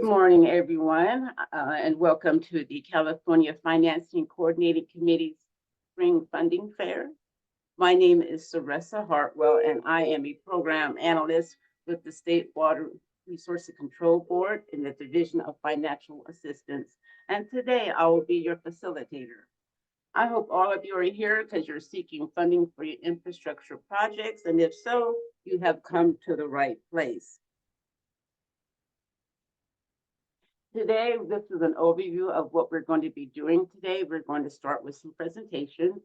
Good morning, everyone, and welcome to the California Financing Coordinating Committee's Spring Funding Fair. My name is Saressa Hartwell, and I am a program analyst with the State Water Resources Control Board in the Division of Financial Assistance. And today I will be your facilitator. I hope all of you are here because you're seeking funding for your infrastructure projects, and if so, you have come to the right place. Today, this is an overview of what we're going to be doing today. We're going to start with some presentations.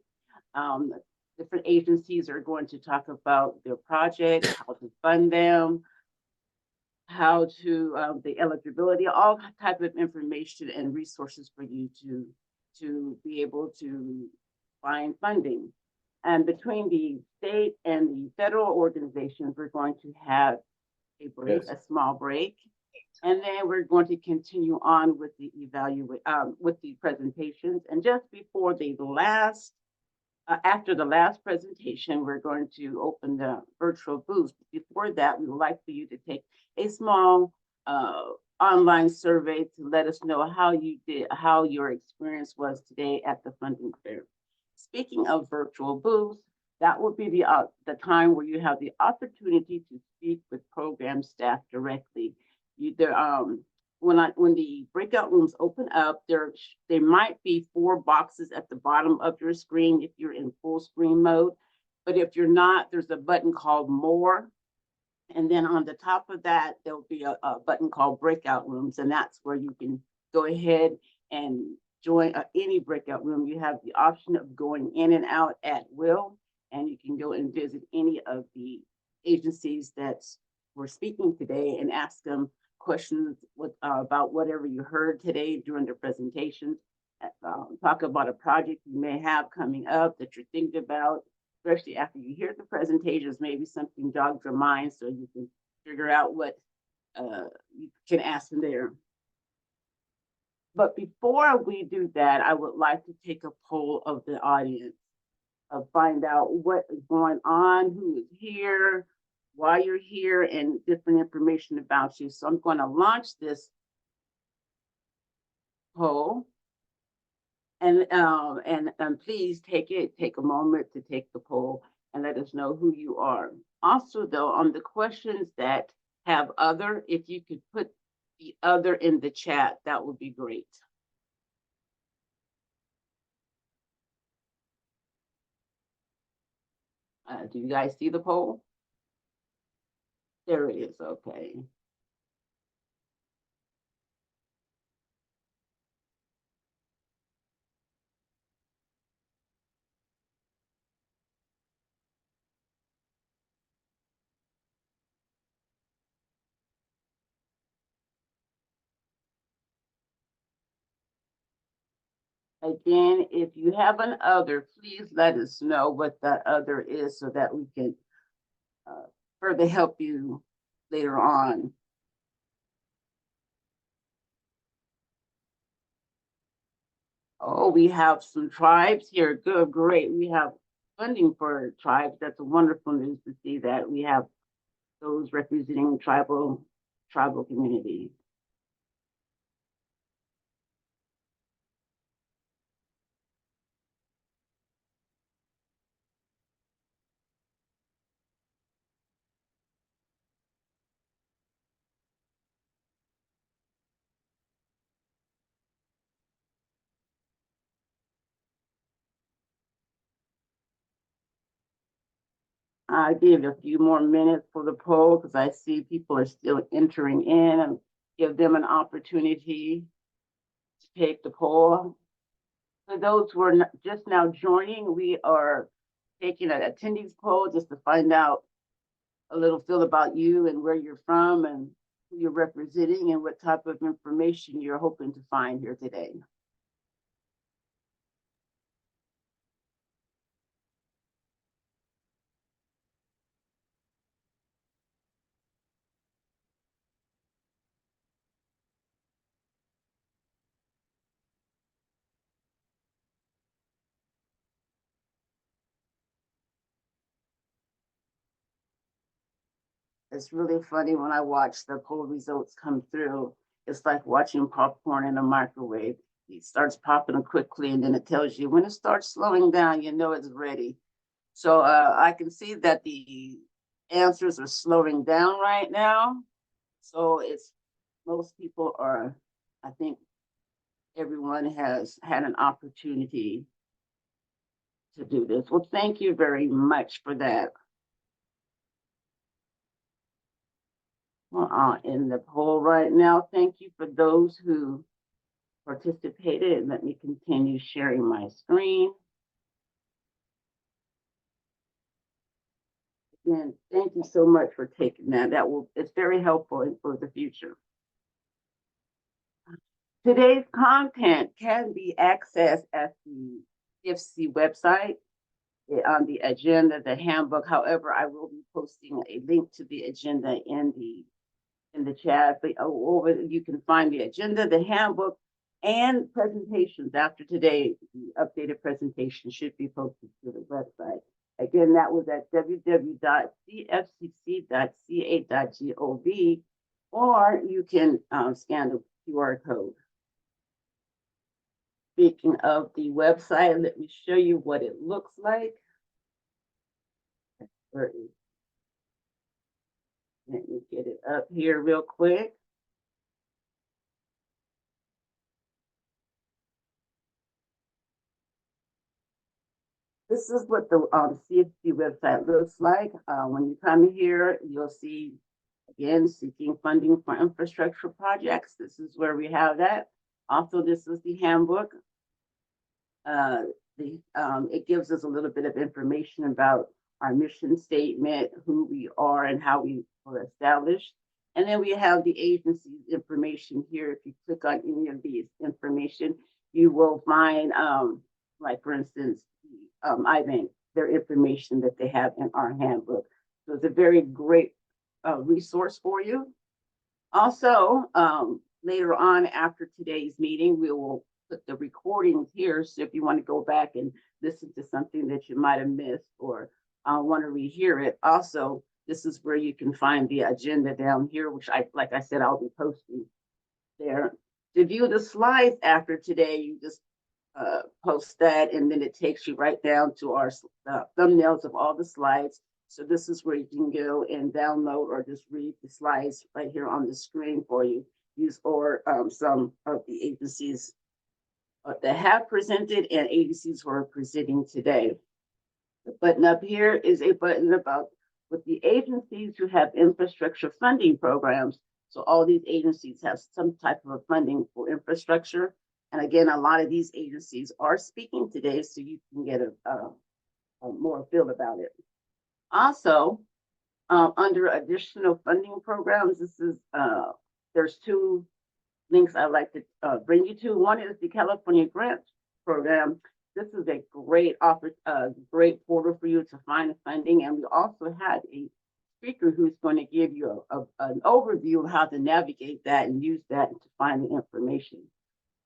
Different agencies are going to talk about their projects, how to fund them, how to the eligibility, all type of information and resources for you to be able to find funding. And between the state and the federal organizations, we're going to have a break, a small break. And then we're going to continue on with the with the presentations. And just before the last, after the last presentation, we're going to open the virtual booth. Before that, we would like for you to take a small online survey to let us know how you did, how your experience was today at the funding fair. Speaking of virtual booths, that will be the time where you have the opportunity to speak with program staff directly. When the breakout rooms open up, there might be 4 boxes at the bottom of your screen if you're in full screen mode. But if you're not, there's a button called More. And then on the top of that, there'll be a button called Breakout Rooms. And that's where you can go ahead and join any breakout room. You have the option of going in and out at will. And you can go and visit any of the agencies that we're speaking today and ask them questions about whatever you heard today during the presentation. Talk about a project you may have coming up that you're thinking about, especially after you hear the presentations. Maybe something jogs your mind so you can figure out what you can ask them there. But before we do that, I would like to take a poll of the audience, find out what is going on, who is here, why you're here, and different information about you. So I'm going to launch this poll, and please take a moment to take the poll and let us know who you are. Also, though, on the questions that have other, if you could put the other in the chat, that would be great. Do you guys see the poll? There it is. Okay. Again, if you have an other, please let us know what that other is so that we can further help you later on. Oh, we have some tribes here. Good, great. We have funding for tribes. That's a wonderful news to see that we have those representing tribal communities. I give a few more minutes for the poll because I see people are still entering in, and give them an opportunity to take the poll. For those who are just now joining, we are taking an attendees poll just to find out a little feel about you and where you're from and who you're representing and what type of information you're hoping to find here today. It's really funny when I watch the poll results come through. It's like watching popcorn in a microwave. It starts popping quickly, and then it tells you when it starts slowing down, you know it's ready. So I can see that the answers are slowing down right now. So it's most people are, I think everyone has had an opportunity to do this. Well, thank you very much for that. Well, I'll end the poll right now. Thank you for those who participated. Let me continue sharing my screen. And thank you so much for taking that. It's very helpful for the future. Today's content can be accessed at the CFCC website on the agenda, the handbook. However, I will be posting a link to the agenda in the chat. But over you can find the agenda, the handbook, and presentations after today. The updated presentation should be posted to the website. Again, that was at www.cfcc.ca.gov, or you can scan the QR code. Speaking of the website, let me show you what it looks like. Let me get it up here real quick. This is what the CFC website looks like. When you come here, you'll see, again, seeking funding for infrastructure projects. This is where we have that. Also, this is the handbook. It gives us a little bit of information about our mission statement, who we are, and how we were established. And then we have the agency's information here. If you click on any of these information, you will find, like for instance, IBank, their information that they have in our handbook. So it's a very great resource for you. Also, later on after today's meeting, we will put the recordings here. So if you want to go back and listen to something that you might have missed or want to rehear it, also, this is where you can find the agenda down here, which like I said, I'll be posting there. To view the slides after today, you just post that, and then it takes you right down to our thumbnails of all the slides. So this is where you can go and download or just read the slides right here on the screen for you. Use or some of the agencies that have presented and agencies who are presenting today. The button up here is a button about with the agencies who have infrastructure funding programs. So all these agencies have some type of funding for infrastructure. And again, a lot of these agencies are speaking today, so you can get a more feel about it. Also, under additional funding programs, this is there's two links I'd like to bring you to. One is the California Grant Program. This is a great great portal for you to find the funding. And we also had a speaker who's going to give you an overview of how to navigate that and use that to find the information.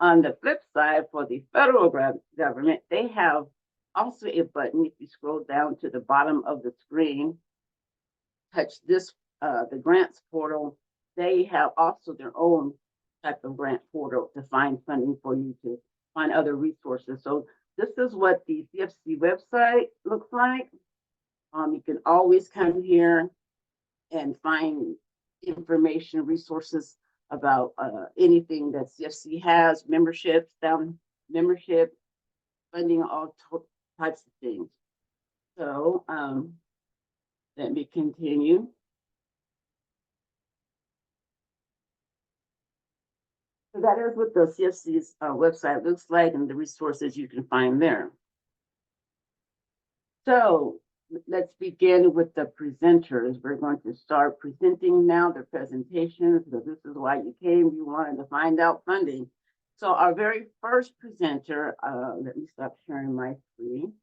On the flip side, for the federal government, they have also a button. If you scroll down to the bottom of the screen, touch this, the grants portal, they have also their own type of grant portal to find funding for you to find other resources. So this is what the CFC website looks like. You can always come here and find information, resources about anything that CFC has, membership, funding, all types of things. So let me continue. So that is what the CFC's website looks like and the resources you can find there. So let's begin with the presenters. We're going to start presenting now the presentations, because this is why you came. You wanted to find out funding. So our very first presenter, let me stop sharing my screen.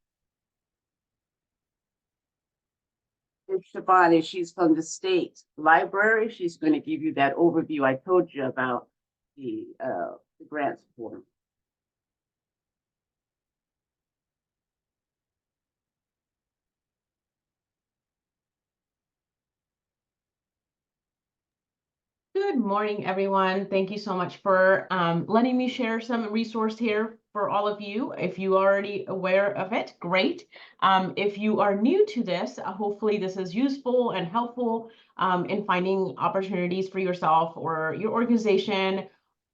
It's Shivani. She's from the state library. She's going to give you that overview I told you about the grants form. Good Good morning, everyone. Thank you so much for letting me share some resource here for all of you. If you are already aware of it, great. If you are new to this, hopefully this is useful and helpful in finding opportunities for yourself or your organization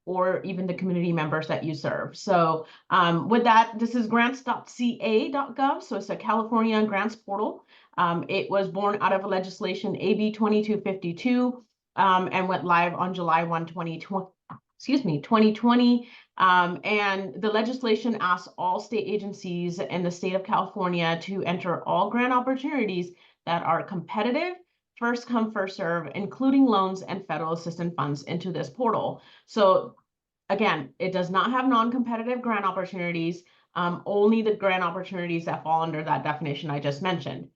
or even the community members that you serve. So with that, this is grants.ca.gov. So it's a California grants portal. It was born out of a legislation AB 2252 and went live on July 1, 2020. And the legislation asks all state agencies in the state of California to enter all grant opportunities that are competitive, first come, first serve, including loans and federal assistance funds into this portal. So again, it does not have non-competitive grant opportunities, only the grant opportunities that fall under that definition I just mentioned.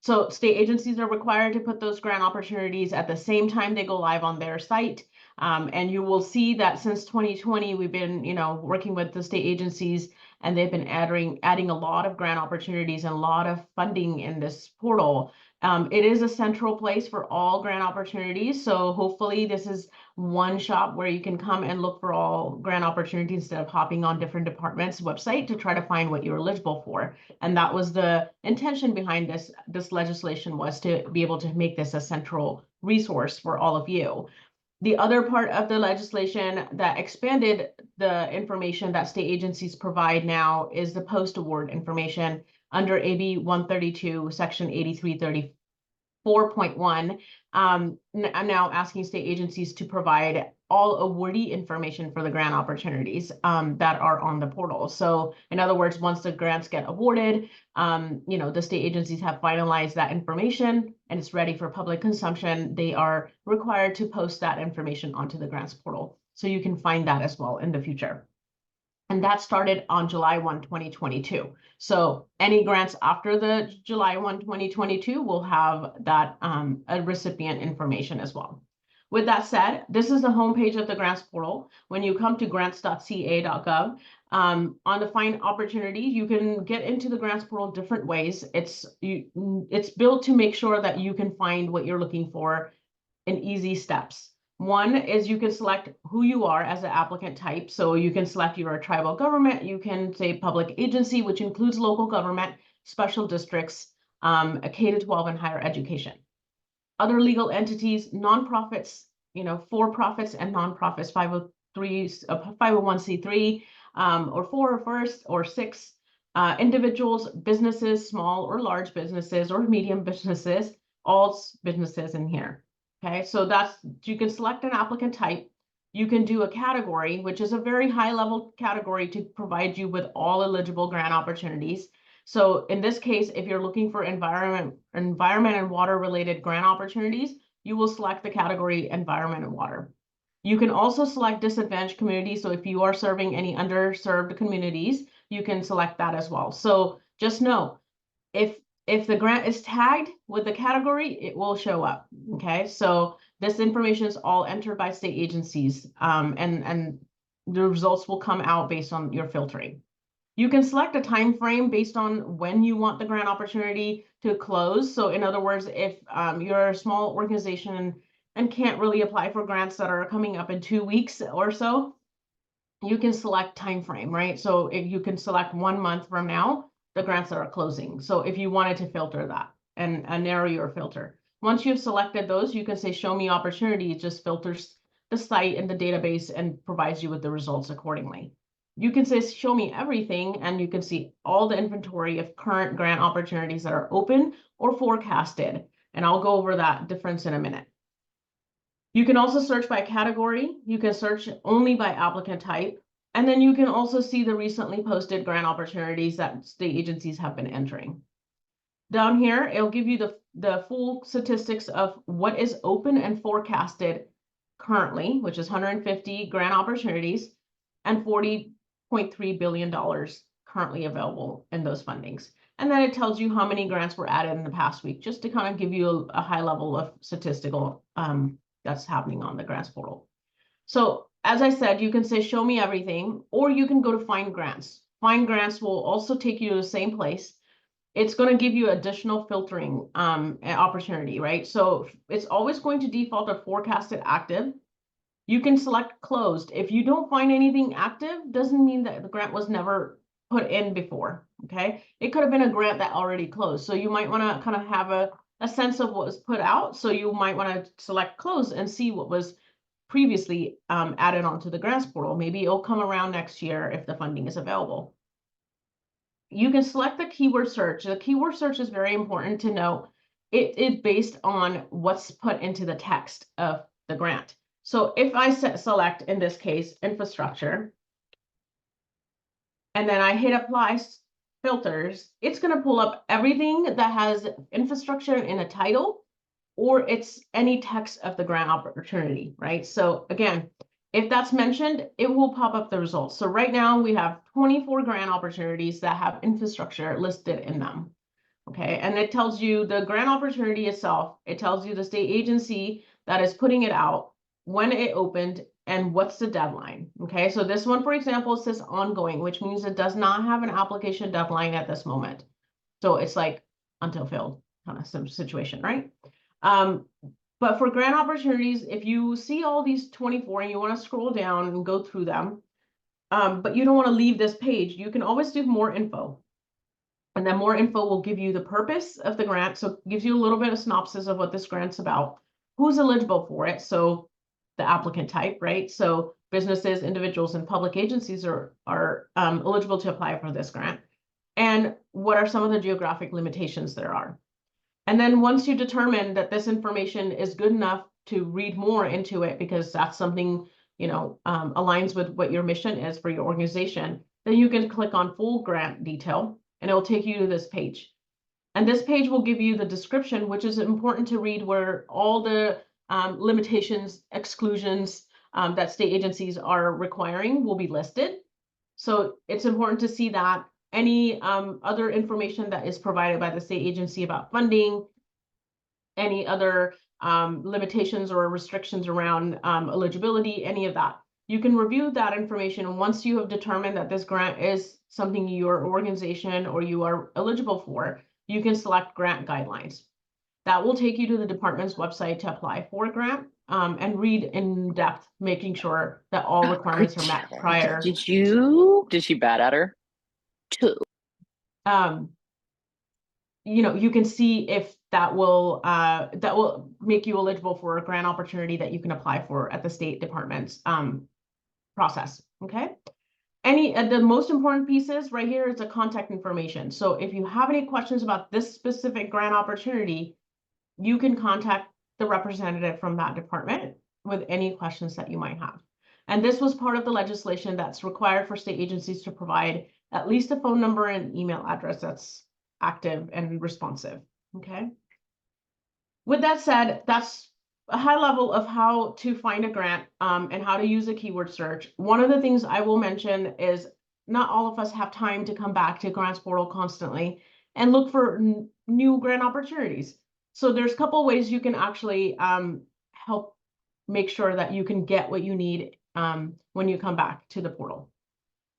So state agencies are required to put those grant opportunities at the same time they go live on their site. And you will see that since 2020, we've been, working with the state agencies, and they've been adding a lot of grant opportunities and a lot of funding in this portal. It is a central place for all grant opportunities. So hopefully this is one shop where you can come and look for all grant opportunities instead of hopping on different departments' website to try to find what you're eligible for. And that was the intention behind this legislation, was to be able to make this a central resource for all of you. The other part of the legislation that expanded the information that state agencies provide now is the post-award information under AB 132, Section 8334.1. I'm now asking state agencies to provide all awardee information for the grant opportunities that are on the portal. So in other words, once the grants get awarded, the state agencies have finalized that information and it's ready for public consumption. They are required to post that information onto the grants portal. So you can find that as well in the future. And that started on July 1, 2022. So any grants after the July 1, 2022 will have that recipient information as well. With that said, this is the homepage of the grants portal. When you come to grants.ca.gov, on the find opportunities, you can get into the grants portal different ways. It's built to make sure that you can find what you're looking for in easy steps. One is you can select who you are as an applicant type. So you can select you're a tribal government, you can say public agency, which includes local government, special districts, a K-12 and higher education. Other legal entities, nonprofits, for-profits and nonprofits, 501c3, or 4 or first or 6, individuals, businesses, small or large businesses or medium businesses, all businesses in here. Okay, so you can select an applicant type. You can do a category, which is a very high level category to provide you with all eligible grant opportunities. So in this case, if you're looking for environment and water related grant opportunities, you will select the category environment and water. You can also select disadvantaged communities. So if you are serving any underserved communities, you can select that as well. So just know, if the grant is tagged with the category, it will show up. Okay, so this information is all entered by state agencies, and the results will come out based on your filtering. You can select a time frame based on when you want the grant opportunity to close. So in other words, if you're a small organization and can't really apply for grants that are coming up in 2 weeks or so, you can select time frame, right? So if you can select 1 month from now, the grants that are closing. So if you wanted to filter that and narrow your filter. Once you've selected those, you can say, show me opportunity. It just filters the site and the database and provides you with the results accordingly. You can say, show me everything, and you can see all the inventory of current grant opportunities that are open or forecasted. And I'll go over that difference in a minute. You can also search by category. You can search only by applicant type. And then you can also see the recently posted grant opportunities that state agencies have been entering. Down here, it'll give you the full statistics of what is open and forecasted currently, which is 150 grant opportunities and $40.3 billion currently available in those fundings. And then it tells you how many grants were added in the past week, just to kind of give you a high level of statistical that's happening on the grants portal. So as I said, you can say, show me everything, or you can go to find grants. Find grants will also take you to the same place. It's going to give you additional filtering opportunity, right? So it's always going to default to forecasted active. You can select closed. If you don't find anything active, doesn't mean that the grant was never put in before, okay? It could have been a grant that already closed. So you might want to kind of have a sense of what was put out. So you might want to select close and see what was previously added onto the grants portal. Maybe it'll come around next year if the funding is available. You can select the keyword search. The keyword search is very important to know. It is based on what's put into the text of the grant. So if I select, in this case, infrastructure, and then I hit apply filters, it's going to pull up everything that has infrastructure in a title, or it's any text of the grant opportunity, right? So again, if that's mentioned, it will pop up the results. So right now we have 24 grant opportunities that have infrastructure listed in them. Okay, and it tells you the grant opportunity itself. It tells you the state agency that is putting it out, when it opened, and what's the deadline. Okay, so this one, for example, says ongoing, which means it does not have an application deadline at this moment. So it's like until filled kind of some situation, right? But for grant opportunities, if you see all these 24 and you want to scroll down and go through them, but you don't want to leave this page, you can always do more info. And then more info will give you the purpose of the grant. So it gives you a little bit of synopsis of what this grant's about, who's eligible for it. So the applicant type, right? So businesses, individuals, and public agencies are eligible to apply for this grant. And what are some of the geographic limitations there are? And then once you determine that this information is good enough to read more into it, because that's something, you know, aligns with what your mission is for your organization, then you can click on full grant detail and it will take you to this page. And this page will give you the description, which is important to read, where all the limitations, exclusions that state agencies are requiring will be listed. So it's important to see that. Any other information that is provided by the state agency about funding, any other limitations or restrictions around eligibility, any of that. You can review that information once you have determined that this grant is something your organization or you are eligible for. You can select grant guidelines. That will take you to the department's website to apply for a grant and read in depth, making sure that all requirements are met prior. Did she bat at her? Two. You know, you can see if that will make you eligible for a grant opportunity that you can apply for at the state department's process. Okay. The most important pieces right here is the contact information. So if you have any questions about this specific grant opportunity, you can contact the representative from that department with any questions that you might have. And this was part of the legislation that's required for state agencies to provide at least a phone number and email address that's active and responsive. Okay. With that said, that's a high level of how to find a grant and how to use a keyword search. One of the things I will mention is not all of us have time to come back to grants portal constantly and look for new grant opportunities. So there's a couple ways you can actually help make sure that you can get what you need when you come back to the portal.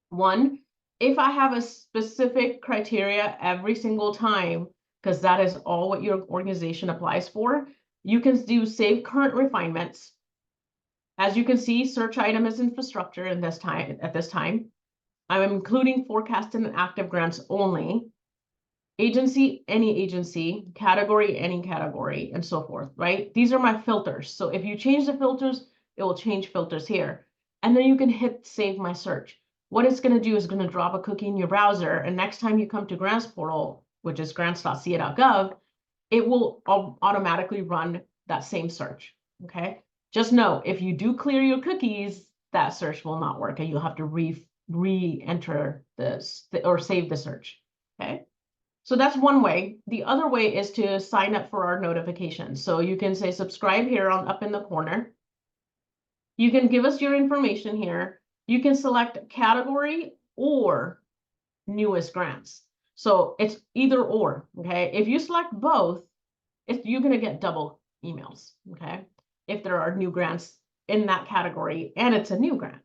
One, if I have a specific criteria every single time, because that is all what your organization applies for, you can do save current refinements. As you can see, search item is infrastructure at this time. I'm including forecasted and active grants only. Agency, any agency, category, any category, and so forth, right? These are my filters. So if you change the filters, it will change filters here. And then you can hit save my search. What it's going to do is going to drop a cookie in your browser. And next time you come to grants portal, which is grants.ca.gov, it will automatically run that same search. Okay. Just know if you do clear your cookies, that search will not work and you'll have to re-enter this or save the search. Okay. So that's one way. The other way is to sign up for our notifications. So you can say subscribe here up in the corner. You can give us your information here. You can select category or newest grants. So it's either or, okay? If you select both, you're going to get double emails, okay? If there are new grants in that category and it's a new grant,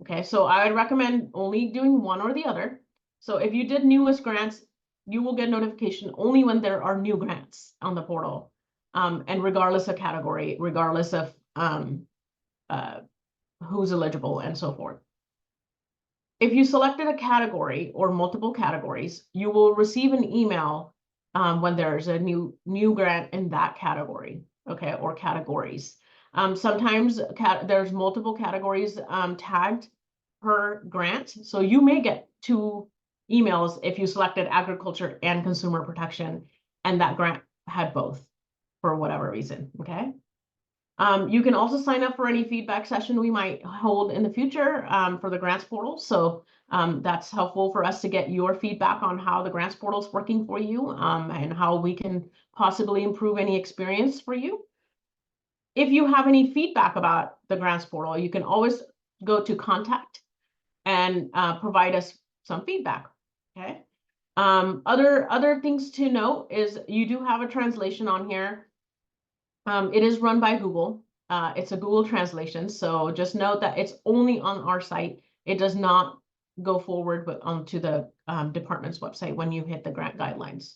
okay? So I would recommend only doing one or the other. So if you did newest grants, you will get notification only when there are new grants on the portal, and regardless of category, regardless of who's eligible and so forth. If you selected a category or multiple categories, you will receive an email when there's a new grant in that category, okay, or categories. Sometimes there's multiple categories tagged per grant, so you may get 2 emails if you selected agriculture and consumer protection, and that grant had both for whatever reason, okay? You can also sign up for any feedback session we might hold in the future for the grants portal. So that's helpful for us to get your feedback on how the grants portal is working for you and how we can possibly improve any experience for you. If you have any feedback about the grants portal, you can always go to contact and provide us some feedback, okay? Other things to note is you do have a translation on here. It is run by Google. It's a Google translation, so just note that it's only on our site. It does not go forward but onto the department's website when you hit the grant guidelines.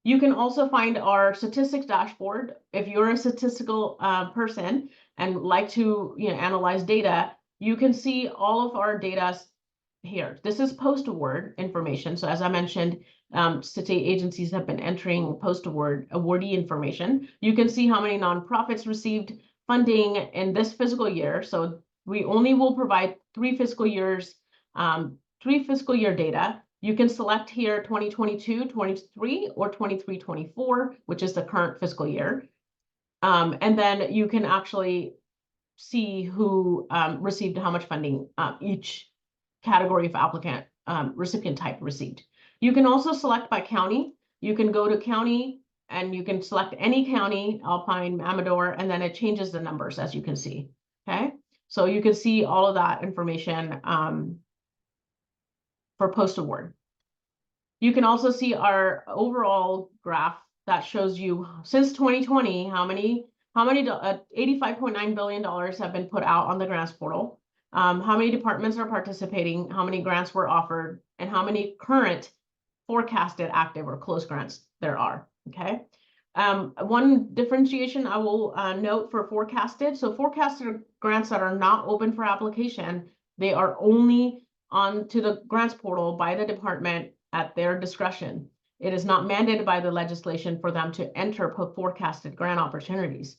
You can also find our statistics dashboard. If you're a statistical person and like to analyze data, you can see all of our data here. This is post-award information. So as I mentioned, state agencies have been entering post-award awardee information. You can see how many nonprofits received funding in this fiscal year. So we only will provide 3 fiscal years, 3 fiscal year data. You can select here 2022, 23, or 23, 24, which is the current fiscal year. And then you can actually see who received how much funding each category of applicant recipient type received. You can also select by county. You can go to county and you can select any county, Alpine, Amador, and then it changes the numbers as you can see, okay? So you can see all of that information for post-award. You can also see our overall graph that shows you since 2020, how many $85.9 billion have been put out on the grants portal. How many departments are participating, how many grants were offered, and how many current forecasted active or closed grants there are, okay? One differentiation I will note for forecasted. So forecasted grants that are not open for application, they are only on to the grants portal by the department at their discretion. It is not mandated by the legislation for them to enter forecasted grant opportunities.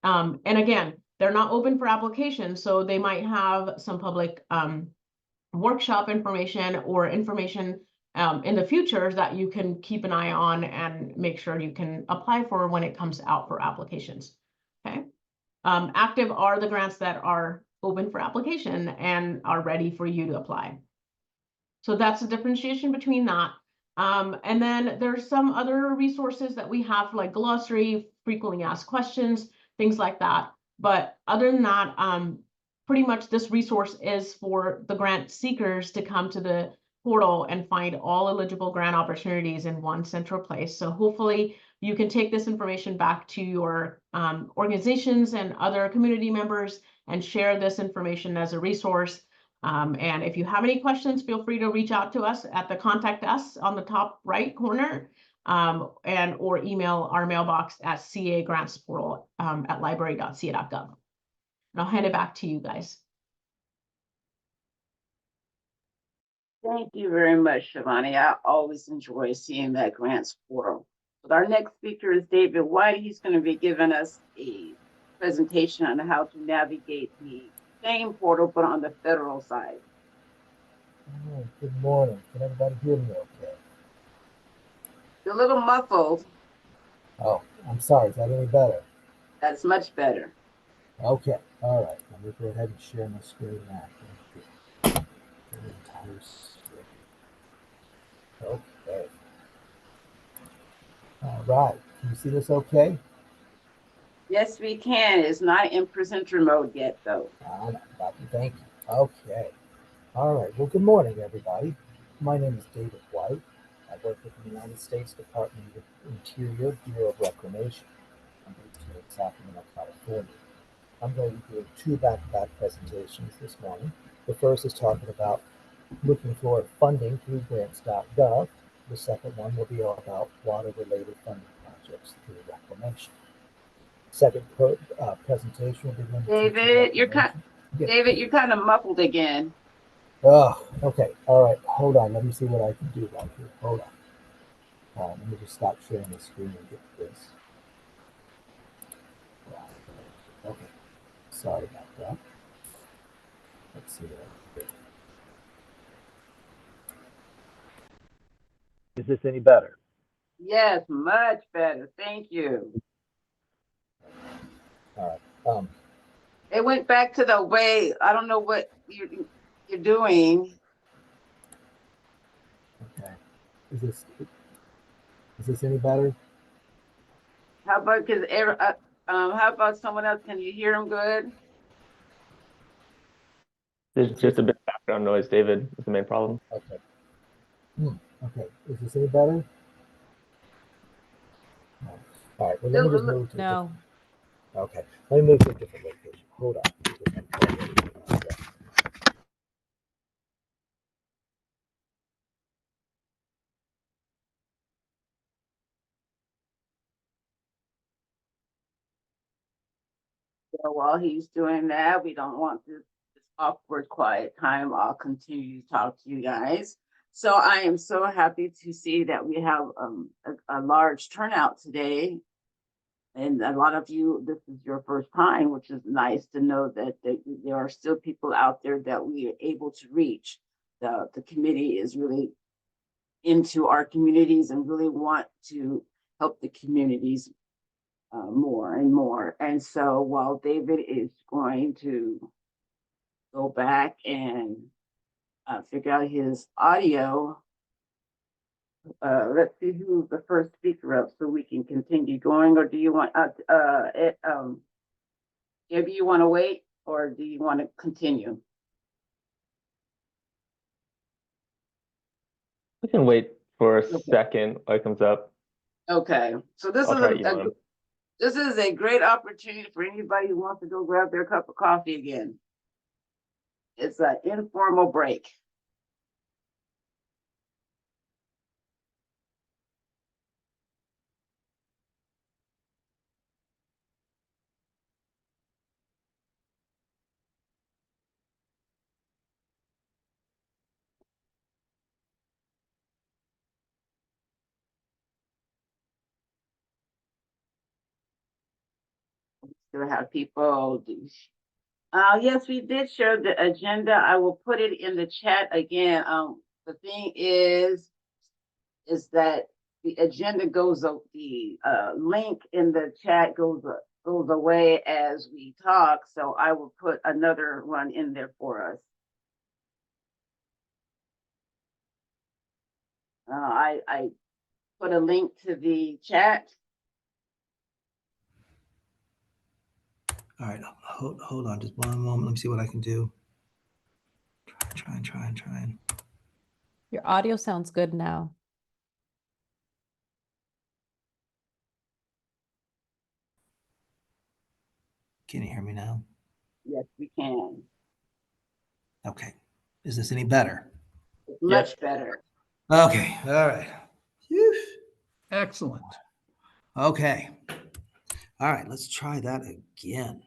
And again, they're not open for application, so they might have some public workshop information or information in the future that you can keep an eye on and make sure you can apply for when it comes out for applications, okay? Active are the grants that are open for application and are ready for you to apply. So that's the differentiation between that. And then there's some other resources that we have like glossary, frequently asked questions, things like that. But other than that, pretty much this resource is for the grant seekers to come to the portal and find all eligible grant opportunities in one central place. So hopefully you can take this information back to your organizations and other community members and share this information as a resource. And if you have any questions, feel free to reach out to us at the contact us on the top right corner or email our mailbox at caggrantsportal at library.ca.gov. And I'll hand it back to you guys. Thank you very much, Shivani. I always enjoy seeing that grants portal. But our next speaker is David White. He's going to be giving us a presentation on how to navigate the same portal, but on the federal side. Oh, good morning. Can everybody hear me okay? You're a little muffled. Oh, I'm sorry. Is that any better? That's much better. Okay. All right. Let me go ahead and share my screen now. The entire screen. Okay. All right. Can you see this okay? Yes, we can. It's not in presenter mode yet, though. Thank you. Okay. All right. Well, good morning, everybody. My name is David White. I work with the United States Department of Interior Bureau of Reclamation. I'm based here in Sacramento, California. I'm going to be doing 2 back-to-back presentations this morning. The first is talking about looking for funding through grants.gov. The second one will be all about water-related funding projects through reclamation. Second presentation will begin with teacher David, reclamation. Yeah. David, you're kind of muffled again. Oh, okay. All right. Hold on. Let me see what I can do right here. Hold on. Let me just stop sharing the screen and get this. Okay. Sorry about that. Let's see what I can do. Is this any better? Yes, much better. Thank you. All right. It went back to the way, I don't know what you're doing. Okay. Is this any better? How about, how about someone else? Can you hear him good? There's just a bit of background noise, David, is the main problem. Okay. Okay. Is this any better? No. All right. Well, let me just move to No. Okay. Let me move to a different location. Hold on. So while he's doing that, we don't want this awkward quiet time. I'll continue to talk to you guys. So I am so happy to see that we have a large turnout today. And a lot of you, this is your first time, which is nice to know that there are still people out there that we are able to reach. The committee is really into our communities and really want to help the communities more and more. And so while David is going to go back and figure out his audio, let's see who's the first speaker up so we can continue going. Or do you want, maybe you want to wait or do you want to continue? We can wait for a Okay. second while it comes up. Okay, so this I'll is try to email him. this is a great opportunity for anybody who wants to go grab their cup of coffee again. It's an informal break. To have people do. Yes, we did share the agenda. I will put it in the chat again. The thing is that the agenda goes, the link in the chat goes away as we talk. So I will put another one in there for us. I put a link to the chat. All right, hold on just one moment. Let me see what I can do. Trying. Your audio sounds good now. Can you hear me now? Yes, we can. Okay. Is this any better? Much better. Okay. All right. Phew. Excellent. Okay. All right. Let's try that again.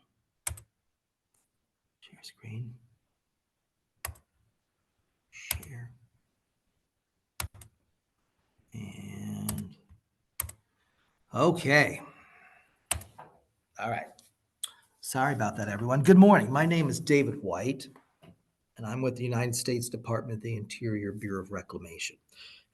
Share screen. Share. And okay. All right. Sorry about that, everyone. Good morning. My name is David White, and I'm with the United States Department of the Interior Bureau of Reclamation.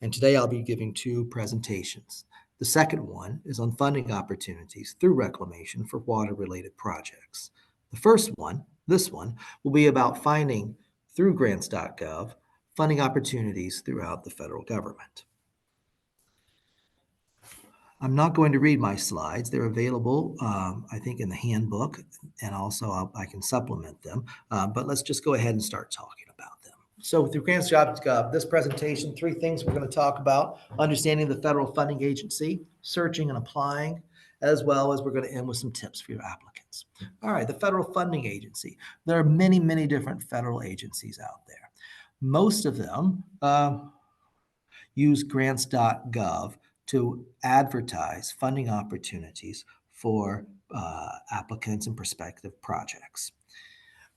And today I'll be giving two presentations. The second one is on funding opportunities through reclamation for water-related projects. The first one, this one, will be about finding through grants.gov funding opportunities throughout the federal government. I'm not going to read my slides. They're available, I think, in the handbook, and also I can supplement them. But let's just go ahead and start talking about them. So through grants.gov, this presentation, three things we're going to talk about: understanding the federal funding agency, searching and applying, as well as we're going to end with some tips for your applicants. All right, the federal funding agency. There are many, many different federal agencies out there. Most of them use grants.gov to advertise funding opportunities for applicants and prospective projects.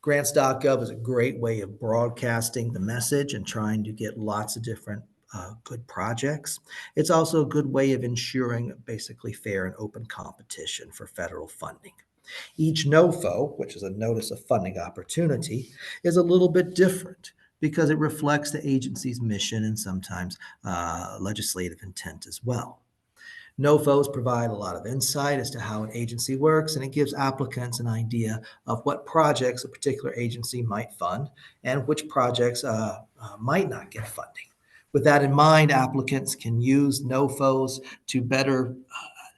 Grants.gov is a great way of broadcasting the message and trying to get lots of different good projects. It's also a good way of ensuring basically fair and open competition for federal funding. Each NOFO, which is a Notice of Funding Opportunity, is a little bit different because it reflects the agency's mission and sometimes legislative intent as well. NOFOs provide a lot of insight as to how an agency works, and it gives applicants an idea of what projects a particular agency might fund and which projects might not get funding. With that in mind, applicants can use NOFOs to better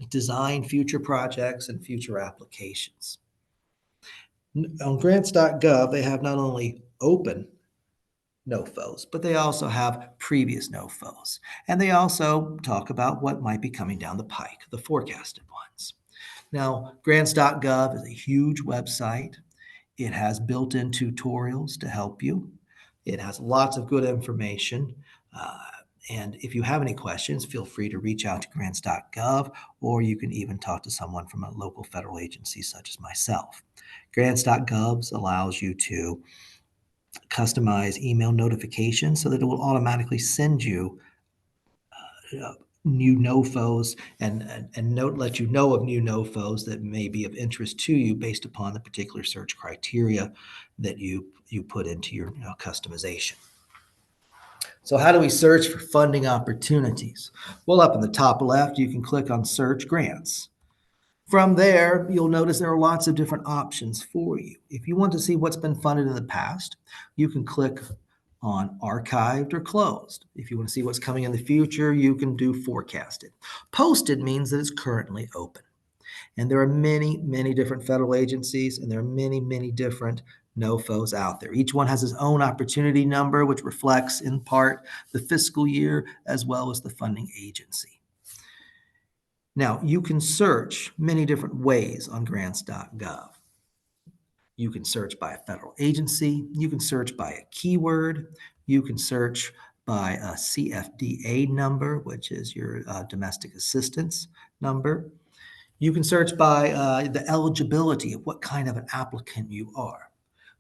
design future projects and future applications. On grants.gov, they have not only open NOFOs, but they also have previous NOFOs. And they also talk about what might be coming down the pike, the forecasted ones. Now, grants.gov is a huge website. It has built-in tutorials to help you. It has lots of good information. And if you have any questions, feel free to reach out to grants.gov, or you can even talk to someone from a local federal agency such as myself. Grants.gov allows you to customize email notifications so that it will automatically send you new NOFOs and let you know of new NOFOs that may be of interest to you based upon the particular search criteria that you put into your customization. So how do we search for funding opportunities? Well, up in the top left, you can click on Search Grants. From there, you'll notice there are lots of different options for you. If you want to see what's been funded in the past, you can click on Archived or Closed. If you want to see what's coming in the future, you can do Forecasted. Posted means that it's currently open. And there are many, many different federal agencies, and there are many, many different NOFOs out there. Each one has its own opportunity number, which reflects in part the fiscal year as well as the funding agency. Now, you can search many different ways on grants.gov. You can search by a federal agency. You can search by a keyword. You can search by a CFDA number, which is your domestic assistance number. You can search by the eligibility of what kind of an applicant you are.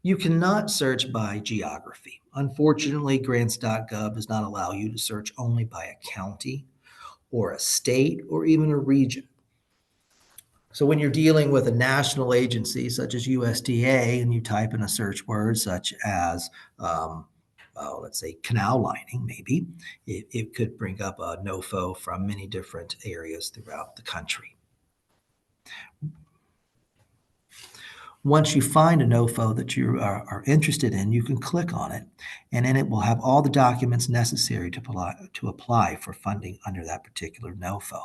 You cannot search by geography. Unfortunately, grants.gov does not allow you to search only by a county or a state or even a region. So when you're dealing with a national agency such as USDA and you type in a search word such as, let's say canal lining, maybe, it could bring up a NOFO from many different areas throughout the country. Once you find a NOFO that you are interested in, you can click on it, and then it will have all the documents necessary to apply for funding under that particular NOFO.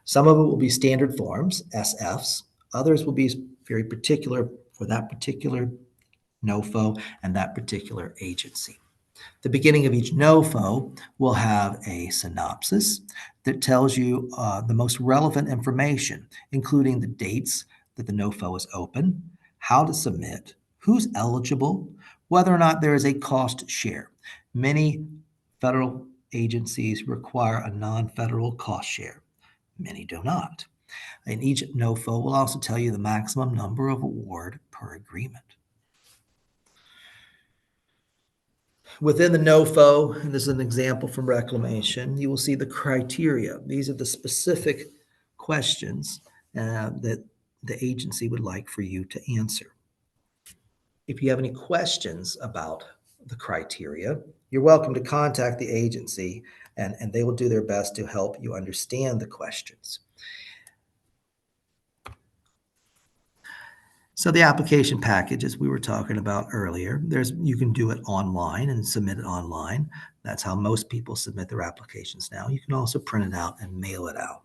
Some of it will be standard forms, SFs. Others will be very particular for that particular NOFO and that particular agency. The beginning of each NOFO will have a synopsis that tells you the most relevant information, including the dates that the NOFO is open, how to submit, who's eligible, whether or not there is a cost share. Many federal agencies require a non-federal cost share. Many do not. And each NOFO will also tell you the maximum number of award per agreement. Within the NOFO, and this is an example from reclamation, you will see the criteria. These are the specific questions that the agency would like for you to answer. If you have any questions about the criteria, you're welcome to contact the agency, and they will do their best to help you understand the questions. So the application package, as we were talking about earlier, you can do it online and submit it online. That's how most people submit their applications now. You can also print it out and mail it out.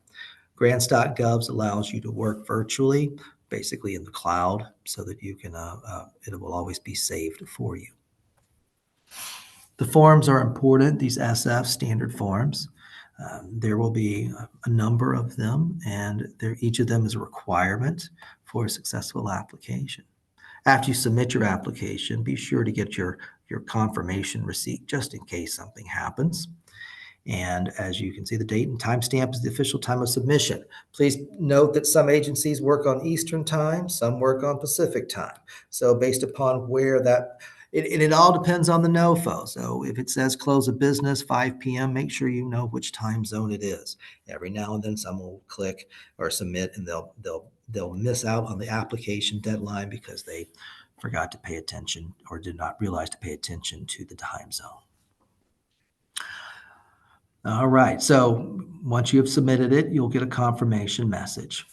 Grants.gov allows you to work virtually, basically in the cloud, so that you can it will always be saved for you. The forms are important, these SF standard forms. There will be a number of them, and each of them is a requirement for a successful application. After you submit your application, be sure to get your confirmation receipt just in case something happens. And as you can see, the date and timestamp is the official time of submission. Please note that some agencies work on Eastern time, some work on Pacific time. So based upon where that, it all depends on the NOFO. So if it says close of business 5 p.m., make sure you know which time zone it is. Every now and then someone will click or submit and they'll miss out on the application deadline because they forgot to pay attention or did not realize to pay attention to the time zone. All right, so once you have submitted it, you'll get a confirmation message.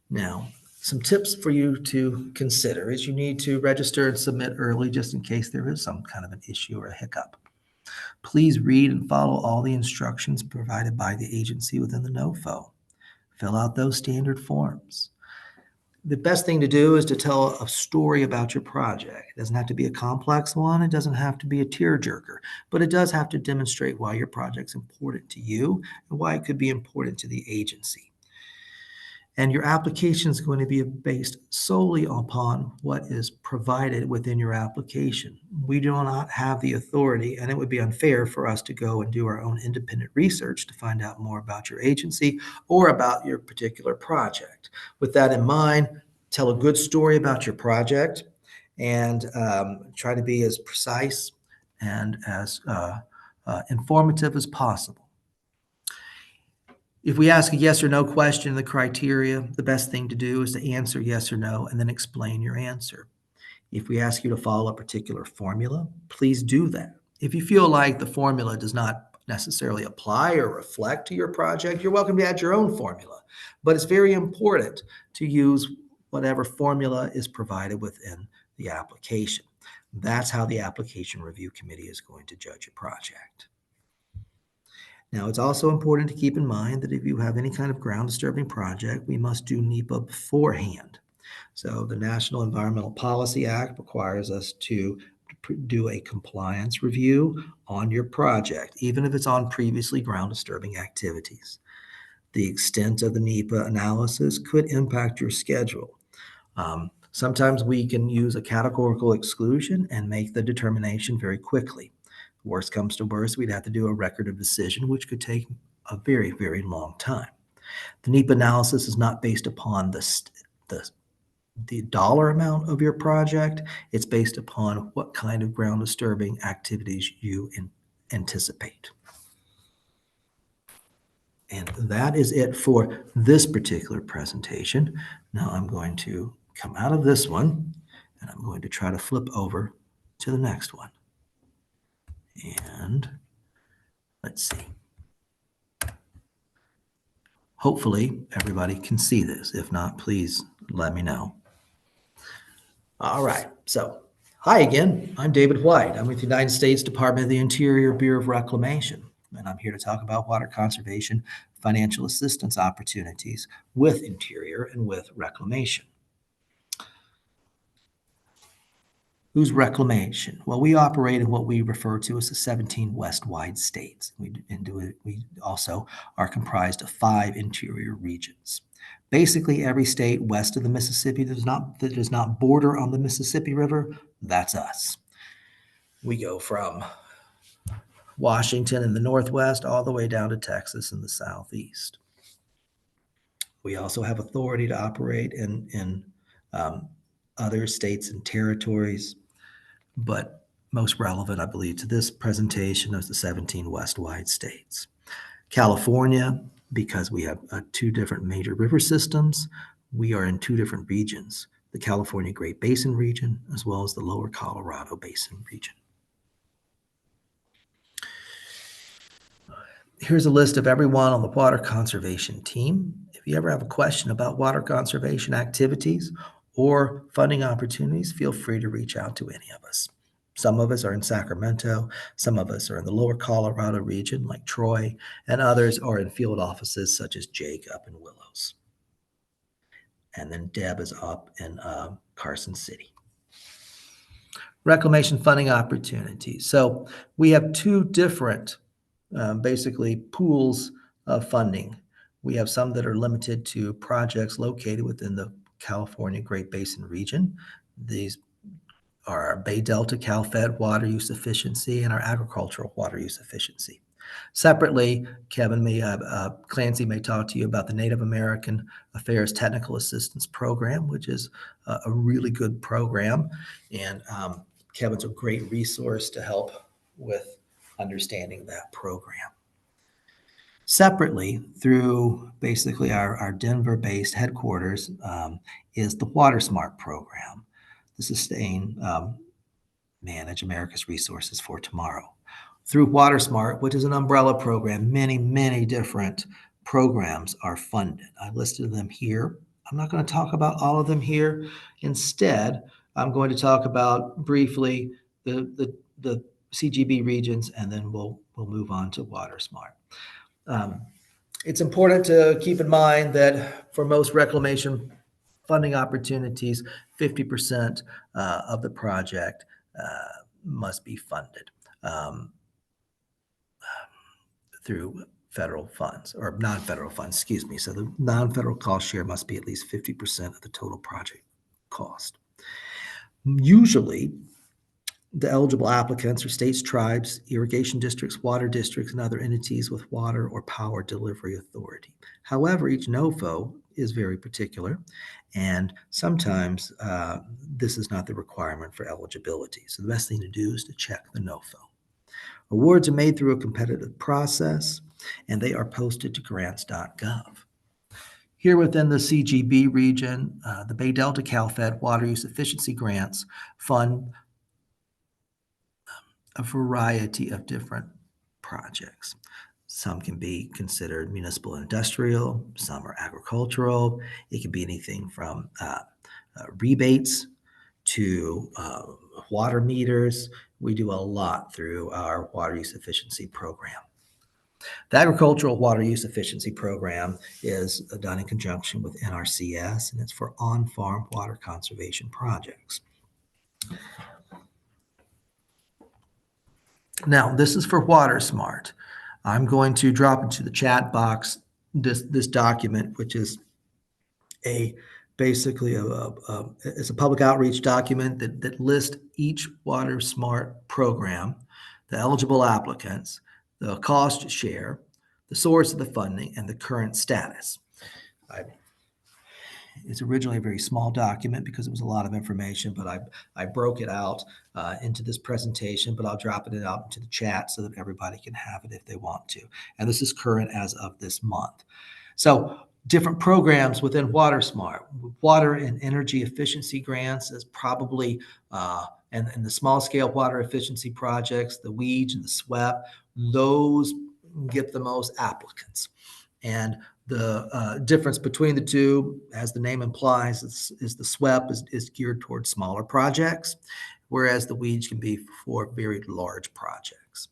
Now, some tips for you to consider is you need to register and submit early just in case there is some kind of an issue or a hiccup. Please read and follow all the instructions provided by the agency within the NOFO. Fill out those standard forms. The best thing to do is to tell a story about your project. It doesn't have to be a complex one. It doesn't have to be a tearjerker, but it does have to demonstrate why your project's important to you and why it could be important to the agency. And your application is going to be based solely upon what is provided within your application. We do not have the authority, and it would be unfair for us to go and do our own independent research to find out more about your agency or about your particular project. With that in mind, tell a good story about your project and try to be as precise and as informative as possible. If we ask a yes or no question in the criteria, the best thing to do is to answer yes or no and then explain your answer. If we ask you to follow a particular formula, please do that. If you feel like the formula does not necessarily apply or reflect to your project, you're welcome to add your own formula. But it's very important to use whatever formula is provided within the application. That's how the application review committee is going to judge your project. Now, it's also important to keep in mind that if you have any kind of ground disturbing project, we must do NEPA beforehand. So the National Environmental Policy Act requires us to do a compliance review on your project, even if it's on previously ground disturbing activities. The extent of the NEPA analysis could impact your schedule. Sometimes we can use a categorical exclusion and make the determination very quickly. Worst comes to worst, we'd have to do a record of decision, which could take a very, very long time. The NEPA analysis is not based upon the dollar amount of your project. It's based upon what kind of ground disturbing activities you anticipate. And that is it for this particular presentation. Now I'm going to come out of this one and I'm going to try to flip over to the next one. And let's see. Hopefully everybody can see this. If not, please let me know. All right. So, hi again. I'm David White. I'm with the United States Department of the Interior Bureau of Reclamation, and I'm here to talk about water conservation financial assistance opportunities with Interior and with Reclamation. Who's Reclamation? Well, we operate in what we refer to as the 17 West-wide states. We also are comprised of 5 interior regions. Basically, every state west of the Mississippi that does not border on the Mississippi River, that's us. We go from Washington in the northwest all the way down to Texas in the southeast. We also have authority to operate in other states and territories, but most relevant, I believe, to this presentation is the 17 West-wide states. California, because we have 2 different major river systems, we are in 2 different regions, the California Great Basin region, as well as the Lower Colorado Basin region. Here's a list of everyone on the water conservation team. If you ever have a question about water conservation activities or funding opportunities, feel free to reach out to any of us. Some of us are in Sacramento, some of us are in the Lower Colorado region like Troy, and others are in field offices such as Jake up in Willows. And then Deb is up in Carson City. Reclamation funding opportunities. So we have 2 different basically pools of funding. We have some that are limited to projects located within the California Great Basin region. These are our Bay Delta CalFed water use efficiency and our agricultural water use efficiency. Separately, Clancy may talk to you about the Native American Affairs Technical Assistance Program, which is a really good program. And Kevin's a great resource to help with understanding that program. Separately, through basically our Denver-based headquarters, is the WaterSmart program, the Sustain, Manage America's Resources for Tomorrow. Through WaterSmart, which is an umbrella program, many different programs are funded. I listed them here. I'm not going to talk about all of them here. Instead, I'm going to talk about briefly the CGB regions, and then we'll move on to WaterSmart. It's important to keep in mind that for most reclamation funding opportunities, 50% of the project must be funded through federal funds or non-federal funds, excuse me. So the non-federal cost share must be at least 50% of the total project cost. Usually, the eligible applicants are states, tribes, irrigation districts, water districts, and other entities with water or power delivery authority. However, each NOFO is very particular, and sometimes this is not the requirement for eligibility. So the best thing to do is to check the NOFO. Awards are made through a competitive process, and they are posted to grants.gov. Here within the CGB region, the Bay Delta CalFed Water Use Efficiency Grants fund a variety of different projects. Some can be considered municipal and industrial, some are agricultural. It can be anything from rebates to water meters. We do a lot through our water use efficiency program. The Agricultural Water Use Efficiency Program is done in conjunction with NRCS, and it's for on-farm water conservation projects. Now, this is for WaterSmart. I'm going to drop into the chat box this document, which is basically it's a public outreach document that lists each WaterSmart program, the eligible applicants, the cost share, the source of the funding, and the current status. It's originally a very small document because it was a lot of information, but I broke it out into this presentation, but I'll drop it out into the chat so that everybody can have it if they want to. And this is current as of this month. So different programs within WaterSmart. Water and energy efficiency grants is probably, and the small scale water efficiency projects, the WEEG and the SWEP, those get the most applicants. And the difference between the two, as the name implies, is the SWEP is geared towards smaller projects, whereas the WEEG can be for very large projects.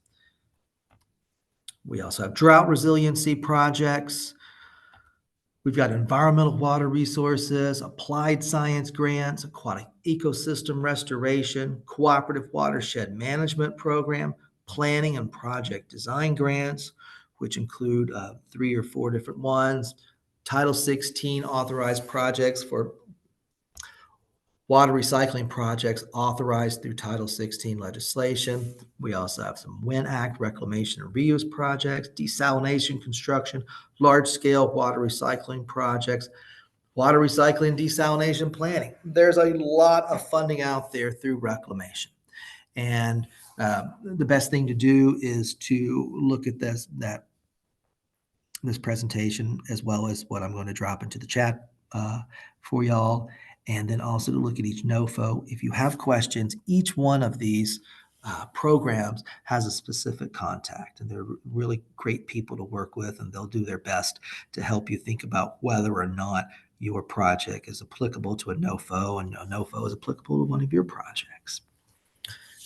We also have drought resiliency projects. We've got environmental water resources, applied science grants, aquatic ecosystem restoration, cooperative watershed management program, planning and project design grants, which include 3 or 4 different ones, Title 16 authorized projects for water recycling projects authorized through Title 16 legislation. We also have some WIN Act reclamation and reuse projects, desalination construction, large-scale water recycling projects, water recycling, desalination planning. There's a lot of funding out there through reclamation. And the best thing to do is to look at this presentation as well as what I'm going to drop into the chat for y'all. And then also to look at each NOFO. If you have questions, each one of these programs has a specific contact, and they're really great people to work with, and they'll do their best to help you think about whether or not your project is applicable to a NOFO, and a NOFO is applicable to one of your projects.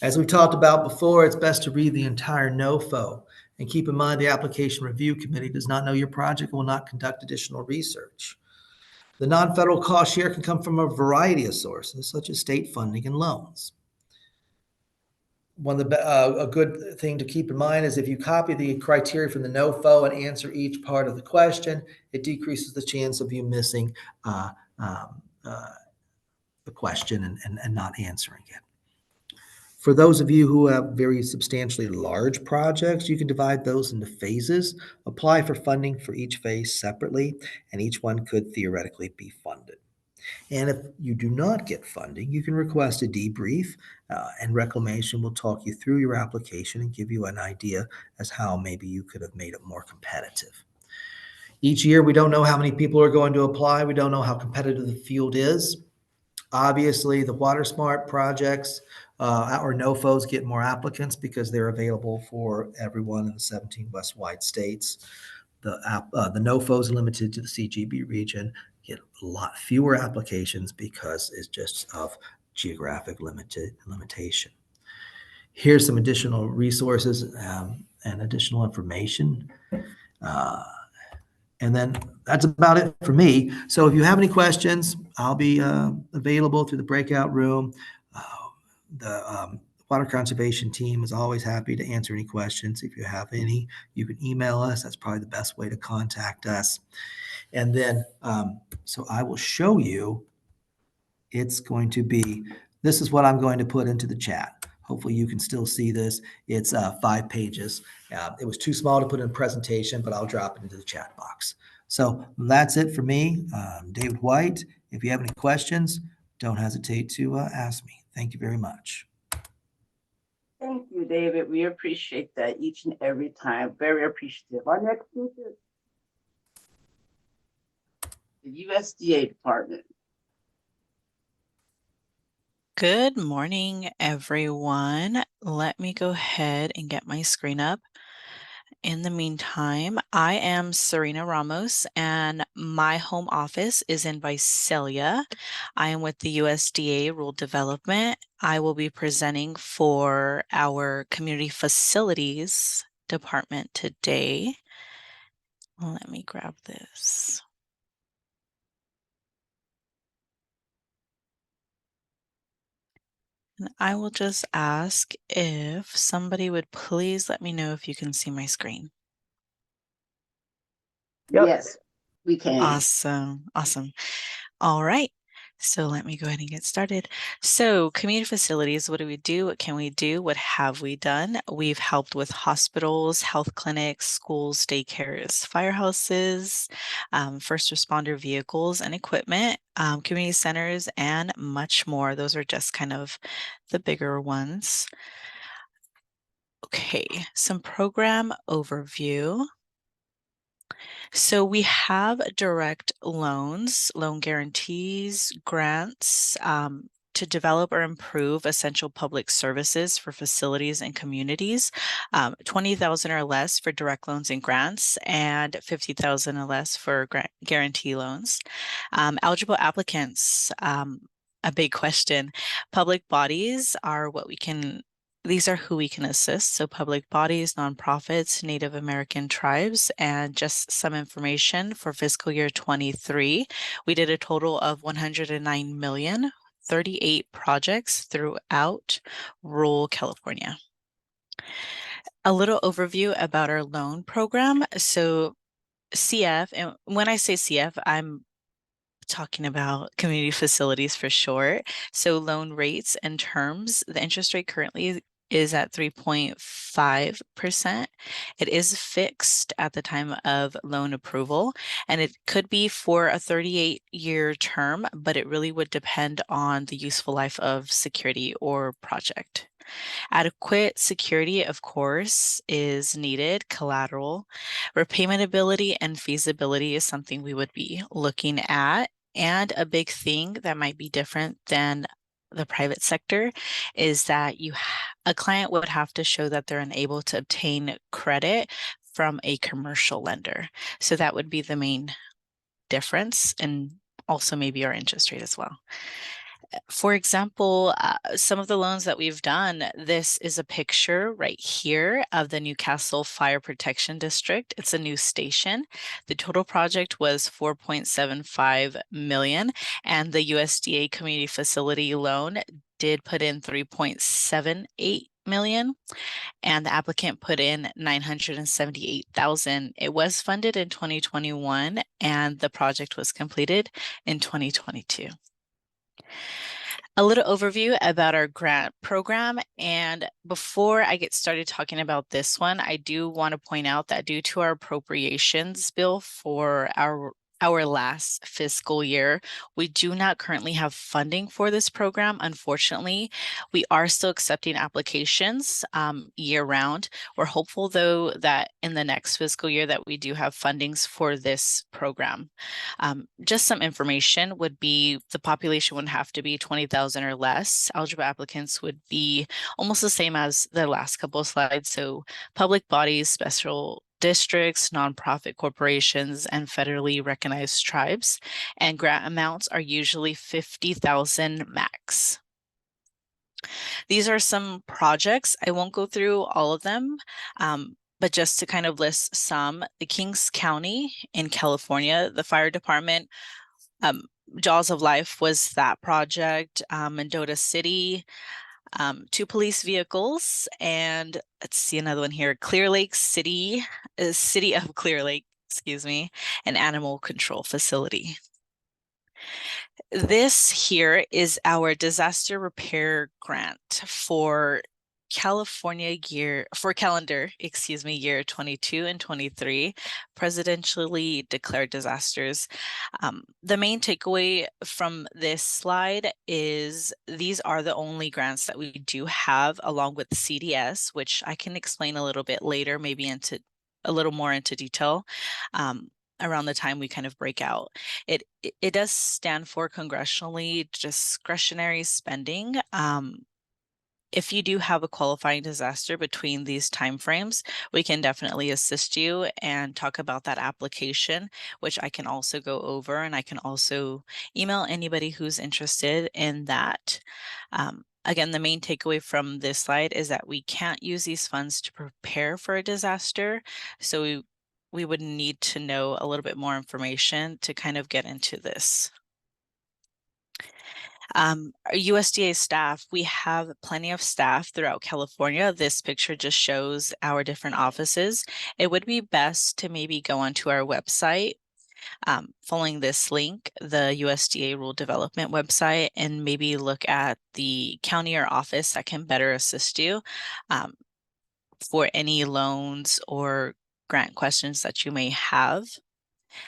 As we talked about before, it's best to read the entire NOFO, and keep in mind the Application Review Committee does not know your project and will not conduct additional research. The non-federal cost share can come from a variety of sources, such as state funding and loans. A good thing to keep in mind is if you copy the criteria from the NOFO and answer each part of the question, it decreases the chance of you missing the question and not answering it. For those of you who have very substantially large projects, you can divide those into phases, apply for funding for each phase separately, and each one could theoretically be funded. And if you do not get funding, you can request a debrief, and Reclamation will talk you through your application and give you an idea as how maybe you could have made it more competitive. Each year, we don't know how many people are going to apply. We don't know how competitive the field is. Obviously, the Water Smart projects or NOFOs get more applicants because they're available for everyone in the 17 West-wide states. The NOFOs limited to the CGB region get a lot fewer applications because it's just of geographic limitation. Here's some additional resources and additional information. And then that's about it for me. So if you have any questions, I'll be available through the breakout room. The Water Conservation team is always happy to answer any questions. If you have any, you can email us. That's probably the best way to contact us. And then, so I will show you, it's going to be, this is what I'm going to put into the chat. Hopefully you can still see this. It's 5 pages. It was too small to put in a presentation, but I'll drop it into the chat box. So that's it for me. David White, if you have any questions, don't hesitate to ask me. Thank you very much. Thank you, David. We appreciate that each and every time. Very appreciative. Our next speaker, the USDA Department. Good morning, everyone. Let me go ahead and get my screen up. In the meantime, I am Serena Ramos, and my home office is in Visalia. I am with the USDA Rural Development. I will be presenting for our Community Facilities Department today. Let me grab this. And I will just ask if somebody would please let me know if you can see my screen. Yep. Yes, we can. Awesome. Awesome. All right. So let me go ahead and get started. So community facilities, what do we do? What can we do? What have we done? We've helped with hospitals, health clinics, schools, daycares, firehouses, first responder vehicles and equipment, community centers, and much more. Those are just kind of the bigger ones. Okay, some program overview. So we have direct loans, loan guarantees, grants to develop or improve essential public services for facilities and communities, 20,000 or less for direct loans and grants, and 50,000 or less for guarantee loans. Eligible applicants, a big question. Public bodies are what we can These are who we can assist. So public bodies, nonprofits, Native American tribes, and just some information for fiscal year 23. We did a total of 109 million, 38 projects throughout rural California. A little overview about our loan program. So CF, and when I say CF, I'm talking about community facilities for short. So loan rates and terms, the interest rate currently is at 3.5%. It is fixed at the time of loan approval, and it could be for a 38-year term, but it really would depend on the useful life of security or project. Adequate security, of course, is needed. Collateral, repayment ability, and feasibility is something we would be looking at. And a big thing that might be different than the private sector is that a client would have to show that they're unable to obtain credit from a commercial lender. So that would be the main difference, and also maybe our interest rate as well. For example, some of the loans that we've done, this is a picture right here of the Newcastle Fire Protection District. It's a new station. The total project was 4.75 million, and the USDA community facility loan did put in 3.78 million, and the applicant put in 978,000. It was funded in 2021, and the project was completed in 2022. A little overview about our grant program. And before I get started talking about this one, I do want to point out that due to our appropriations bill for our last fiscal year, we do not currently have funding for this program. Unfortunately, we are still accepting applications year round. We're hopeful, though, that in the next fiscal year that we do have fundings for this program. Just some information would be the population would have to be 20,000 or less. Eligible applicants would be almost the same as the last couple of slides. So public bodies, special districts, nonprofit corporations, and federally recognized tribes. And grant amounts are usually 50,000 max. These are some projects. I won't go through all of them, but just to kind of list some, the Kings County in California, the fire department, Jaws of Life was that project, Mendota City, 2 police vehicles, and let's see another one here, Clear Lake City, City of Clear Lake, excuse me, an animal control facility. This here is our disaster repair grant for calendar year 22 and 23 presidentially declared disasters. The main takeaway from this slide is these are the only grants that we do have, along with CDS, which I can explain a little bit later, maybe into a little more into detail around the time we kind of break out. It does stand for congressionally discretionary spending. If you do have a qualifying disaster between these timeframes, we can definitely assist you and talk about that application, which I can also go over, and I can also email anybody who's interested in that. Again, the main takeaway from this slide is that we can't use these funds to prepare for a disaster. So we would need to know a little bit more information to kind of get into this. Our USDA staff, we have plenty of staff throughout California. This picture just shows our different offices. It would be best to maybe go onto our website, following this link, the USDA Rural Development website, and maybe look at the county or office that can better assist you for any loans or grant questions that you may have.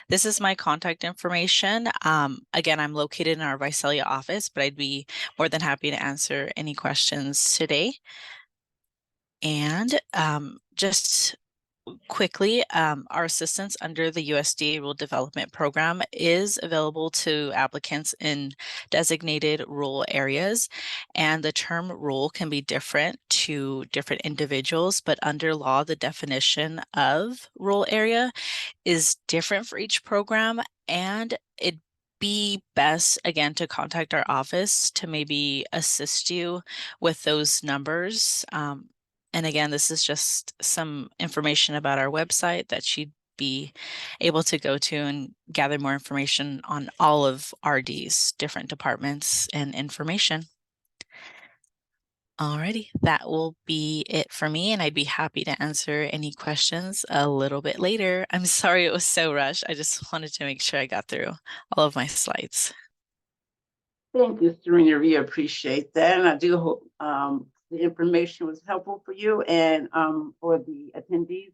This is my contact information. Again, I'm located in our Visalia office, but I'd be more than happy to answer any questions today. And just quickly, our assistance under the USDA Rural Development Program is available to applicants in designated rural areas. And the term rural can be different to different individuals, but under law, the definition of rural area is different for each program, and it'd be best again to contact our office to maybe assist you with those numbers. And again, this is just some information about our website that you'd be able to go to and gather more information on all of RD's different departments and information. Alrighty, that will be it for me, and I'd be happy to answer any questions a little bit later. I'm sorry it was so rushed. I just wanted to make sure I got through all of my slides. Thank you, Serena. We appreciate that. And I do hope the information was helpful for you and for the attendees.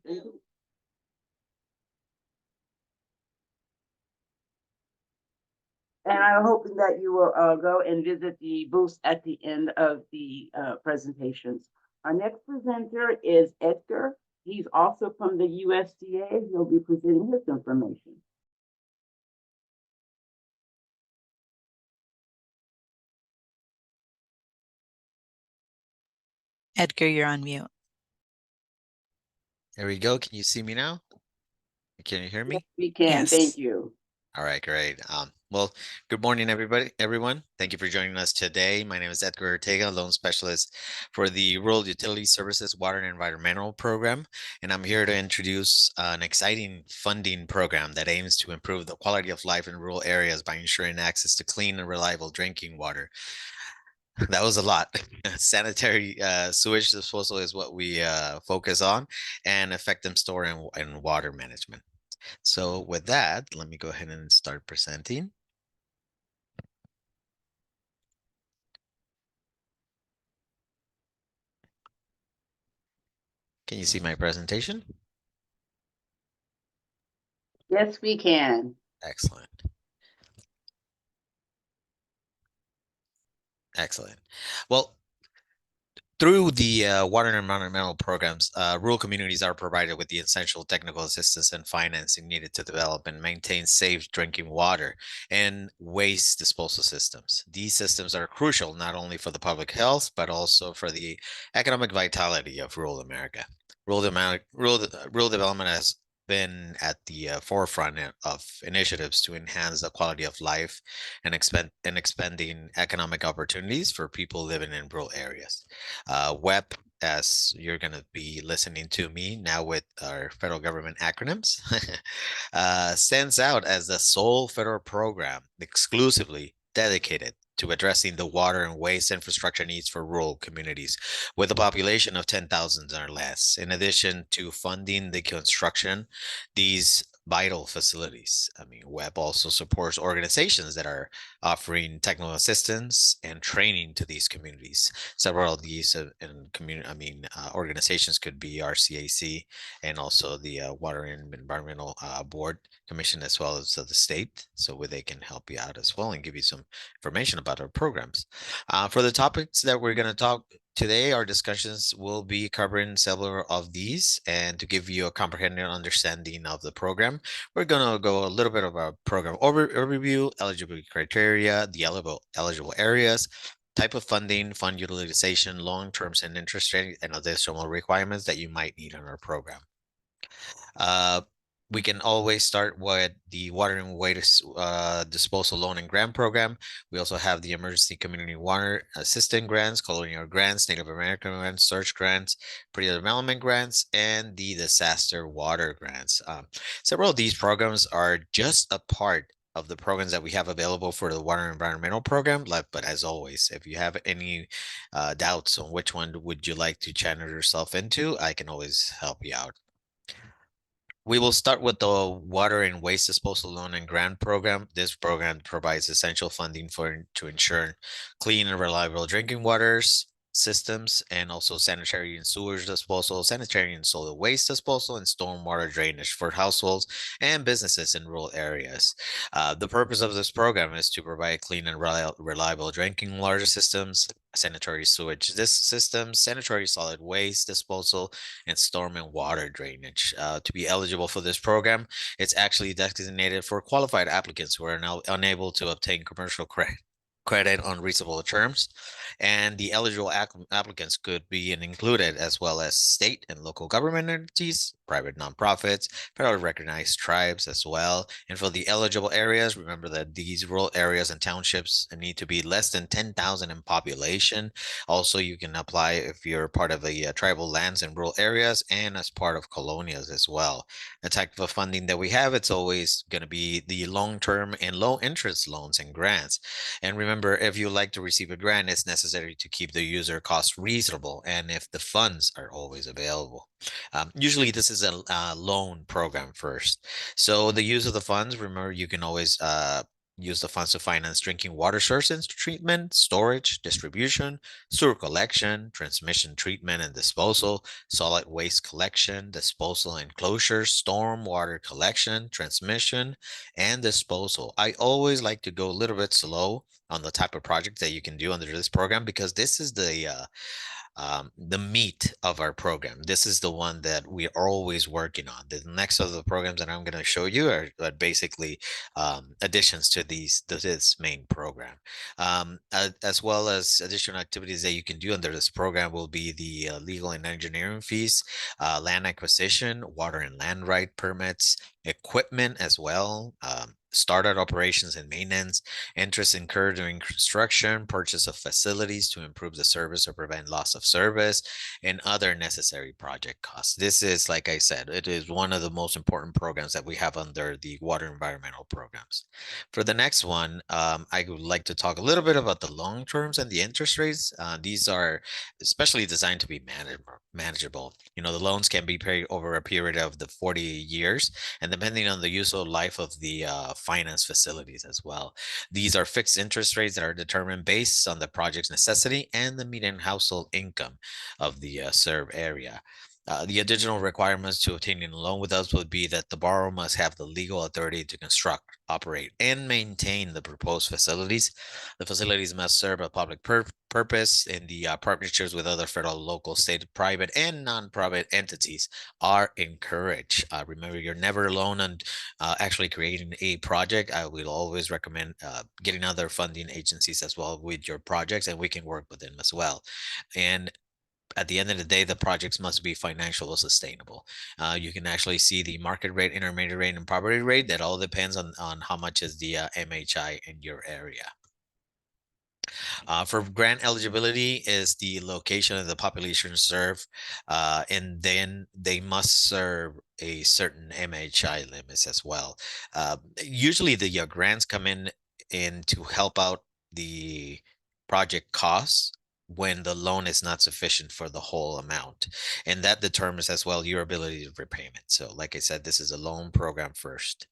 And I'm hoping that you will go and visit the booths at the end of the presentations. Our next presenter is Edgar. He's also from the USDA. He'll be presenting his information. Edgar, you're on mute. There we go. Can you see me now? Can you hear me? Yes, we can. Yes. Thank you. All right, great. Well, good morning, everyone. Thank you for joining us today. My name is Edgar Ortega, loan specialist for the Rural Utility Services Water and Environmental Program, and I'm here to introduce an exciting funding program that aims to improve the quality of life in rural areas by ensuring access to clean and reliable drinking water. That was a lot. Sanitary sewage disposal is what we focus on, and effective storage and water management. So with that, let me go ahead and start presenting. Can you see my presentation? Yes, we can. Excellent. Excellent. Well, through the water and environmental programs, rural communities are provided with the essential technical assistance and financing needed to develop and maintain safe drinking water and waste disposal systems. These systems are crucial not only for the public health, but also for the economic vitality of rural America. Rural development has been at the forefront of initiatives to enhance the quality of life and expanding economic opportunities for people living in rural areas. WEP, as you're going to be listening to me now with our federal government acronyms, stands out as the sole federal program exclusively dedicated to addressing the water and waste infrastructure needs for rural communities with a population of 10,000 or less. In addition to funding the construction, these vital facilities. I mean, WEP also supports organizations that are offering technical assistance and training to these communities. Several of these organizations could be RCAC and also the Water and Environmental Board Commission, as well as the state, so where they can help you out as well and give you some information about our programs. For the topics that we're going to talk today, our discussions will be covering several of these, and to give you a comprehensive understanding of the program, we're going to go a little bit of a program overview, eligibility criteria, the eligible areas, type of funding, fund utilization, long terms and interest rate, and additional requirements that you might need on our program. We can always start with the water and waste disposal loan and grant program. We also have the emergency community water assistance grants, colonial grants, Native American grants, search grants, pre-development grants, and the disaster water grants. Several of these programs are just a part of the programs that we have available for the water and environmental program. But as always, if you have any doubts on which one would you like to channel yourself into, I can always help you out. We will start with the water and waste disposal loan and grant program. This program provides essential funding to ensure clean and reliable drinking waters systems, and also sanitary and sewage disposal, sanitary and solid waste disposal, and stormwater drainage for households and businesses in rural areas. The purpose of this program is to provide clean and reliable drinking water systems, sanitary sewage systems, sanitary solid waste disposal, and storm and water drainage. To be eligible for this program, it's actually designated for qualified applicants who are now unable to obtain commercial credit on reasonable terms, and the eligible applicants could be included as well as state and local government entities, private nonprofits, federally recognized tribes as well. And for the eligible areas, remember that these rural areas and townships need to be less than 10,000 in population. Also, you can apply if you're part of the tribal lands in rural areas and as part of colonias as well. The type of funding that we have, it's always going to be the long-term and low-interest loans and grants. And remember, if you like to receive a grant, it's necessary to keep the user costs reasonable and if the funds are always available. Usually this is a loan program first. So the use of the funds, remember, you can always use the funds to finance drinking water sources treatment, storage, distribution, sewer collection, transmission treatment and disposal, solid waste collection, disposal and closure, storm water collection, transmission, and disposal. I always like to go a little bit slow on the type of project that you can do under this program, because this is the meat of our program. This is the one that we are always working on. The next of the programs that I'm going to show you are basically additions to this main program. As well as additional activities that you can do under this program will be the legal and engineering fees, land acquisition, water and land right permits, equipment as well, startup operations and maintenance, interest incurred during construction, purchase of facilities to improve the service or prevent loss of service, and other necessary project costs. This is, like I said, it is one of the most important programs that we have under the water environmental programs. For the next one, I would like to talk a little bit about the long terms and the interest rates. These are especially designed to be manageable. You know, the loans can be paid over a period of the 40 years, and depending on the useful life of the finance facilities as well. These are fixed interest rates that are determined based on the project's necessity and the median household income of the served area. The additional requirements to obtaining a loan with us would be that the borrower must have the legal authority to construct, operate, and maintain the proposed facilities. The facilities must serve a public purpose, and the partnerships with other federal, local, state, private, and non-profit entities are encouraged. Remember, you're never alone on actually creating a project. I will always recommend getting other funding agencies as well with your projects, and we can work with them as well. And at the end of the day, the projects must be financially sustainable. You can actually see the market rate, intermediate rate, and property rate. That all depends on how much is the MHI in your area. For grant eligibility is the location of the population served, and then they must serve a certain MHI limits as well. Usually the grants come in to help out the project costs when the loan is not sufficient for the whole amount. And that determines as well your ability to repayment. So like I said, this is a loan program first.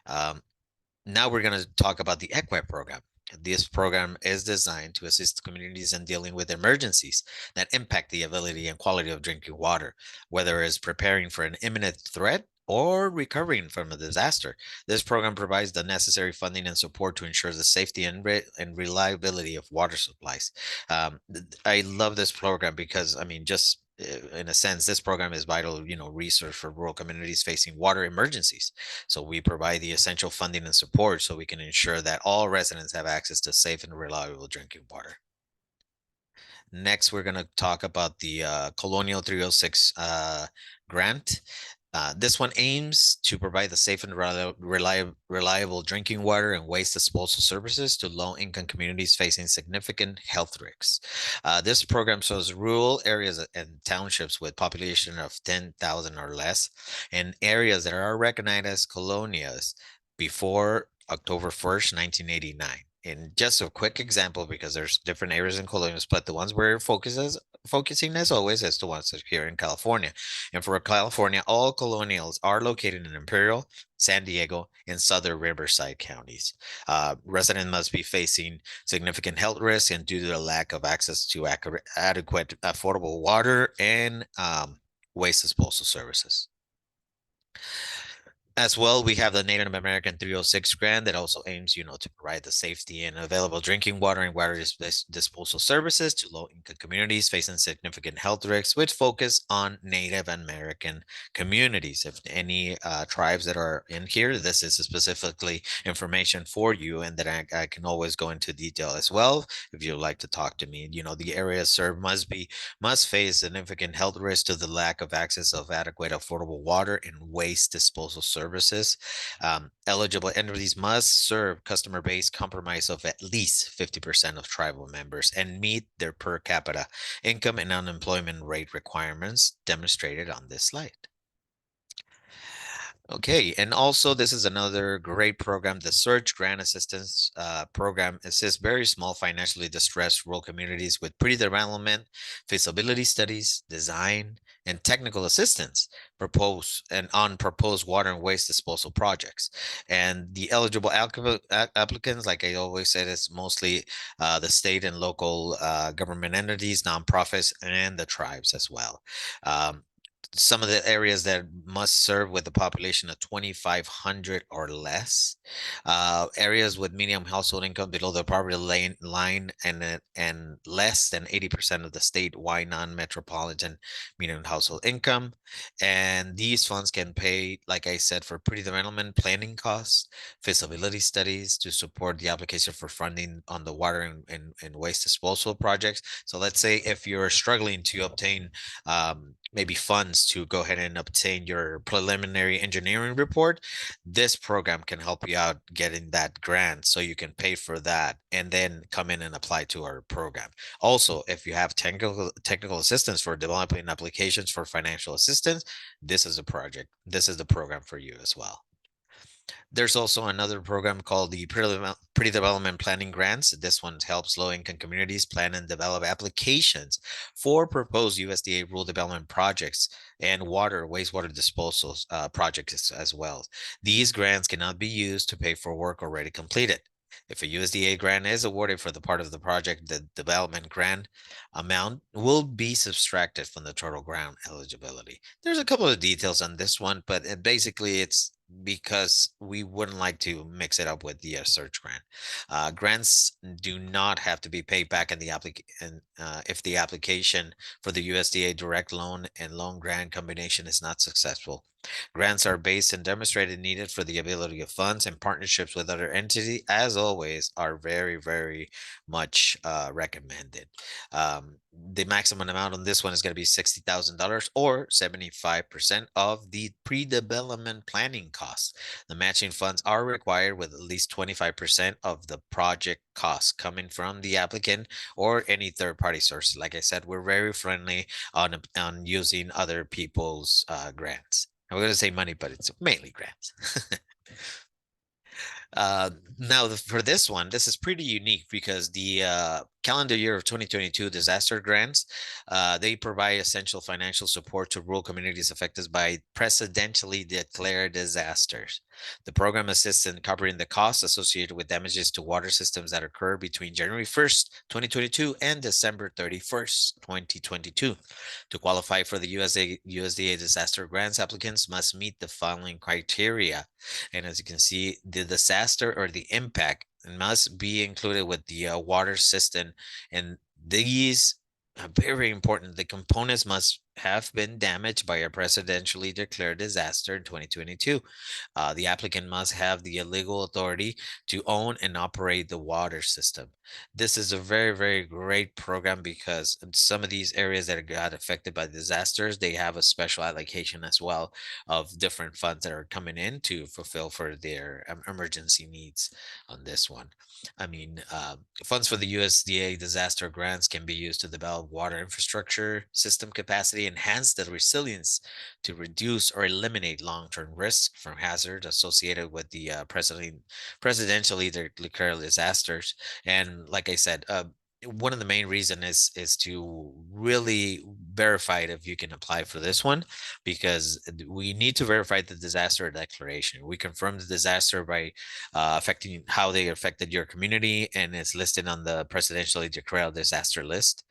Now we're going to talk about the EQUIP program. This program is designed to assist communities in dealing with emergencies that impact the ability and quality of drinking water, whether it's preparing for an imminent threat or recovering from a disaster. This program provides the necessary funding and support to ensure the safety and reliability of water supplies. I love this program because, I mean, just in a sense, this program is vital, resource for rural communities facing water emergencies. So we provide the essential funding and support so we can ensure that all residents have access to safe and reliable drinking water. Next, we're going to talk about the Colonial 306 grant. This one aims to provide the safe and reliable drinking water and waste disposal services to low-income communities facing significant health risks. This program serves rural areas and townships with population of 10,000 or less, and areas that are recognized as colonias before October 1st, 1989. And just a quick example, because there's different areas in colonials, but the ones we're focusing as always is the ones that are here in California. And for California, all colonials are located in Imperial, San Diego, and southern Riverside counties. Residents must be facing significant health risks and due to the lack of access to adequate, affordable water and waste disposal services. As well, we have the Native American 306 grant that also aims, to provide the safety and available drinking water and water disposal services to low-income communities facing significant health risks, with focus on Native American communities. If any tribes that are in here, this is specifically information for you, and that I can always go into detail as well if you'd like to talk to me. The areas served must face significant health risks to the lack of access of adequate, affordable water and waste disposal services. Eligible entities must serve customer base comprised of at least 50% of tribal members and meet their per capita income and unemployment rate requirements demonstrated on this slide. Okay, and also this is another great program. The Surge Grant Assistance Program assists very small financially distressed rural communities with pre-development, feasibility studies, design, and technical assistance on proposed water and waste disposal projects. And the eligible applicants, like I always said, is mostly the state and local government entities, nonprofits, and the tribes as well. Some of the areas that must serve with a population of 2,500 or less, areas with medium household income below the poverty line and less than 80% of the statewide non-metropolitan median household income. And these funds can pay, like I said, for pre-development planning costs, feasibility studies to support the application for funding on the water and waste disposal projects. So let's say if you're struggling to obtain maybe funds to go ahead and obtain your preliminary engineering report, this program can help you out getting that grant so you can pay for that and then come in and apply to our program. Also, if you have technical assistance for developing applications for financial assistance, this is the program for you as well. There's also another program called the Pre-Development Planning Grants. This one helps low-income communities plan and develop applications for proposed USDA rural development projects and wastewater disposal projects as well. These grants cannot be used to pay for work already completed. If a USDA grant is awarded for the part of the project, the development grant amount will be subtracted from the total grant eligibility. There's a couple of details on this one, but basically it's because we wouldn't like to mix it up with the search grant. Grants do not have to be paid back in the application if the application for the USDA direct loan and loan grant combination is not successful. Grants are based and demonstrated needed for the ability of funds, and partnerships with other entities, as always, are very, very much recommended. The maximum amount on this one is going to be $60,000 or 75% of the pre-development planning costs. The matching funds are required with at least 25% of the project costs coming from the applicant or any third-party source. Like I said, we're very friendly on using other people's grants. I'm going to say money, but it's mainly grants. Now for this one, this is pretty unique because the calendar year of 2022 disaster grants, they provide essential financial support to rural communities affected by presidentially declared disasters. The program assists in covering the costs associated with damages to water systems that occur between January 1st, 2022 and December 31st, 2022. To qualify for the USDA disaster grants, applicants must meet the following criteria. And as you can see, the disaster or the impact must be included with the water system. And these are very important. The components must have been damaged by a presidentially declared disaster in 2022. The applicant must have the legal authority to own and operate the water system. This is a very, very great program because some of these areas that got affected by disasters, they have a special allocation as well of different funds that are coming in to fulfill for their emergency needs on this one. I mean, funds for the USDA disaster grants can be used to develop water infrastructure, system capacity, enhance the resilience to reduce or eliminate long-term risk from hazards associated with the presidentially declared disasters. And like I said, one of the main reasons is to really verify it if you can apply for this one, because we need to verify the disaster declaration. We confirm the disaster by affecting how they affected your community, and it's listed on the presidentially declared disaster list.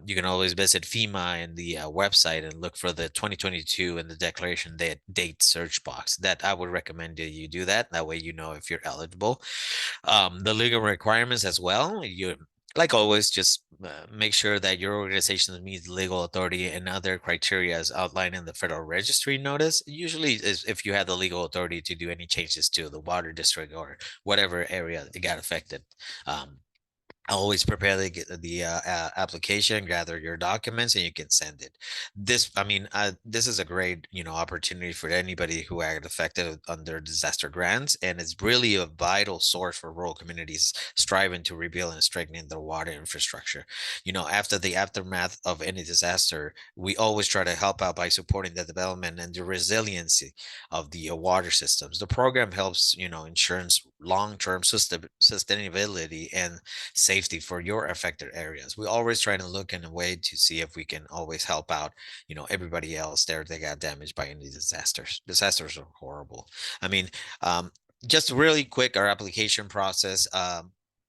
You can always visit FEMA and the website and look for the 2022 and the declaration date search box. That I would recommend that you do that. That way you know if you're eligible. The legal requirements as well. You, like always, just make sure that your organization meets legal authority and other criteria as outlined in the Federal Registry notice. Usually is if you have the legal authority to do any changes to the water district or whatever area it got affected. Always prepare the application, gather your documents, and you can send it. This, I mean, this is a great, opportunity for anybody who got affected under disaster grants, and it's really a vital source for rural communities striving to rebuild and strengthen their water infrastructure. After the aftermath of any disaster, we always try to help out by supporting the development and the resiliency of the water systems. The program helps, ensures long-term sustainability and safety for your affected areas. We always try to look in a way to see if we can always help out, everybody else there that got damaged by any disasters. Disasters are horrible. I mean, just really quick, our application process.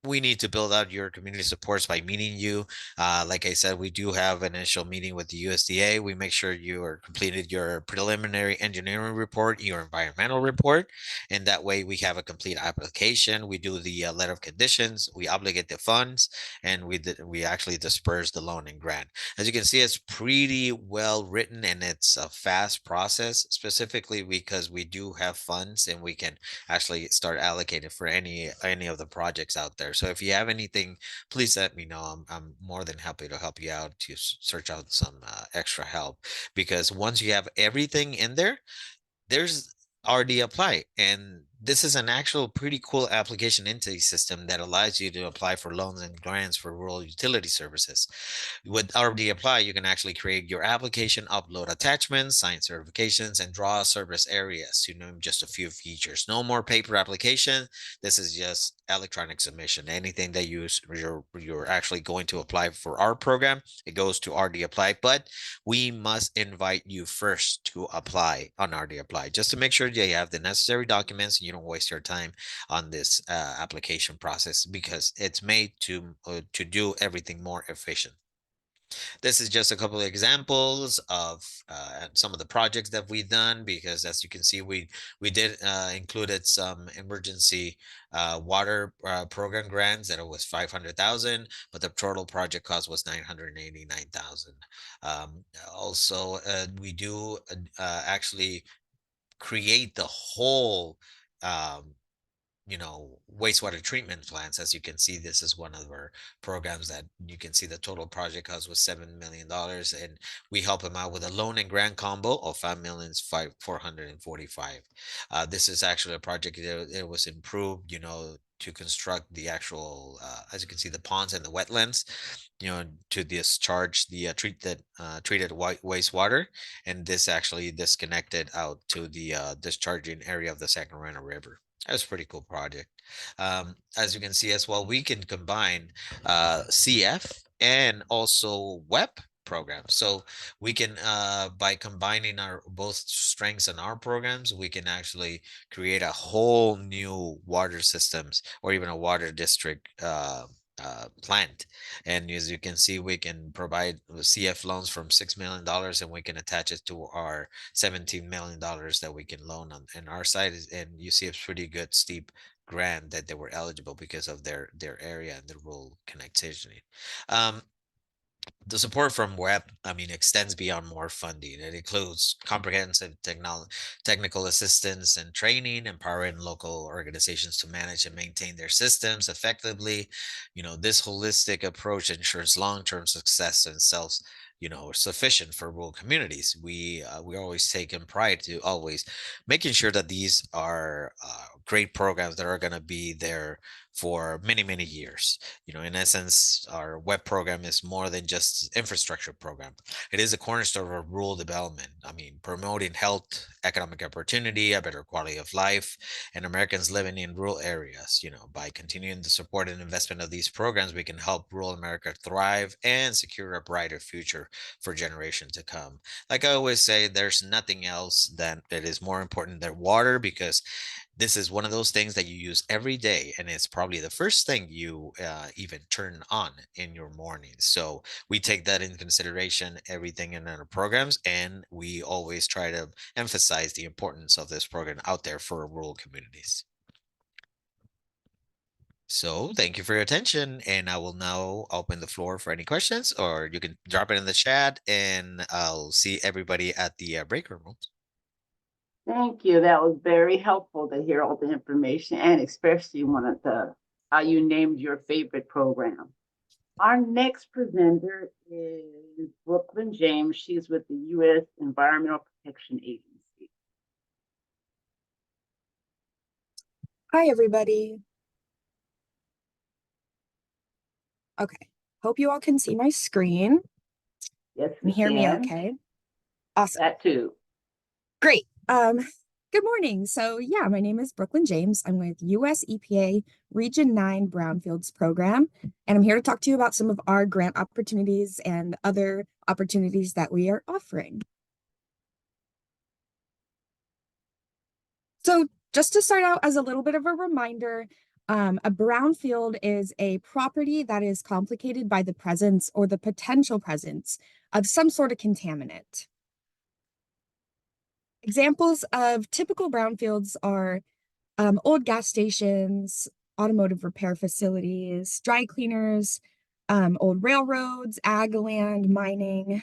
We need to build out your community supports by meeting you. Like I said, we do have an initial meeting with the USDA. We make sure you are completed your preliminary engineering report, your environmental report, and that way we have a complete application. We do the letter of conditions, we obligate the funds, and we actually disperse the loan and grant. As you can see, it's pretty well written and it's a fast process, specifically because we do have funds and we can actually start allocating for any of the projects out there. So if you have anything, please let me know. I'm more than happy to help you out to search out some extra help, because once you have everything in there, there's already apply. And this is an actual pretty cool application intake system that allows you to apply for loans and grants for rural utility services. With already apply, you can actually create your application, upload attachments, sign certifications, and draw service areas, to name just a few features. No more paper application. This is just electronic submission. Anything that you're actually going to apply for our program, it goes to RD Apply, but we must invite you first to apply on RD Apply, just to make sure that you have the necessary documents and you don't waste your time on this application process, because it's made to do everything more efficient. This is just a couple of examples of some of the projects that we've done, because as you can see, we did included some emergency water program grants that it was 500,000, but the total project cost was 989,000. Also, we do actually create the whole wastewater treatment plants. As you can see, this is one of our programs that you can see the total project cost was $7 million, and we help them out with a loan and grant combo of 5,445,000. This is actually a project that it was improved, to construct the actual, as you can see, the ponds and the wetlands, to discharge the treated wastewater, and this actually disconnected out to the discharging area of the Sacramento River. That's a pretty cool project. As you can see as well, we can combine CF and also web programs. So we can, by combining our both strengths in our programs, we can actually create a whole new water systems, or even a water district plant. And as you can see, we can provide CF loans from $6 million, and we can attach it to our $17 million that we can loan on our side. And you see, it's pretty good steep grant that they were eligible because of their area and the rural connectivity. The support from web, extends beyond more funding. It includes comprehensive technical assistance and training, empowering local organizations to manage and maintain their systems effectively. This holistic approach ensures long-term success and sufficient for rural communities. We always take in pride to always making sure that these are great programs that are going to be there for many, many years. In essence, our web program is more than just infrastructure program. It is a cornerstone of rural development. Promoting health, economic opportunity, a better quality of life, and Americans living in rural areas. By continuing the support and investment of these programs, we can help rural America thrive and secure a brighter future for generations to come. Like I always say, there's nothing else that is more important than water, because this is one of those things that you use every day, and it's probably the first thing you even turn on in your morning. So we take that in consideration, everything in our programs, and we always try to emphasize the importance of this program out there for rural communities. So thank you for your attention, and I will now open the floor for any questions, or you can drop it in the chat, and I'll see everybody at the break room. Thank you. That was very helpful to hear all the information, and especially how you named your favorite program. Our next presenter is Brooklyn James. She's with the U.S. Environmental Protection Agency. Hi, everybody. Okay, hope you all can see my screen Yes, and hear me okay. Awesome. That too. Great. Good morning. So yeah, my name is Brooklyn James. I'm with US EPA Region 9 Brownfields Program, and I'm here to talk to you about some of our grant opportunities and other opportunities that we are offering. So just to start out, as a little bit of a reminder, a brownfield is a property that is complicated by the presence or the potential presence of some sort of contaminant. Examples of typical brownfields are old gas stations, automotive repair facilities, dry cleaners, old railroads, ag land, mining,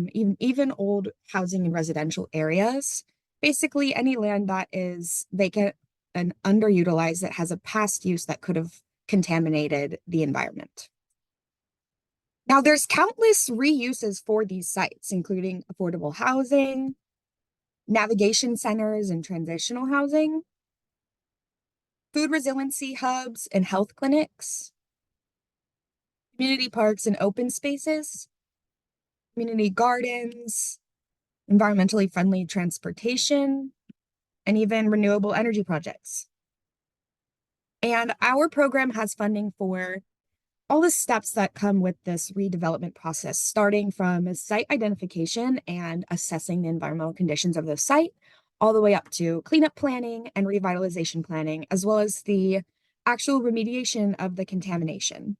even old housing and residential areas. Basically, any land that is vacant and underutilized that has a past use that could have contaminated the environment. Now, there's countless reuses for these sites, including affordable housing, navigation centers and transitional housing, food resiliency hubs and health clinics, community parks and open spaces, community gardens, environmentally friendly transportation, and even renewable energy projects. And our program has funding for all the steps that come with this redevelopment process, starting from site identification and assessing the environmental conditions of the site, all the way up to cleanup planning and revitalization planning, as well as the actual remediation of the contamination.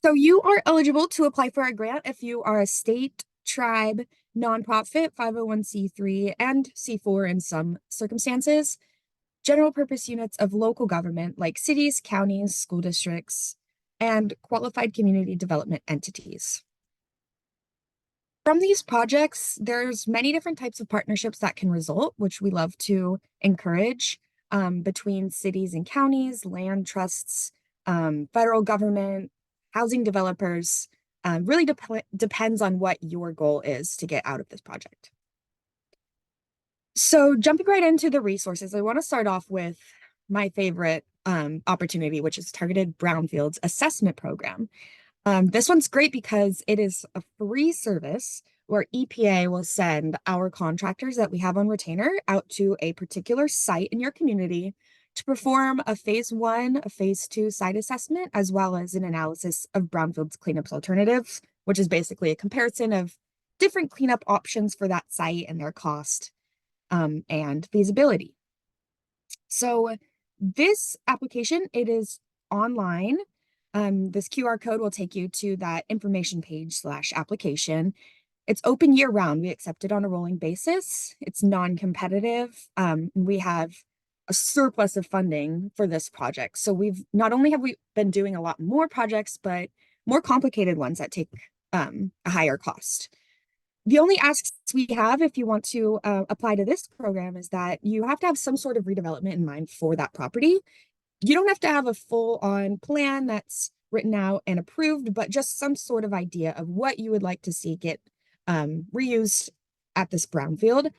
So you are eligible to apply for a grant if you are a state, tribe, nonprofit, 501c3, and C4 in some circumstances, general purpose units of local government like cities, counties, school districts, and qualified community development entities. From these projects, there's many different types of partnerships that can result, which we love to encourage between cities and counties, land trusts, federal government, housing developers. Really depends on what your goal is to get out of this project. So jumping right into the resources, I want to start off with my favorite opportunity, which is Targeted Brownfields Assessment Program. This one's great because it is a free service where EPA will send our contractors that we have on retainer out to a particular site in your community to perform a phase 1, a phase 2 site assessment, as well as an analysis of brownfields cleanups alternatives, which is basically a comparison of different cleanup options for that site and their cost and feasibility. So this application, it is online. This QR code will take you to that information page / application. It's open year round. We accept it on a rolling basis. It's non-competitive. We have a surplus of funding for this project. So not only have we been doing a lot more projects, but more complicated ones that take a higher cost. The only asks we have if you want to apply to this program is that you have to have some sort of redevelopment in mind for that property. You don't have to have a full-on plan that's written out and approved, but just some sort of idea of what you would like to see get reused at this brownfield,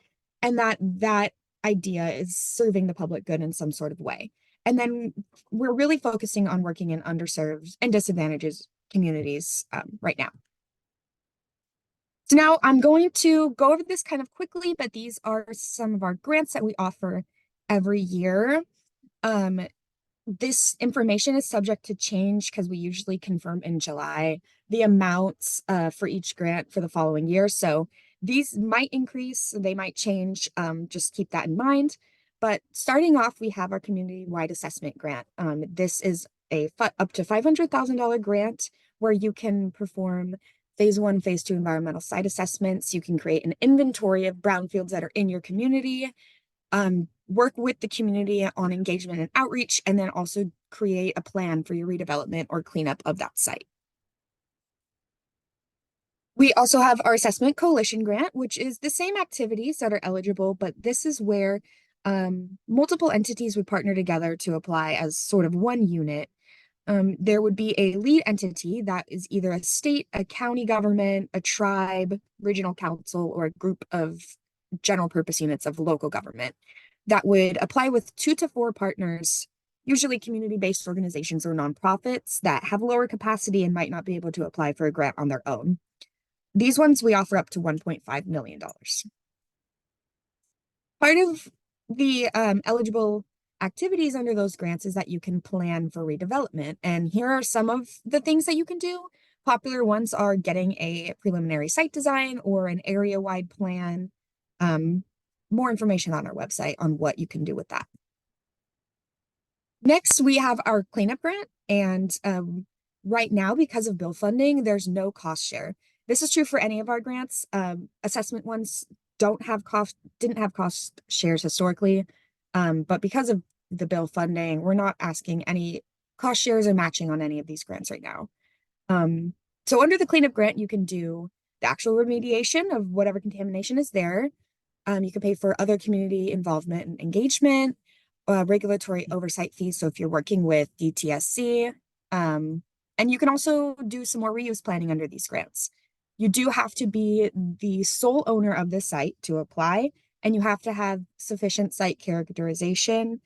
and that idea is serving the public good in some sort of way. And then we're really focusing on working in underserved and disadvantaged communities right now. So now I'm going to go over this kind of quickly, but these are some of our grants that we offer every year. This information is subject to change because we usually confirm in July the amounts for each grant for the following year. So these might increase, they might change, just keep that in mind. But starting off, we have our community-wide assessment grant. This is up to $500,000 grant where you can perform phase 1, phase 2 environmental site assessments. You can create an inventory of brownfields that are in your community, work with the community on engagement and outreach, and then also create a plan for your redevelopment or cleanup of that site. We also have our Assessment Coalition Grant, which is the same activities that are eligible, but this is where multiple entities would partner together to apply as sort of one unit. There would be a lead entity that is either a state, a county government, a tribe, regional council, or a group of general purpose units of local government that would apply with 2 to 4 partners, usually community-based organizations or nonprofits that have lower capacity and might not be able to apply for a grant on their own. These ones we offer up to $1.5 million. Part of the eligible activities under those grants is that you can plan for redevelopment. And here are some of the things that you can do. Popular ones are getting a preliminary site design or an area-wide plan. More information on our website on what you can do with that. Next, we have our cleanup grant. And right now, because of bill funding, there's no cost share. This is true for any of our grants. Assessment ones didn't have cost shares historically. But because of the bill funding, we're not asking any cost shares or matching on any of these grants right now. So under the cleanup grant, you can do the actual remediation of whatever contamination is there. You can pay for other community involvement and engagement, regulatory oversight fees. So if you're working with DTSC, and you can also do some more reuse planning under these grants. You do have to be the sole owner of the site to apply, and you have to have sufficient site characterization,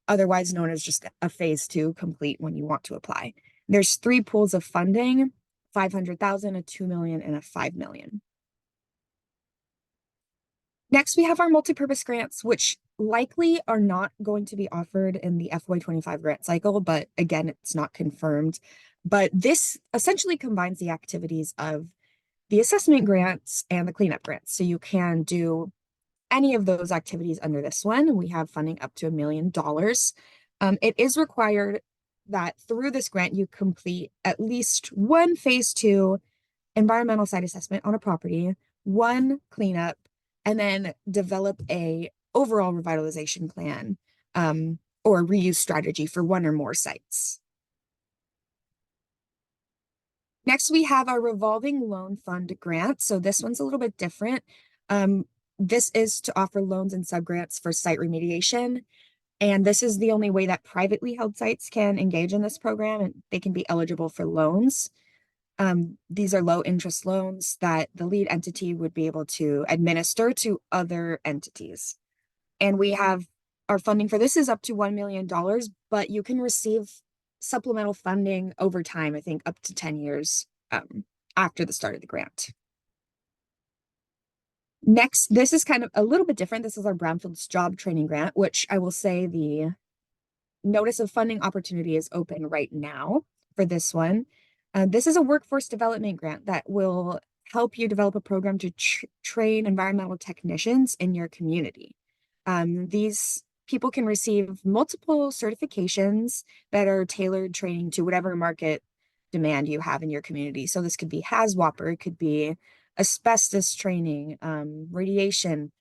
otherwise known as just a phase 2 complete when you want to apply. There's 3 pools of funding, 500,000, a 2 million, and a 5 million. Next, we have our multipurpose grants, which likely are not going to be offered in the FY25 grant cycle, but again, it's not confirmed. But this essentially combines the activities of the assessment grants and the cleanup grants. So you can do any of those activities under this one. We have funding up to $1 million. It is required that through this grant, you complete at least one phase 2 environmental site assessment on a property, one cleanup, and then develop a overall revitalization plan or reuse strategy for one or more sites. Next, we have our revolving loan fund grant. So this one's a little bit different. This is to offer loans and subgrants for site remediation. And this is the only way that privately held sites can engage in this program, and they can be eligible for loans. These are low interest loans that the lead entity would be able to administer to other entities. And we have our funding for this is up to $1 million, but you can receive supplemental funding over time, I think up to 10 years after the start of the grant. Next, this is kind of a little bit different. This is our Brownfields Job Training Grant, which I will say the notice of funding opportunity is open right now for this one. This is a workforce development grant that will help you develop a program to train environmental technicians in your community. These people can receive multiple certifications that are tailored training to whatever market demand you have in your community. So this could be HAZWOPER, it could be asbestos training, radiation.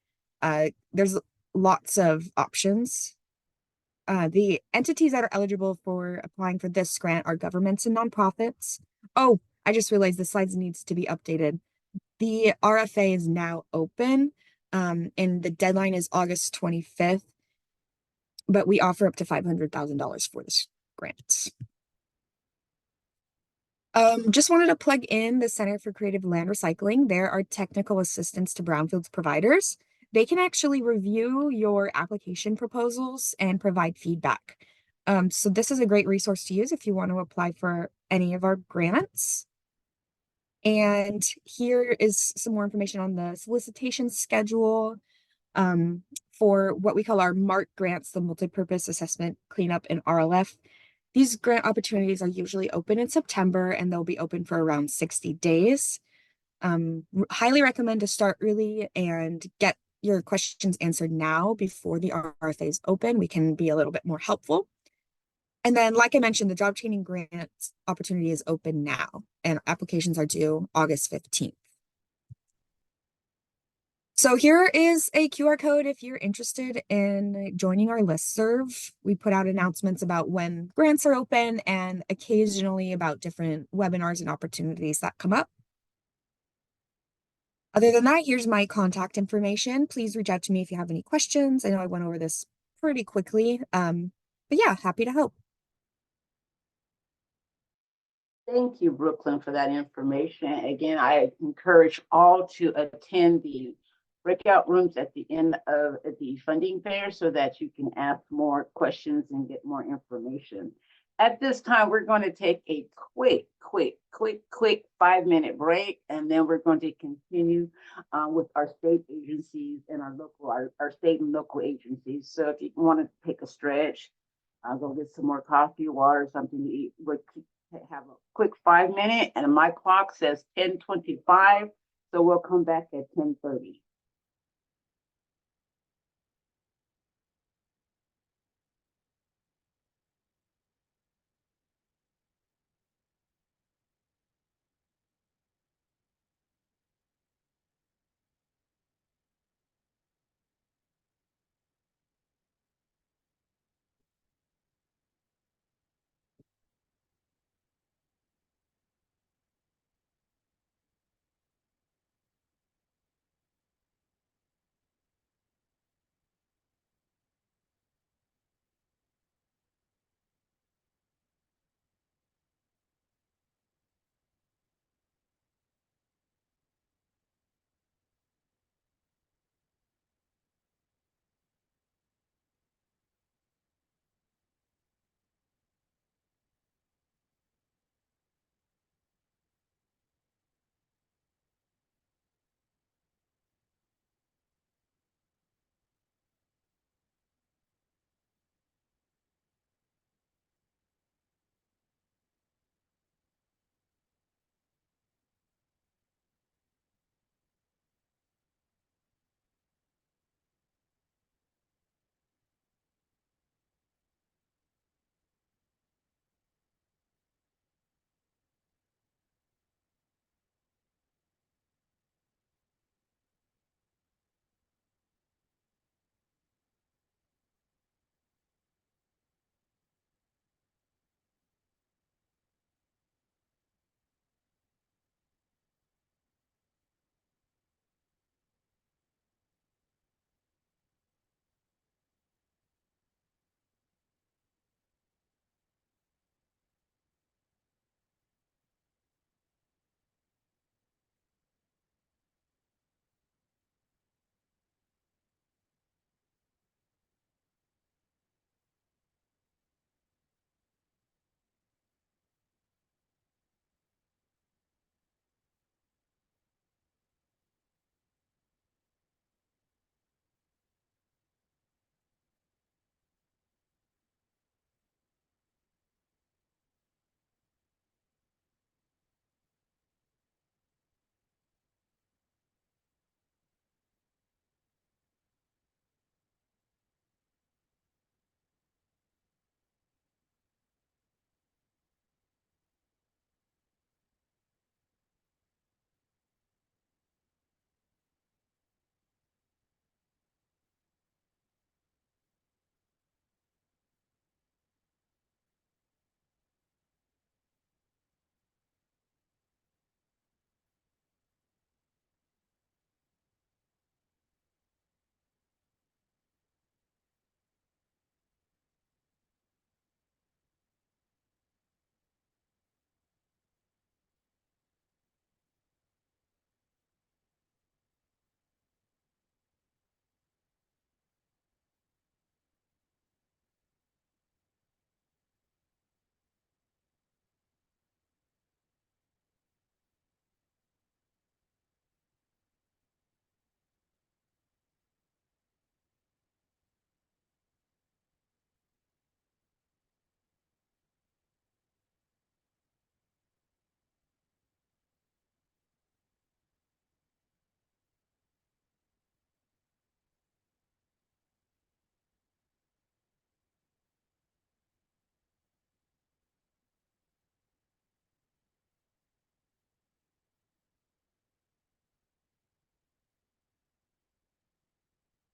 There's lots of options. The entities that are eligible for applying for this grant are governments and nonprofits. Oh, I just realized the slides needs to be updated. The RFA is now open, and the deadline is August 25th, but we offer up to $500,000 for this grant. Just wanted to plug in the Center for Creative Land Recycling. There are technical assistance to brownfields providers. They can actually review your application proposals and provide feedback. So this is a great resource to use if you want to apply for any of our grants. And here is some more information on the solicitation schedule for what we call our MARC grants, the multipurpose assessment, cleanup, and RLF. These grant opportunities are usually open in September, and they'll be open for around 60 days. Highly recommend to start early and get your questions answered now before the RFA is open. We can be a little bit more helpful. And then, like I mentioned, the job training grant opportunity is open now, and applications are due August 15th. So here is a QR code if you're interested in joining our listserv. We put out announcements about when grants are open and occasionally about different webinars and opportunities that come up. Other than that, here's my contact information. Please reach out to me if you have any questions. I know I went over this pretty quickly, but yeah, happy to help. Thank you, Brooklyn, for that information. Again, I encourage all to attend the breakout rooms at the end of the funding fair so that you can ask more questions and get more information. At this time, we're going to take a quick 5-minute break, and then we're going to continue with our state agencies and our state and local agencies. So if you want to take a stretch, go get some more coffee, water, something to eat. We'll have a quick 5-minute, and my clock says 10:25, so we'll come back at 10:30.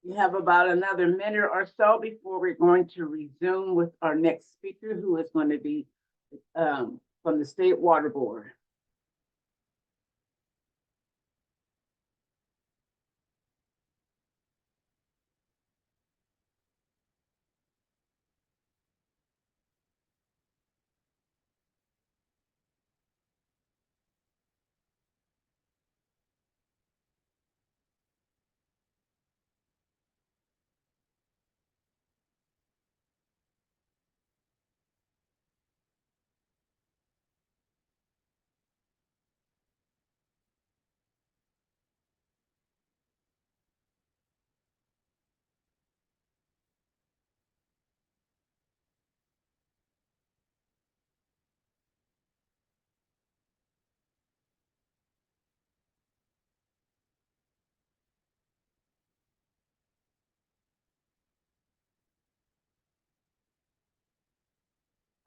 We have about another minute or so before we're going to resume with our next speaker, who is going to be from the State Water Board.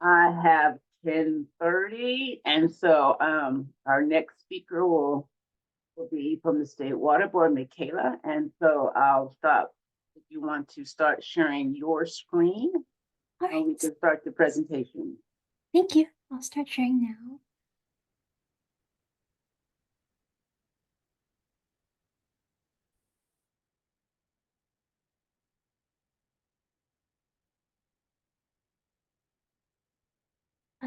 I have 10:30, and so our next speaker will be from the State Water Board, Michaela. And so I'll stop if you want to start sharing your screen, All and we right. can start the presentation. Thank you. I'll start sharing now.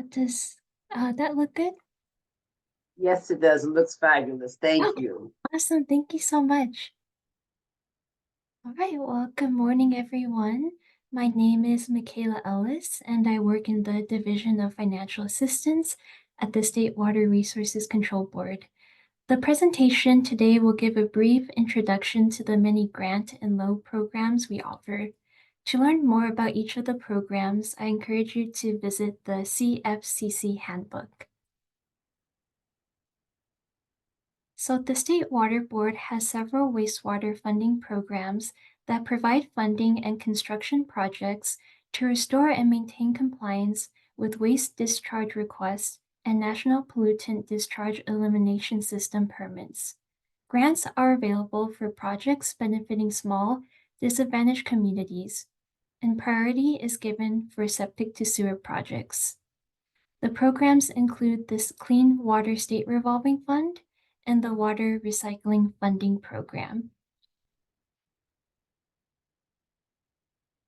Does that look good? Yes, it does. It looks fabulous. Thank Oh, you. awesome. Thank you so much. All right. Well, good morning, everyone. My name is Michaela Ellis, and I work in the Division of Financial Assistance at the State Water Resources Control Board. The presentation today will give a brief introduction to the many grant and loan programs we offer. To learn more about each of the programs, I encourage you to visit the CFCC handbook. So the State Water Board has several wastewater funding programs that provide funding and construction projects to restore and maintain compliance with waste discharge requests and National Pollutant Discharge Elimination System permits. Grants are available for projects benefiting small, disadvantaged communities, and priority is given for septic to sewer projects. The programs include this Clean Water State Revolving Fund and the Water Recycling Funding Program.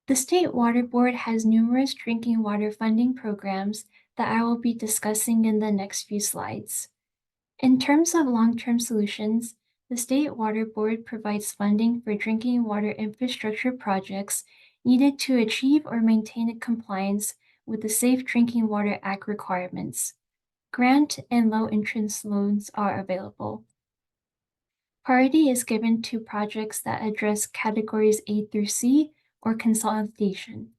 The State Water Board has numerous drinking water funding programs that I will be discussing in the next few slides. In terms of long-term solutions, the State Water Board provides funding for drinking water infrastructure projects needed to achieve or maintain compliance with the Safe Drinking Water Act requirements. Grant and low-interest loans are available. Priority is given to projects that address categories A through C or consolidation.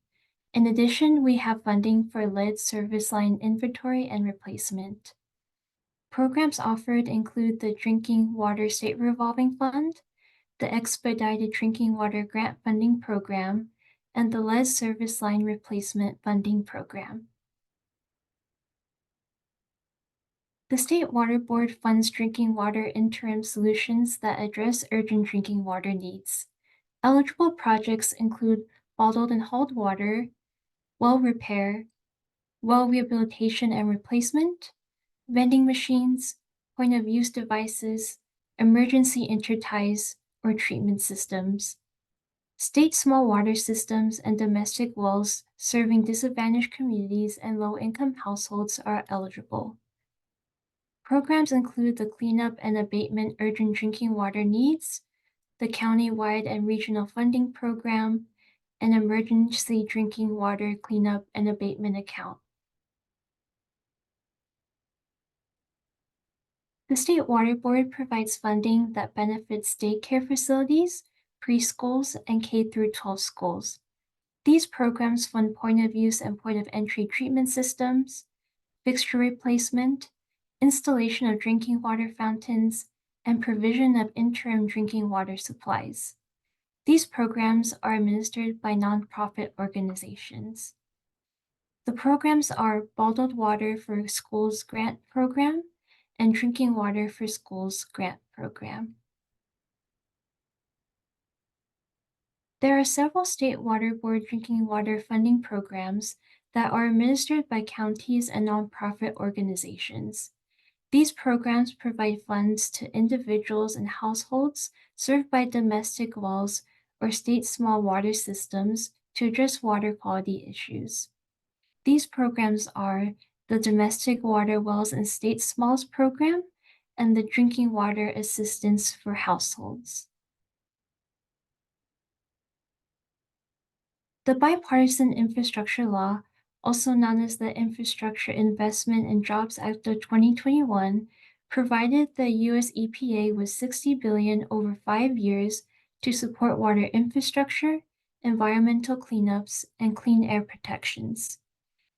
In addition, we have funding for lead service line inventory and replacement. Programs offered include the Drinking Water State Revolving Fund, the Expedited Drinking Water Grant Funding Program, and the Lead Service Line Replacement Funding Program. The State Water Board funds drinking water interim solutions that address urgent drinking water needs. Eligible projects include bottled and hauled water, well repair, well rehabilitation and replacement, vending machines, point-of-use devices, emergency interties, or treatment systems. State small water systems and domestic wells serving disadvantaged communities and low-income households are eligible. Programs include the Cleanup and Abatement Urgent Drinking Water Needs, the County-wide and Regional Funding Program, and Emergency Drinking Water Cleanup and Abatement Account. The State Water Board provides funding that benefits daycare facilities, preschools, and K-12 schools. These programs fund point-of-use and point-of-entry treatment systems, fixture replacement, installation of drinking water fountains, and provision of interim drinking water supplies. These programs are administered by nonprofit organizations. The programs are Bottled Water for Schools Grant Program and Drinking Water for Schools Grant Program. There are several state water board drinking water funding programs that are administered by counties and nonprofit organizations. These programs provide funds to individuals and households served by domestic wells or state small water systems to address water quality issues. These programs are the Domestic Water Wells and State Smalls Program and the Drinking Water Assistance for Households. The Bipartisan Infrastructure Law, also known as the Infrastructure Investment and Jobs Act of 2021, provided the US EPA with $60 billion over 5 years to support water infrastructure, environmental cleanups, and clean air protections.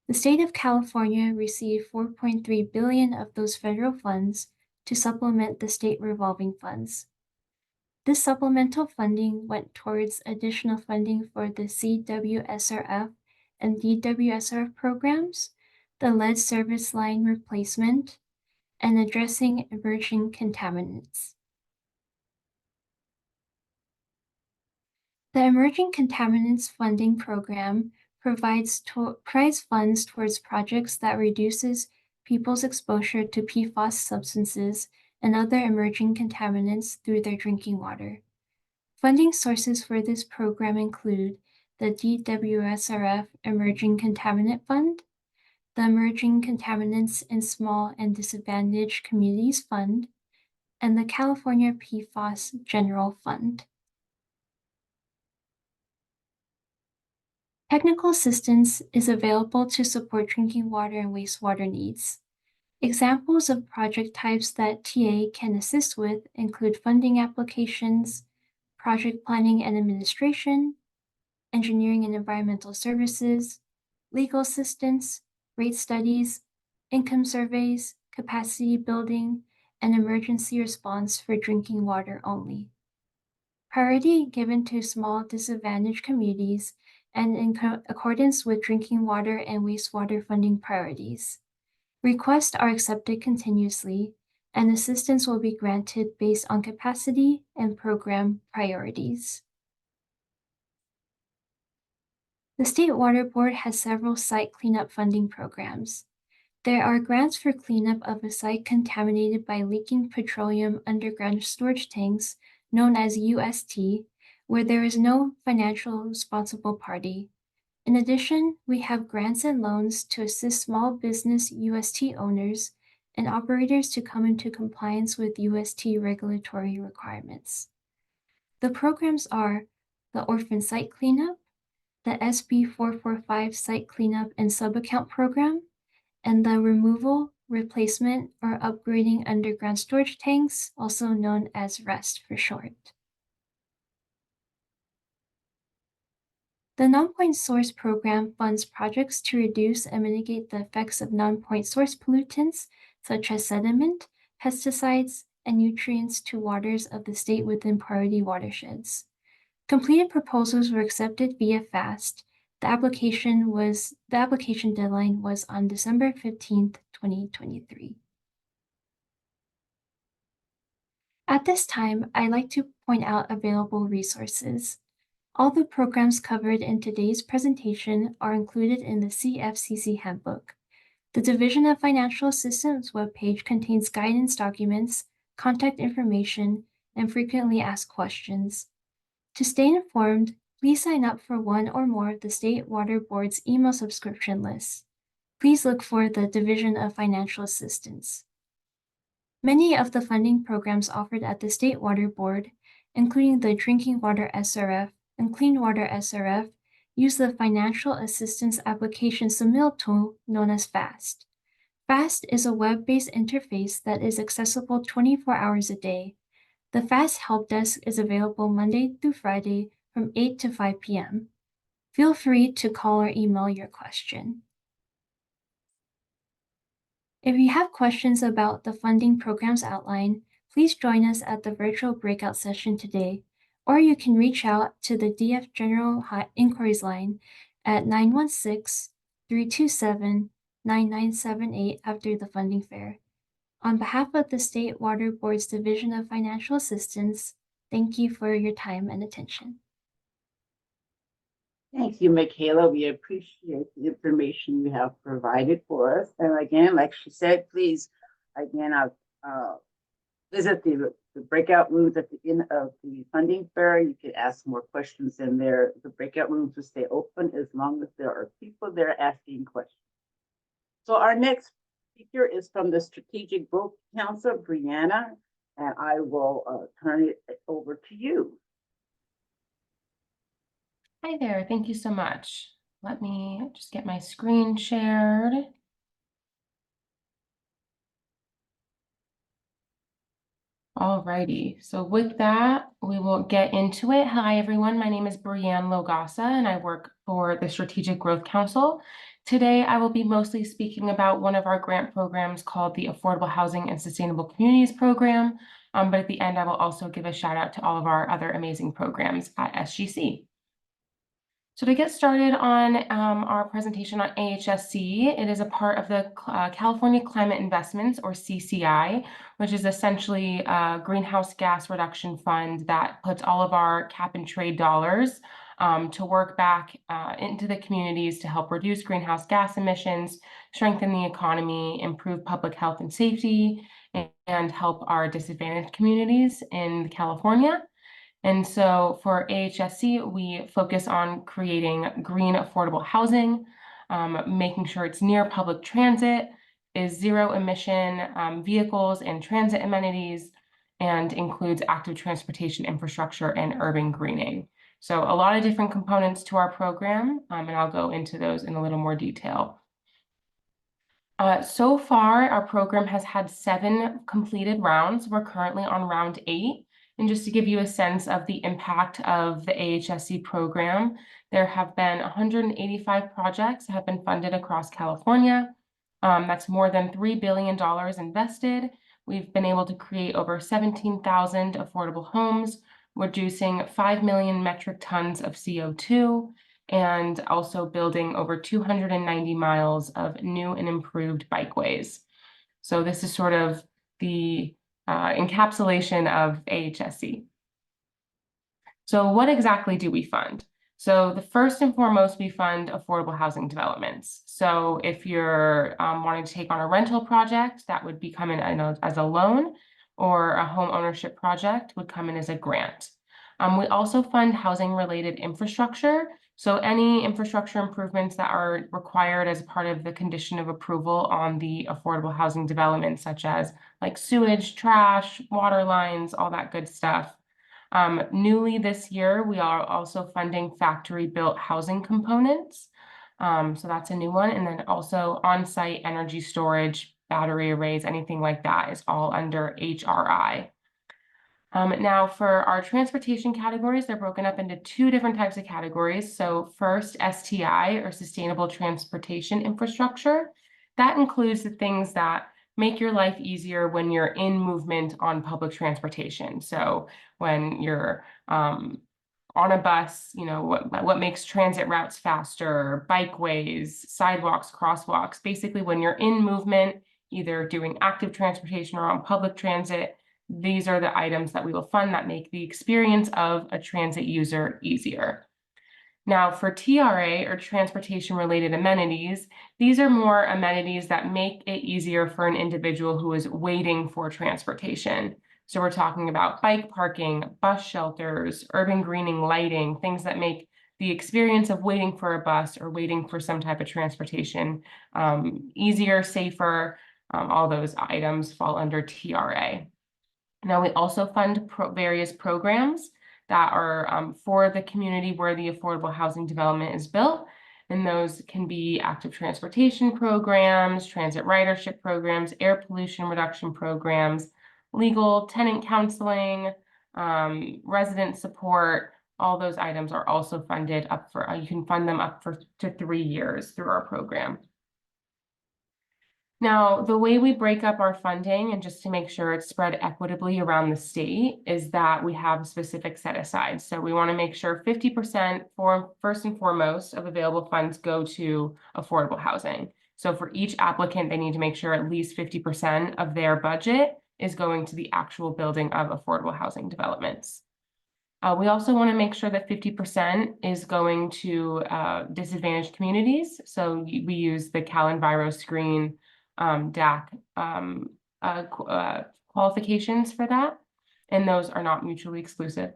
The state of California received $4.3 billion of those federal funds to supplement the state revolving funds. This supplemental funding went towards additional funding for the CWSRF and DWSRF programs, the lead service line replacement, and addressing emerging contaminants. The Emerging Contaminants Funding Program provides funds towards projects that reduces people's exposure to PFAS substances and other emerging contaminants through their drinking water. Funding sources for this program include the DWSRF Emerging Contaminant Fund, the Emerging Contaminants in Small and Disadvantaged Communities Fund, and the California PFAS General Fund. Technical assistance is available to support drinking water and wastewater needs. Examples of project types that TA can assist with include funding applications, project planning and administration, engineering and environmental services, legal assistance, rate studies, income surveys, capacity building, and emergency response for drinking water only. Priority given to small disadvantaged communities and in accordance with drinking water and wastewater funding priorities. Requests are accepted continuously, and assistance will be granted based on capacity and program priorities. The State Water Board has several site cleanup funding programs. There are grants for cleanup of a site contaminated by leaking petroleum underground storage tanks, known as UST, where there is no financial responsible party. In addition, we have grants and loans to assist small business UST owners and operators to come into compliance with UST regulatory requirements. The programs are the Orphan Site Cleanup, the SB 445 Site Cleanup and Subaccount Program, and the Removal, Replacement, or Upgrading Underground Storage Tanks, also known as REST for short. The Non-Point Source Program funds projects to reduce and mitigate the effects of non-point source pollutants, such as sediment, pesticides, and nutrients to waters of the state within priority watersheds. Completed proposals were accepted via FAST. The application deadline was on December 15th, 2023. At this time, I'd like to point out available resources. All the programs covered in today's presentation are included in the CFCC handbook. The Division of Financial Assistance webpage contains guidance documents, contact information, and frequently asked questions. To stay informed, please sign up for one or more of the State Water Board's email subscription lists. Please look for the Division of Financial Assistance. Many of the funding programs offered at the State Water Board, including the Drinking Water SRF and Clean Water SRF, use the Financial Assistance Application Submittal tool known as FAST. FAST is a web-based interface that is accessible 24 hours a day. The FAST Help Desk is available Monday through Friday from 8 to 5 p.m. Feel free to call or email your question. If you have questions about the funding programs outlined, please join us at the virtual breakout session today, or you can reach out to the DF General Inquiries line at 916-327-9978 after the funding fair. On behalf of the State Water Board's Division of Financial Assistance, thank you for your time and attention. Thank you, Michaela. We appreciate the information you have provided for us. And again, like she said, please, again, visit the breakout rooms at the end of the funding fair. You can ask more questions in there. The breakout rooms will stay open as long as there are people there asking questions. So our next speaker is from the Strategic Growth Council, Brianna, and I will turn it over to you. Hi there, thank you so much. Let me just get my screen shared. Alrighty, so with that, we will get into it. Hi everyone, my name is Brianne Logasa and I work for the Strategic Growth Council. Today, I will be mostly speaking about one of our grant programs called the Affordable Housing and Sustainable Communities Program. But at the end, I will also give a shout out to all of our other amazing programs at SGC. So to get started on our presentation on AHSC, it is a part of the California Climate Investments, or CCI, which is essentially a greenhouse gas reduction fund that puts all of our cap and trade dollars to work back into the communities to help reduce greenhouse gas emissions, strengthen the economy, improve public health and safety, and help our disadvantaged communities in California. And so for AHSC, we focus on creating green affordable housing, making sure it's near public transit, is zero emission vehicles and transit amenities, and includes active transportation infrastructure and urban greening. So a lot of different components to our program, and I'll go into those in a little more detail. So far, our program has had 7 completed rounds. We're currently on round 8. And just to give you a sense of the impact of the AHSC program, there have been 185 projects that have been funded across California. That's more than $3 billion invested. We've been able to create over 17,000 affordable homes, reducing 5 million metric tons of CO2, and also building over 290 miles of new and improved bikeways. So this is sort of the encapsulation of AHSC. So what exactly do we fund? So the first and foremost, we fund affordable housing developments. So if you're wanting to take on a rental project, that would be coming in as a loan, or a home ownership project would come in as a grant. We also fund housing related infrastructure. So any infrastructure improvements that are required as part of the condition of approval on the affordable housing development, such as like sewage, trash, water lines, all that good stuff. Newly this year, we are also funding factory built housing components. So that's a new one. And then also on-site energy storage, battery arrays, anything like that is all under HRI. Now for our transportation categories, they're broken up into 2 different types of categories. So first, STI, or Sustainable Transportation Infrastructure. That includes the things that make your life easier when you're in movement on public transportation. So when you're on a bus, you know, what makes transit routes faster, bikeways, sidewalks, crosswalks, basically when you're in movement, either doing active transportation or on public transit. These are the items that we will fund that make the experience of a transit user easier. Now for TRA, or transportation related amenities, these are more amenities that make it easier for an individual who is waiting for transportation. So we're talking about bike parking, bus shelters, urban greening, lighting, things that make the experience of waiting for a bus or waiting for some type of transportation easier, safer. All those items fall under TRA. Now, we also fund various programs that are for the community where the affordable housing development is built. And those can be active transportation programs, transit ridership programs, air pollution reduction programs, legal tenant counseling, resident support. All those items are also funded up for, you can fund them up to 3 years through our program. Now, the way we break up our funding, and just to make sure it's spread equitably around the state, is that we have specific set asides. So we want to make sure 50% for first and foremost of available funds go to affordable housing. So for each applicant, they need to make sure at least 50% of their budget is going to the actual building of affordable housing developments. We also want to make sure that 50% is going to disadvantaged communities. So we use the CalEnviro Screen DAC qualifications for that, and those are not mutually exclusive.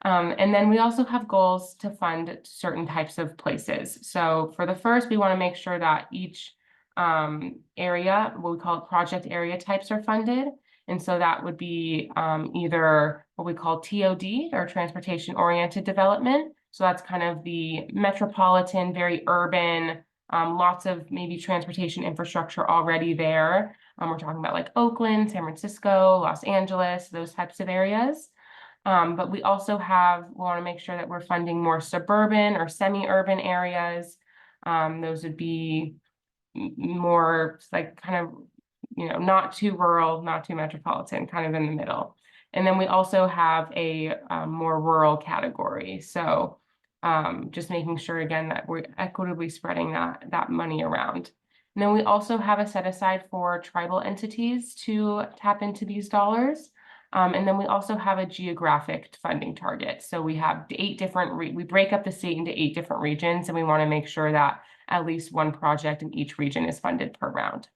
And then we also have goals to fund certain types of places. So for the first, we want to make sure that each area, what we call project area types, are funded. And so that would be either what we call TOD, or transportation oriented development. So that's kind of the metropolitan, very urban, lots of maybe transportation infrastructure already there. We're talking about like Oakland, San Francisco, Los Angeles, those types of areas. But we also want to make sure that we're funding more suburban or semi-urban areas. Those would be more like kind of, not too rural, not too metropolitan, kind of in the middle. And then we also have a more rural category. So just making sure, again, that we're equitably spreading that money around. And then we also have a set aside for tribal entities to tap into these dollars. And then we also have a geographic funding target. So we have 8 different, we break up the state into 8 different regions, and we want to make sure that at least one project in each region is funded per round.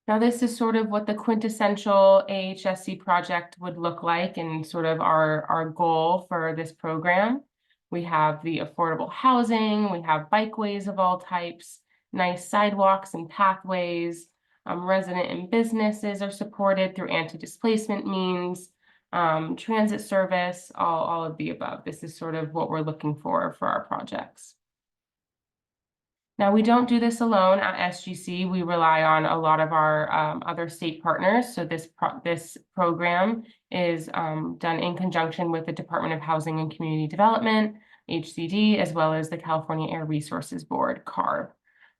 Now, this is sort of what the quintessential AHSC project would look like, and sort of our goal for this program. We have the affordable housing, we have bikeways of all types, nice sidewalks and pathways. Resident and businesses are supported through anti-displacement means, transit service, all of the above. This is sort of what we're looking for our projects. Now, we don't do this alone at SGC. We rely on a lot of our other state partners. So this program is done in conjunction with the Department of Housing and Community Development, HCD, as well as the California Air Resources Board, CARB.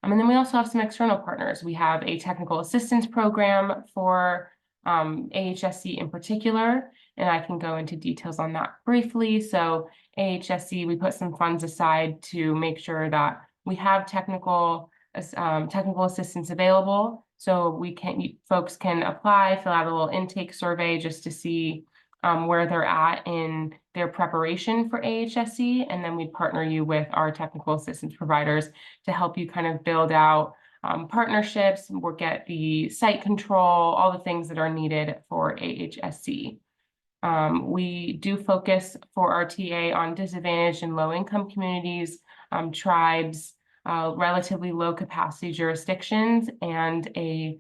And then we also have some external partners. We have a technical assistance program for AHSC in particular, and I can go into details on that briefly. So AHSC, we put some funds aside to make sure that we have technical assistance available. So folks can apply, fill out a little intake survey just to see where they're at in their preparation for AHSC, and then we partner you with our technical assistance providers to help you kind of build out partnerships, or get the site control, all the things that are needed for AHSC. We do focus for our TA on disadvantaged and low-income communities, tribes, relatively low capacity jurisdictions, and a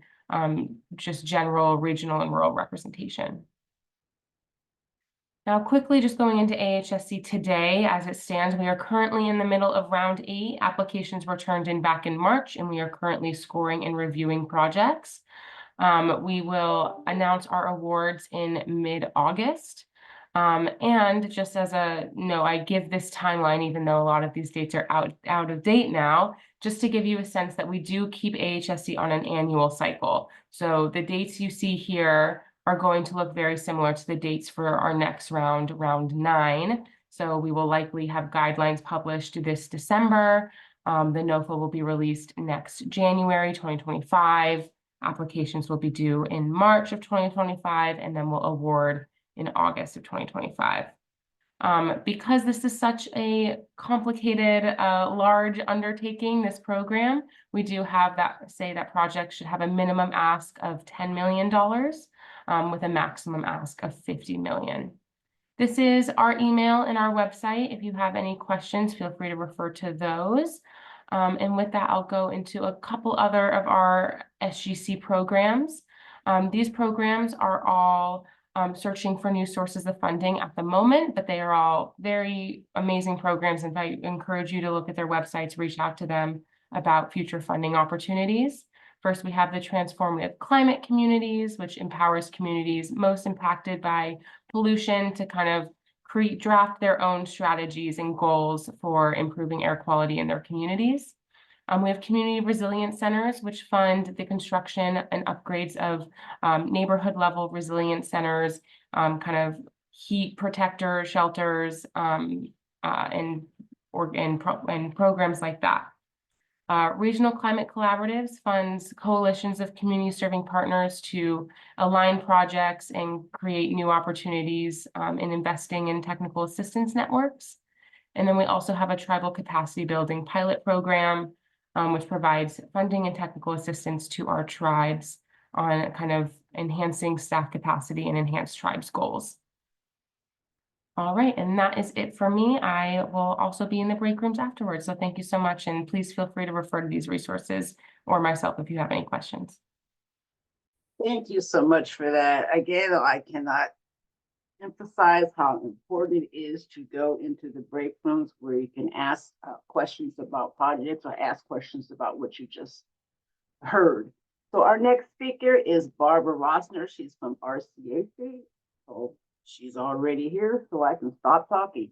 just general regional and rural representation. Now, quickly just going into AHSC today, as it stands, we are currently in the middle of round 8. Applications were turned in back in March, and we are currently scoring and reviewing projects. We will announce our awards in mid-August. And just as a note, I give this timeline, even though a lot of these dates are out of date now, just to give you a sense that we do keep AHSC on an annual cycle. So the dates you see here are going to look very similar to the dates for our next round, round 9. So we will likely have guidelines published this December. The NOFA will be released next January 2025. Applications will be due in March of 2025, and then we'll award in August of 2025. Because this is such a complicated, large undertaking, this program, we do have that project should have a minimum ask of $10 million. With a maximum ask of $50 million. This is our email and our website. If you have any questions, feel free to refer to those. And with that, I'll go into a couple other of our SGC programs. These programs are all searching for new sources of funding at the moment, but they are all very amazing programs, and I encourage you to look at their websites, reach out to them about future funding opportunities. First, we have the Transformative Climate Communities, which empowers communities most impacted by pollution to kind of draft their own strategies and goals for improving air quality in their communities. We have Community Resilience Centers, which fund the construction and upgrades of neighborhood level resilience centers, kind of heat protector shelters, and programs like that. Regional Climate Collaboratives funds coalitions of community serving partners to align projects and create new opportunities in investing in technical assistance networks. And then we also have a tribal capacity building pilot program, which provides funding and technical assistance to our tribes on kind of enhancing staff capacity and enhanced tribes goals. All right, and that is it for me. I will also be in the break rooms afterwards. So thank you so much. And please feel free to refer to these resources or myself if you have any questions. Thank you so much for that. Again, I cannot emphasize how important it is to go into the break rooms where you can ask questions about projects or ask questions about what you just heard. So our next speaker is Barbara Rossner. She's from RCAC. So she's already here, so I can stop talking.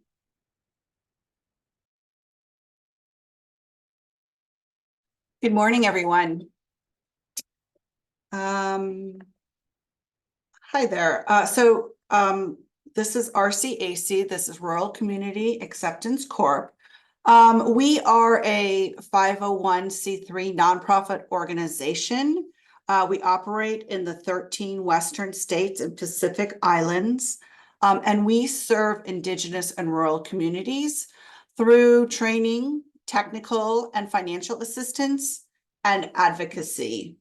Good morning, everyone. Hi there. This is RCAC. This is Rural Community Acceptance Corp. We are a 501c3 nonprofit organization. We operate in the 13 Western states and Pacific Islands, and we serve Indigenous and rural communities through training, technical and financial assistance, and advocacy.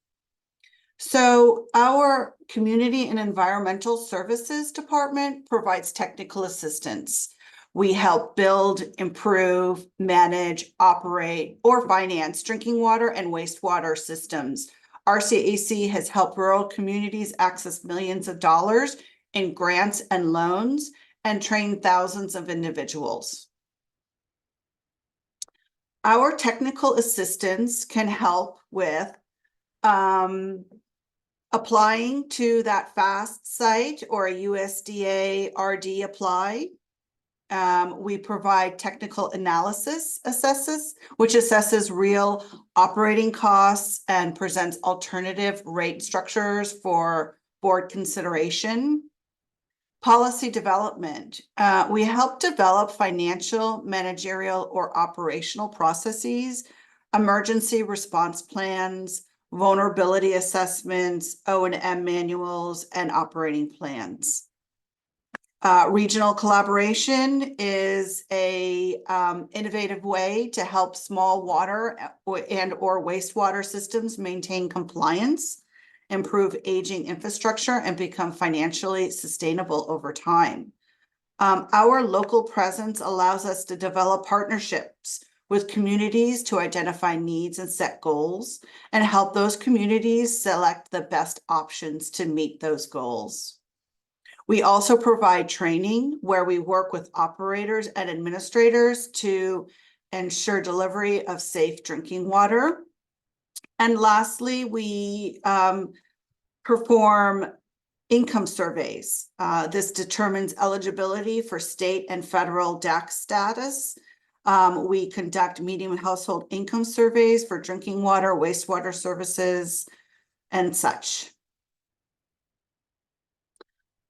So our Community and Environmental Services Department provides technical assistance. We help build, improve, manage, operate, or finance drinking water and wastewater systems. RCAC has helped rural communities access millions of dollars in grants and loans and train thousands of individuals. Our technical assistance can help with applying to that FAST site or a USDA RD apply. We provide technical analysis which assesses real operating costs and presents alternative rate structures for board consideration. Policy development. We help develop financial, managerial, or operational processes, emergency response plans, vulnerability assessments, O&M manuals, and operating plans. Regional collaboration is a innovative way to help small water and or wastewater systems maintain compliance, improve aging infrastructure, and become financially sustainable over time. Our local presence allows us to develop partnerships with communities to identify needs and set goals, and help those communities select the best options to meet those goals. We also provide training where we work with operators and administrators to ensure delivery of safe drinking water. And lastly, we perform income surveys. This determines eligibility for state and federal DAC status. We conduct median household income surveys for drinking water, wastewater services, and such.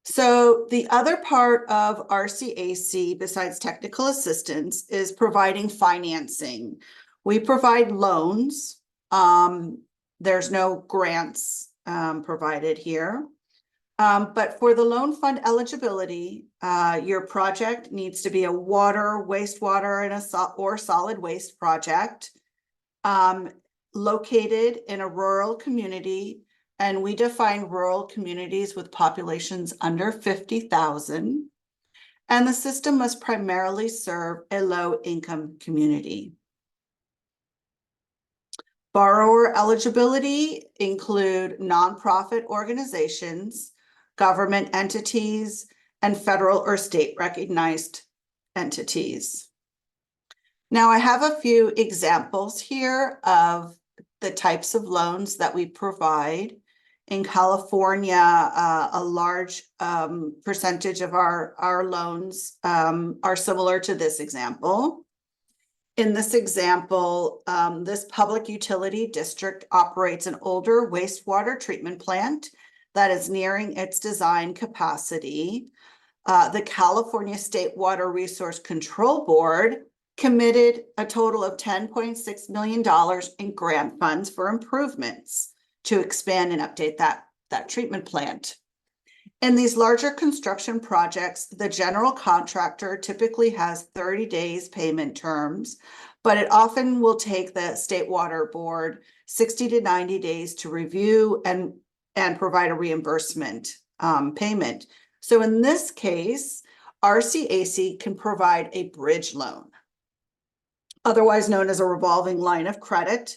So the other part of RCAC, besides technical assistance, is providing financing. We provide loans. There's no grants provided here. But for the loan fund eligibility, your project needs to be a water, wastewater, and or solid waste project located in a rural community. And we define rural communities with populations under 50,000. And the system must primarily serve a low-income community. Borrower eligibility include nonprofit organizations, government entities, and federal or state recognized entities. Now I have a few examples here of the types of loans that we provide. In California, a large percentage of our loans are similar to this example. In this example, this public utility district operates an older wastewater treatment plant that is nearing its design capacity. The California State Water Resource Control Board committed a total of $10.6 million in grant funds for improvements to expand and update that treatment plant. In these larger construction projects, the general contractor typically has 30 days payment terms, but it often will take the State Water Board 60 to 90 days to review and provide a reimbursement payment. So in this case, RCAC can provide a bridge loan, otherwise known as a revolving line of credit.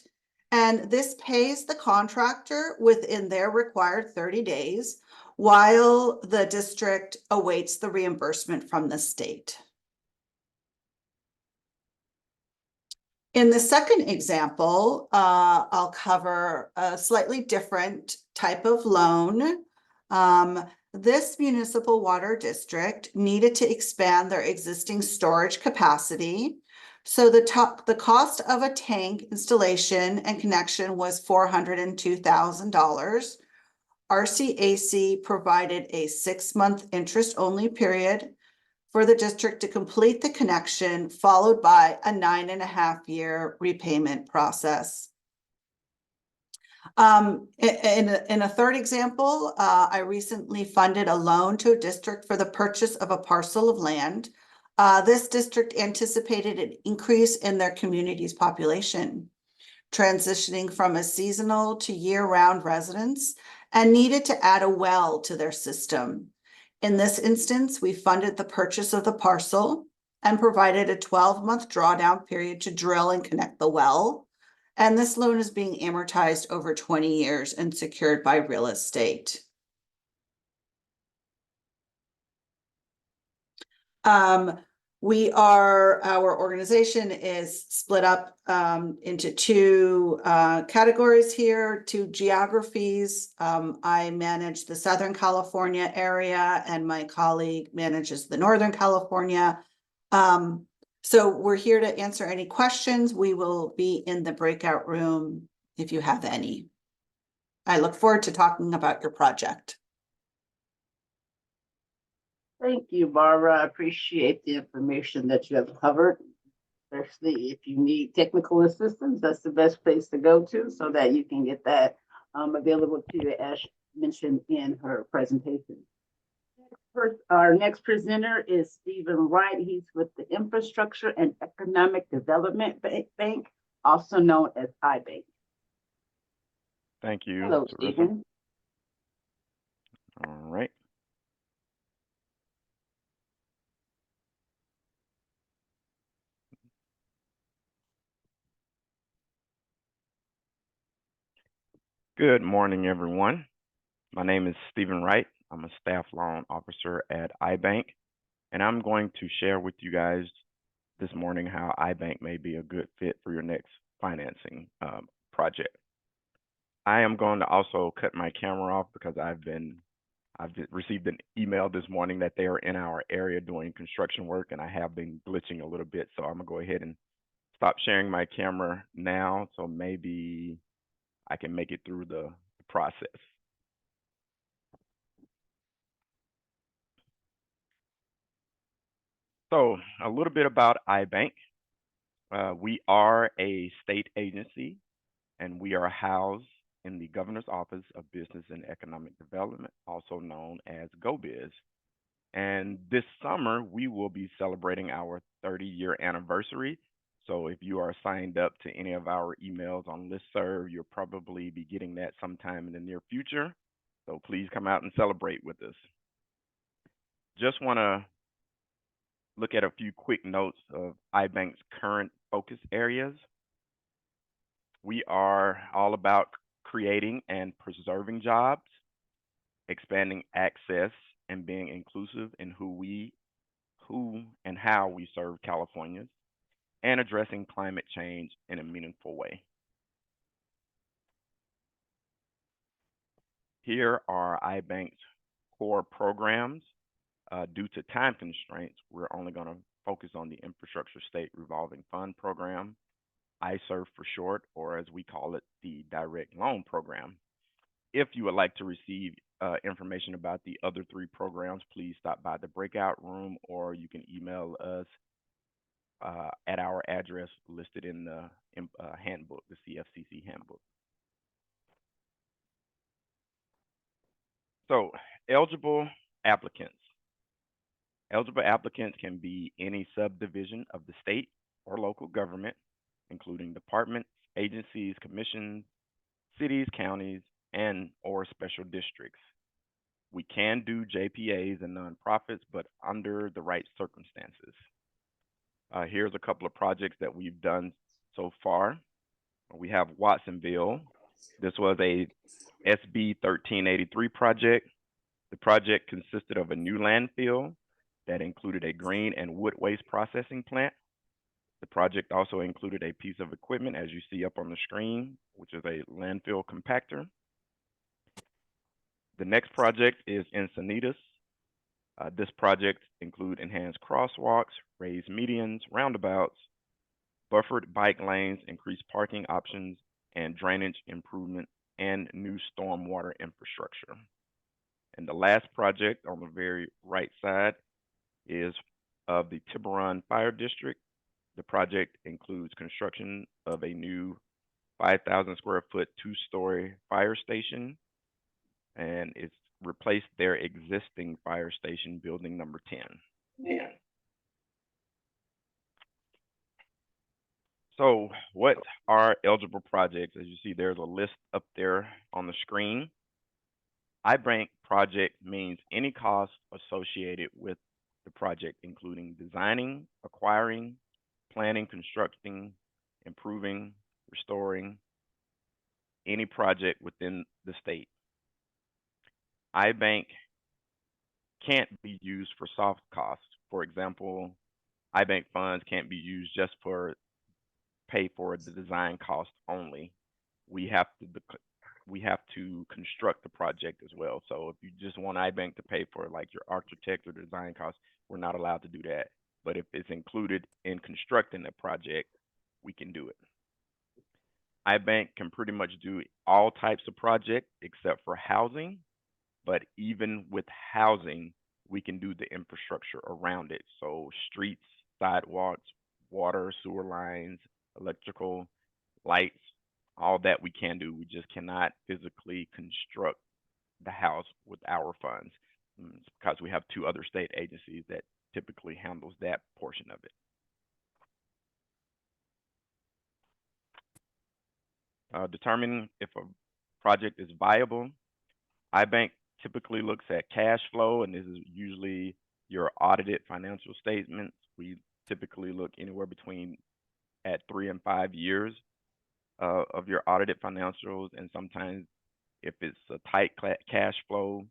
And this pays the contractor within their required 30 days while the district awaits the reimbursement from the state. In the second example, I'll cover a slightly different type of loan. This municipal water district needed to expand their existing storage capacity. So the cost of a tank installation and connection was $402,000. RCAC provided a 6-month interest-only period for the district to complete the connection, followed by a 9.5-year repayment process. In a third example, I recently funded a loan to a district for the purchase of a parcel of land. This district anticipated an increase in their community's population, transitioning from a seasonal to year-round residence, and needed to add a well to their system. In this instance, we funded the purchase of the parcel and provided a 12-month drawdown period to drill and connect the well. And this loan is being amortized over 20 years and secured by real estate. Our organization is split up into two categories here, two geographies. I manage the Southern California area and my colleague manages the Northern California. So we're here to answer any questions. We will be in the breakout room if you have any. I look forward to talking about your project. Thank you, Barbara. I appreciate the information that you have covered, especially if you need technical assistance. That's the best place to go to so that you can get that available to you, as mentioned in her presentation. Our next presenter is Stephen Wright. He's with the Infrastructure and Economic Development Bank, also known as iBank. Thank you. Hello, Stephen. All right. Good morning, everyone. My name is Stephen Wright. I'm a staff loan officer at iBank, and I'm going to share with you guys this morning how iBank may be a good fit for your next financing project. I am going to also cut my camera off because I've received an email this morning that they are in our area doing construction work, and I have been glitching a little bit, so I'm gonna go ahead and stop sharing my camera now, so maybe I can make it through the process. So a little bit about iBank. We are a state agency, and we are housed in the Governor's Office of Business and Economic Development, also known as GoBiz. And this summer, we will be celebrating our 30-year anniversary. So if you are signed up to any of our emails on listserv, you'll probably be getting that sometime in the near future. So please come out and celebrate with us. Just want to look at a few quick notes of iBank's current focus areas. We are all about creating and preserving jobs, expanding access, and being inclusive in who and how we serve Californians, and addressing climate change in a meaningful way. Here are iBank's core programs. Due to time constraints, we're only going to focus on the Infrastructure State Revolving Fund Program, ISERF for short, or as we call it, the Direct Loan Program. If you would like to receive information about the other 3 programs, please stop by the breakout room, or you can email us at our address listed in the handbook, the CFCC handbook. So, eligible applicants. Eligible applicants can be any subdivision of the state or local government, including departments, agencies, commissions, cities, counties, and or special districts. We can do JPAs and nonprofits, but under the right circumstances. Here's a couple of projects that we've done so far. We have Watsonville. This was a SB 1383 project. The project consisted of a new landfill that included a green and wood waste processing plant. The project also included a piece of equipment, as you see up on the screen, which is a landfill compactor. The next project is Encinitas. This project includes enhanced crosswalks, raised medians, roundabouts, buffered bike lanes, increased parking options, and drainage improvement and new stormwater infrastructure. And the last project on the very right side is of the Tiburon Fire District. The project includes construction of a new 5,000 square foot, 2-story fire station, and it's replaced their existing fire station, building number 10. Yeah. So what are eligible projects? As you see, there's a list up there on the screen. iBank project means any cost associated with the project, including designing, acquiring, planning, constructing, improving, restoring any project within the state. iBank can't be used for soft costs. For example, iBank funds can't be used just for pay for the design cost only. We have to construct the project as well. So if you just want iBank to pay for like your architect or design costs, we're not allowed to do that. But if it's included in constructing the project, we can do it. iBank can pretty much do all types of projects except for housing, but even with housing, we can do the infrastructure around it. So streets, sidewalks, water, sewer lines, electrical, lights, all that we can do. We just cannot physically construct the house with our funds because we have 2 other state agencies that typically handles that portion of it. Determining if a project is viable, iBank typically looks at cash flow, and this is usually your audited financial statements. We typically look anywhere between at 3 and 5 years of your audited financials, and sometimes if it's a tight cash flow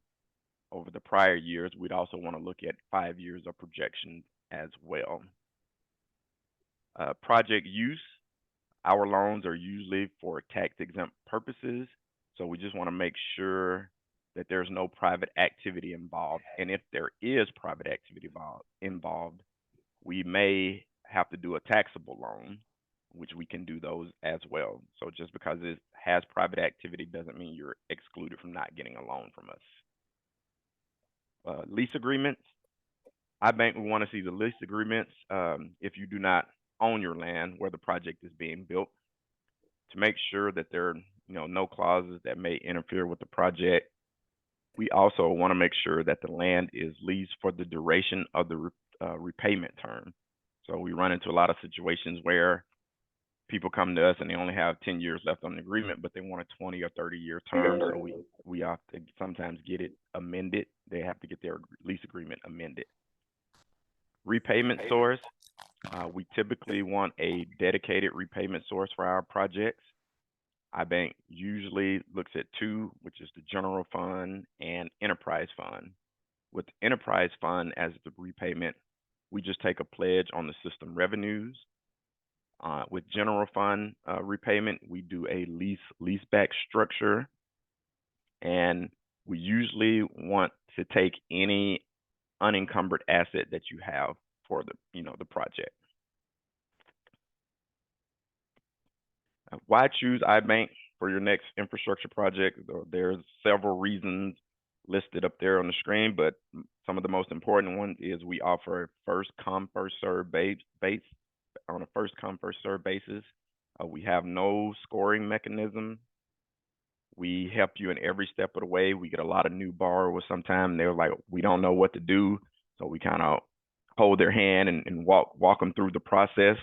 over the prior years, we'd also want to look at 5 years of projections as well. Project use, our loans are usually for tax-exempt purposes, so we just want to make sure that there's no private activity involved. And if there is private activity involved, we may have to do a taxable loan, which we can do those as well. So just because it has private activity doesn't mean you're excluded from not getting a loan from us. Lease agreements. iBank will want to see the lease agreements if you do not own your land where the project is being built, to make sure that there are no clauses that may interfere with the project. We also want to make sure that the land is leased for the duration of the repayment term. So we run into a lot of situations where people come to us and they only have 10 years left on the agreement, but they want a 20 or 30-year term. So we have to sometimes get it amended. They have to get their lease agreement amended. Repayment source. We typically want a dedicated repayment source for our projects. iBank usually looks at 2, which is the general fund and enterprise fund. With enterprise fund as the repayment, we just take a pledge on the system revenues. With general fund repayment, we do a leaseback structure, and we usually want to take any unencumbered asset that you have for the project. Why choose iBank for your next infrastructure project? There's several reasons listed up there on the screen, but some of the most important ones is we offer first come, first serve base. on a first come, first served basis. We have no scoring mechanism. We help you in every step of the way. We get a lot of new borrowers sometimes. They're like, we don't know what to do. So we kind of hold their hand and walk them through the process.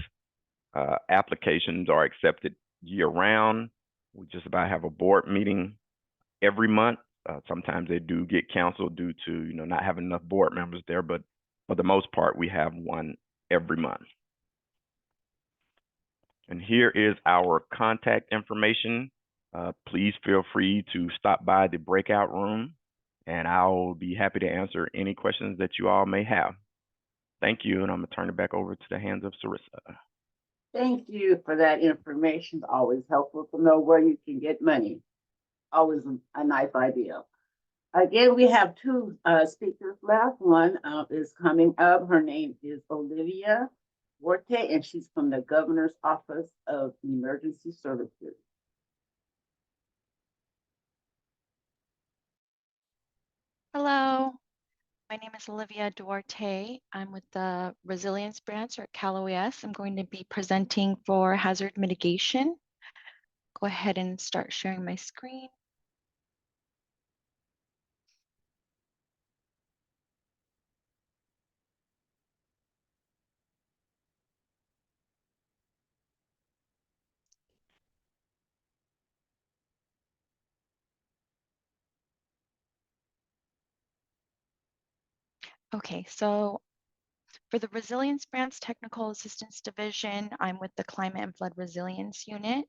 Applications are accepted year round. We just about have a board meeting every month. Sometimes they do get canceled due to not having enough board members there, but for the most part, we have one every month. And here is our contact information. Please feel free to stop by the breakout room, and I'll be happy to answer any questions that you all may have. Thank you, and I'm gonna turn it back over to the hands of Sarissa. Thank you for that information. Always helpful to know where you can get money. Always a nice idea. Again, we have two speakers left. One is coming up. Her name is Olivia Duarte, and she's from the Governor's Office of Emergency Services. Hello, my name is Olivia Duarte. I'm with the Resilience Branch at Cal OES. I'm going to be presenting for hazard mitigation. Go ahead and start sharing my screen. Okay, so for the Resilience Branch Technical Assistance Division, I'm with the Climate and Flood Resilience Unit.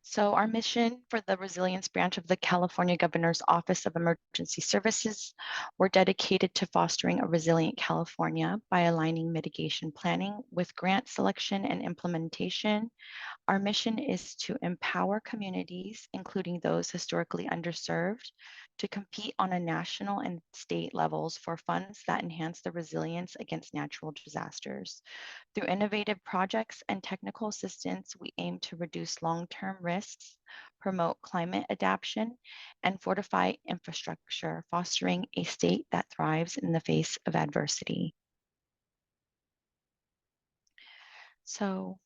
So our mission for the Resilience Branch of the California Governor's Office of Emergency Services, we're dedicated to fostering a resilient California by aligning mitigation planning with grant selection and implementation. Our mission is to empower communities, including those historically underserved, to compete on a national and state levels for funds that enhance the resilience against natural disasters. Through innovative projects and technical assistance, we aim to reduce long-term risks, promote climate adaptation, and fortify infrastructure, fostering a state that thrives in the face of adversity. So,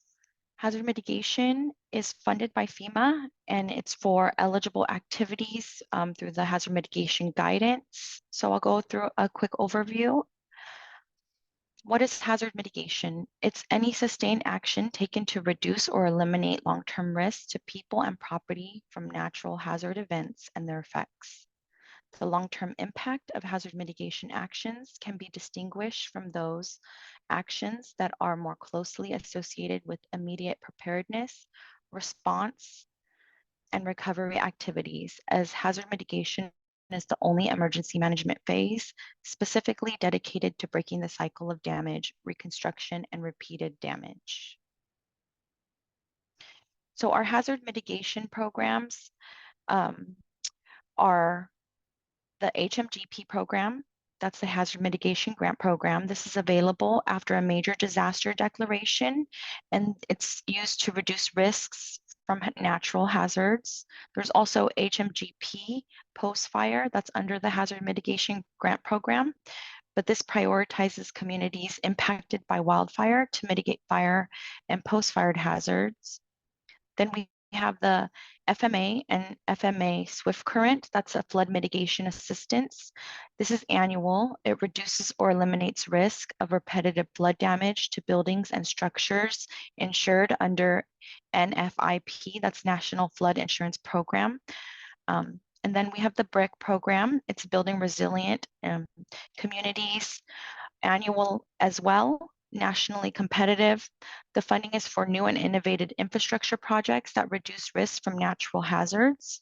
hazard mitigation is funded by FEMA, and it's for eligible activities through the hazard mitigation guidance. So I'll go through a quick overview. What is hazard mitigation? It's any sustained action taken to reduce or eliminate long-term risks to people and property from natural hazard events and their effects. The long-term impact of hazard mitigation actions can be distinguished from those actions that are more closely associated with immediate preparedness, response, and recovery activities, as hazard mitigation is the only emergency management phase specifically dedicated to breaking the cycle of damage, reconstruction, and repeated damage. So our hazard mitigation programs are the HMGP program. That's the Hazard Mitigation Grant Program. This is available after a major disaster declaration, and it's used to reduce risks from natural hazards. There's also HMGP post-fire that's under the Hazard Mitigation Grant Program, but this prioritizes communities impacted by wildfire to mitigate fire and post-fire hazards. Then we have the FMA and FMA Swift Current. That's a flood mitigation assistance. This is annual. It reduces or eliminates risk of repetitive flood damage to buildings and structures insured under NFIP, that's National Flood Insurance Program. And then we have the BRIC program. It's building resilient communities, annual as well. Nationally competitive. The funding is for new and innovative infrastructure projects that reduce risks from natural hazards.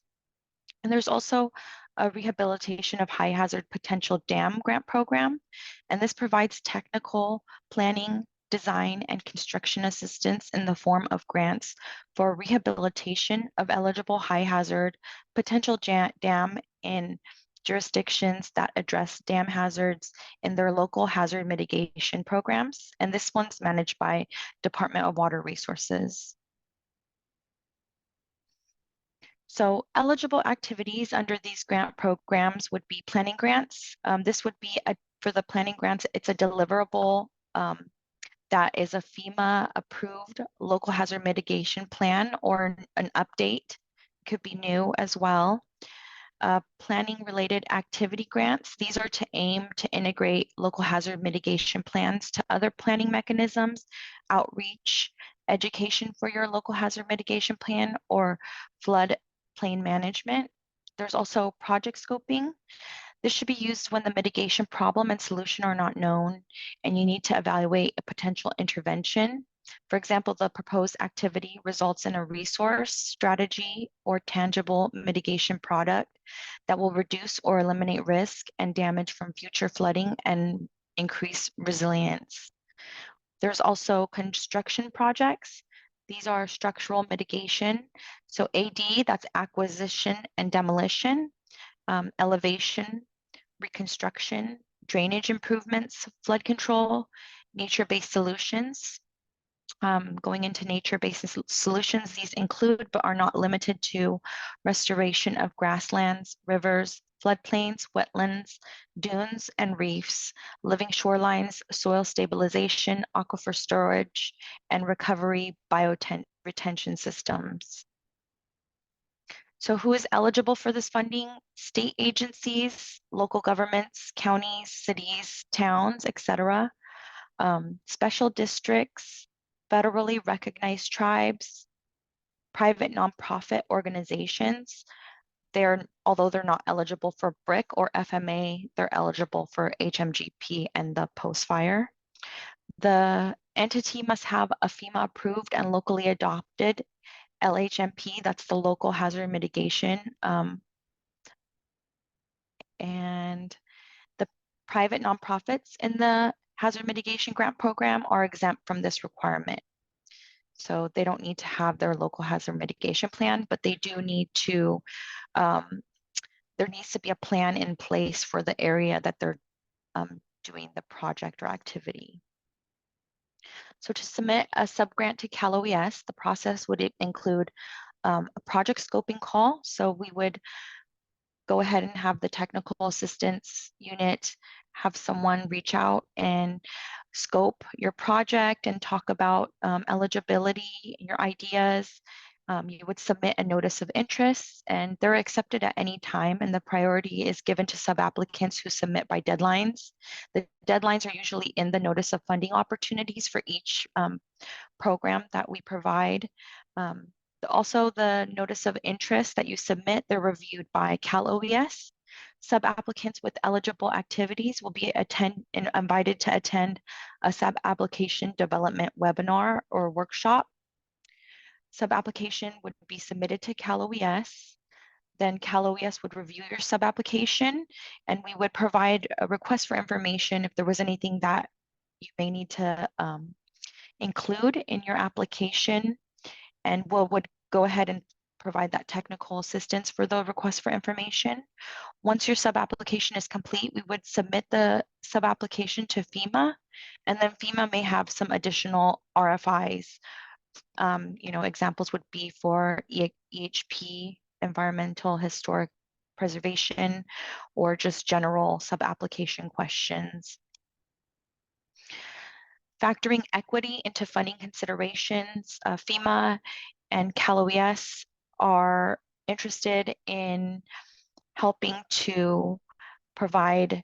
And there's also a rehabilitation of high hazard potential dam grant program. And this provides technical planning, design, and construction assistance in the form of grants for rehabilitation of eligible high hazard potential dam in jurisdictions that address dam hazards in their local hazard mitigation programs. And this one's managed by Department of Water Resources. So eligible activities under these grant programs would be planning grants. This would be for the planning grants, it's a deliverable that is a FEMA approved local hazard mitigation plan or an update. Could be new as well. Planning related activity grants. These are to aim to integrate local hazard mitigation plans to other planning mechanisms, outreach, education for your local hazard mitigation plan, or flood plain management. There's also project scoping. This should be used when the mitigation problem and solution are not known and you need to evaluate a potential intervention. For example, the proposed activity results in a resource, strategy, or tangible mitigation product that will reduce or eliminate risk and damage from future flooding and increase resilience. There's also construction projects. These are structural mitigation. So AD, that's acquisition and demolition, elevation, reconstruction, drainage improvements, flood control, nature-based solutions. Going into nature-based solutions, these include but are not limited to restoration of grasslands, rivers, floodplains, wetlands, dunes, and reefs, living shorelines, soil stabilization, aquifer storage, and recovery bioretention systems. So who is eligible for this funding? State agencies, local governments, counties, cities, towns, etc. Special districts, federally recognized tribes, private nonprofit organizations. Although they're not eligible for BRIC or FMA, they're eligible for HMGP and the post-fire. The entity must have a FEMA approved and locally adopted LHMP, that's the local hazard mitigation. And the private nonprofits in the hazard mitigation grant program are exempt from this requirement. So they don't need to have their local hazard mitigation plan, but they do need to, there needs to be a plan in place for the area that they're doing the project or activity. So to submit a subgrant to Cal OES, the process would include a project scoping call. So we would go ahead and have the technical assistance unit have someone reach out and scope your project and talk about eligibility, your ideas. You would submit a notice of interest and they're accepted at any time, and the priority is given to sub-applicants who submit by deadlines. The deadlines are usually in the notice of funding opportunities for each program that we provide. Also, the notice of interest that you submit, they're reviewed by Cal OES. Sub-applicants with eligible activities will be invited to attend a sub-application development webinar or workshop. Sub-application would be submitted to Cal OES. Then Cal OES would review your sub-application, and we would provide a request for information if there was anything that you may need to include in your application, and would go ahead and provide that technical assistance for the request for information. Once your sub-application is complete, we would submit the sub-application to FEMA, and then FEMA may have some additional RFIs. Examples would be for EHP, environmental historic preservation, or just general sub-application questions. Factoring equity into funding considerations, FEMA and Cal OES are interested in helping to provide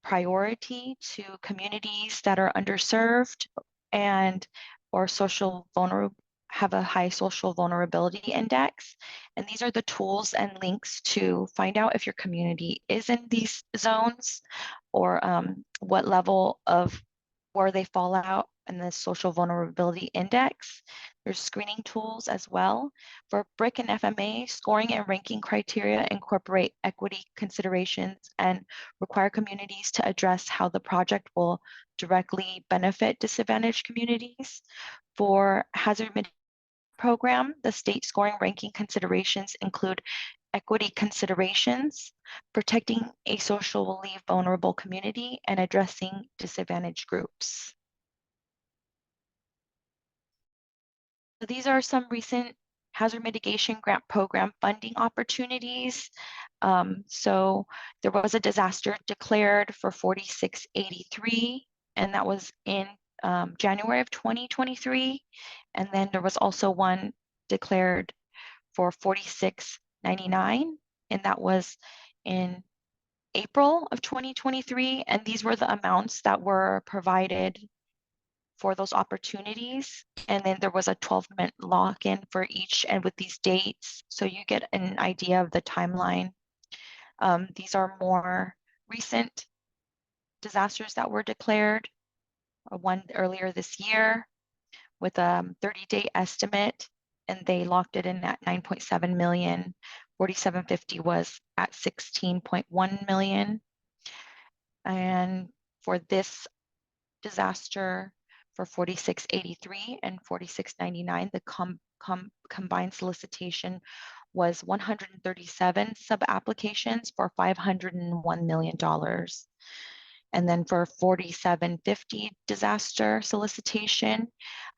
priority to communities that are underserved or have a high social vulnerability index. And these are the tools and links to find out if your community is in these zones or what level of where they fall out in the social vulnerability index. There's screening tools as well. For BRIC and FMA, scoring and ranking criteria incorporate equity considerations and require communities to address how the project will directly benefit disadvantaged communities. For hazard mitigation program, the state scoring ranking considerations include equity considerations, protecting a socially vulnerable community, and addressing disadvantaged groups. So these are some recent hazard mitigation grant program funding opportunities. So there was a disaster declared for 4683, and that was in January of 2023. And then there was also one declared for 4699, and that was in April of 2023. And these were the amounts that were provided for those opportunities. And then there was a 12-month lock-in for each, and with these dates, so you get an idea of the timeline. These are more recent disasters that were declared. One earlier this year with a 30-day estimate, and they locked it in at 9.7 million. 4750 was at 16.1 million. And for this disaster, for 4683 and 4699, the combined solicitation was 137 sub-applications for $501 million. And then for 4750 disaster solicitation,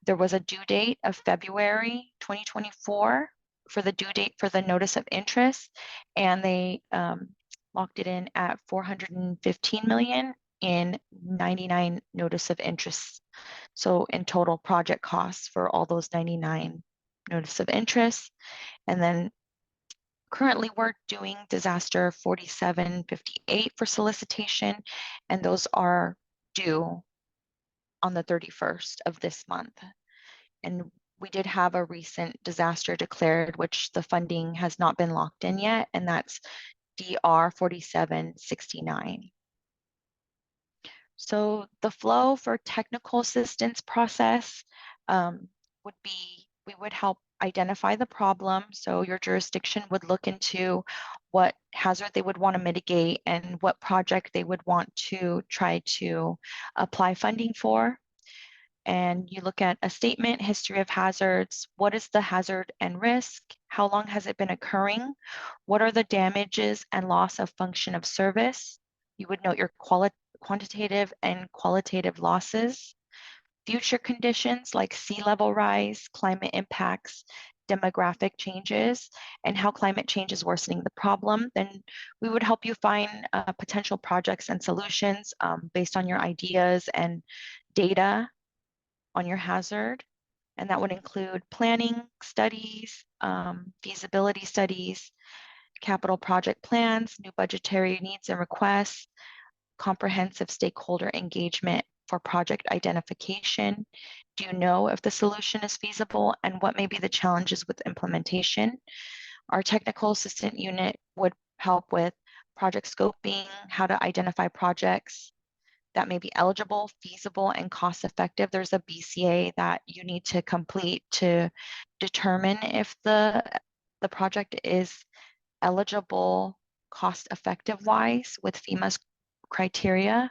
there was a due date of February 2024 for the due date for the notice of interest, and they locked it in at 415 million in 99 notice of interest. So in total project costs for all those 99 notice of interest. And then currently we're doing disaster 4758 for solicitation, and those are due on the 31st of this month. And we did have a recent disaster declared, which the funding has not been locked in yet, and that's DR 4769. So the flow for technical assistance process would be, we would help identify the problem. So your jurisdiction would look into what hazard they would want to mitigate and what project they would want to try to apply funding for. And you look at a statement, history of hazards, what is the hazard and risk? How long has it been occurring? What are the damages and loss of function of service? You would note your quantitative and qualitative losses, future conditions like sea level rise, climate impacts, demographic changes, and how climate change is worsening the problem. Then we would help you find potential projects and solutions based on your ideas and data on your hazard. And that would include planning studies, feasibility studies, capital project plans, new budgetary needs and requests, comprehensive stakeholder engagement for project identification. Do you know if the solution is feasible and what may be the challenges with implementation? Our technical assistant unit would help with project scoping, how to identify projects that may be eligible, feasible, and cost effective. There's a BCA that you need to complete to determine if the project is eligible, cost effective wise with FEMA's criteria.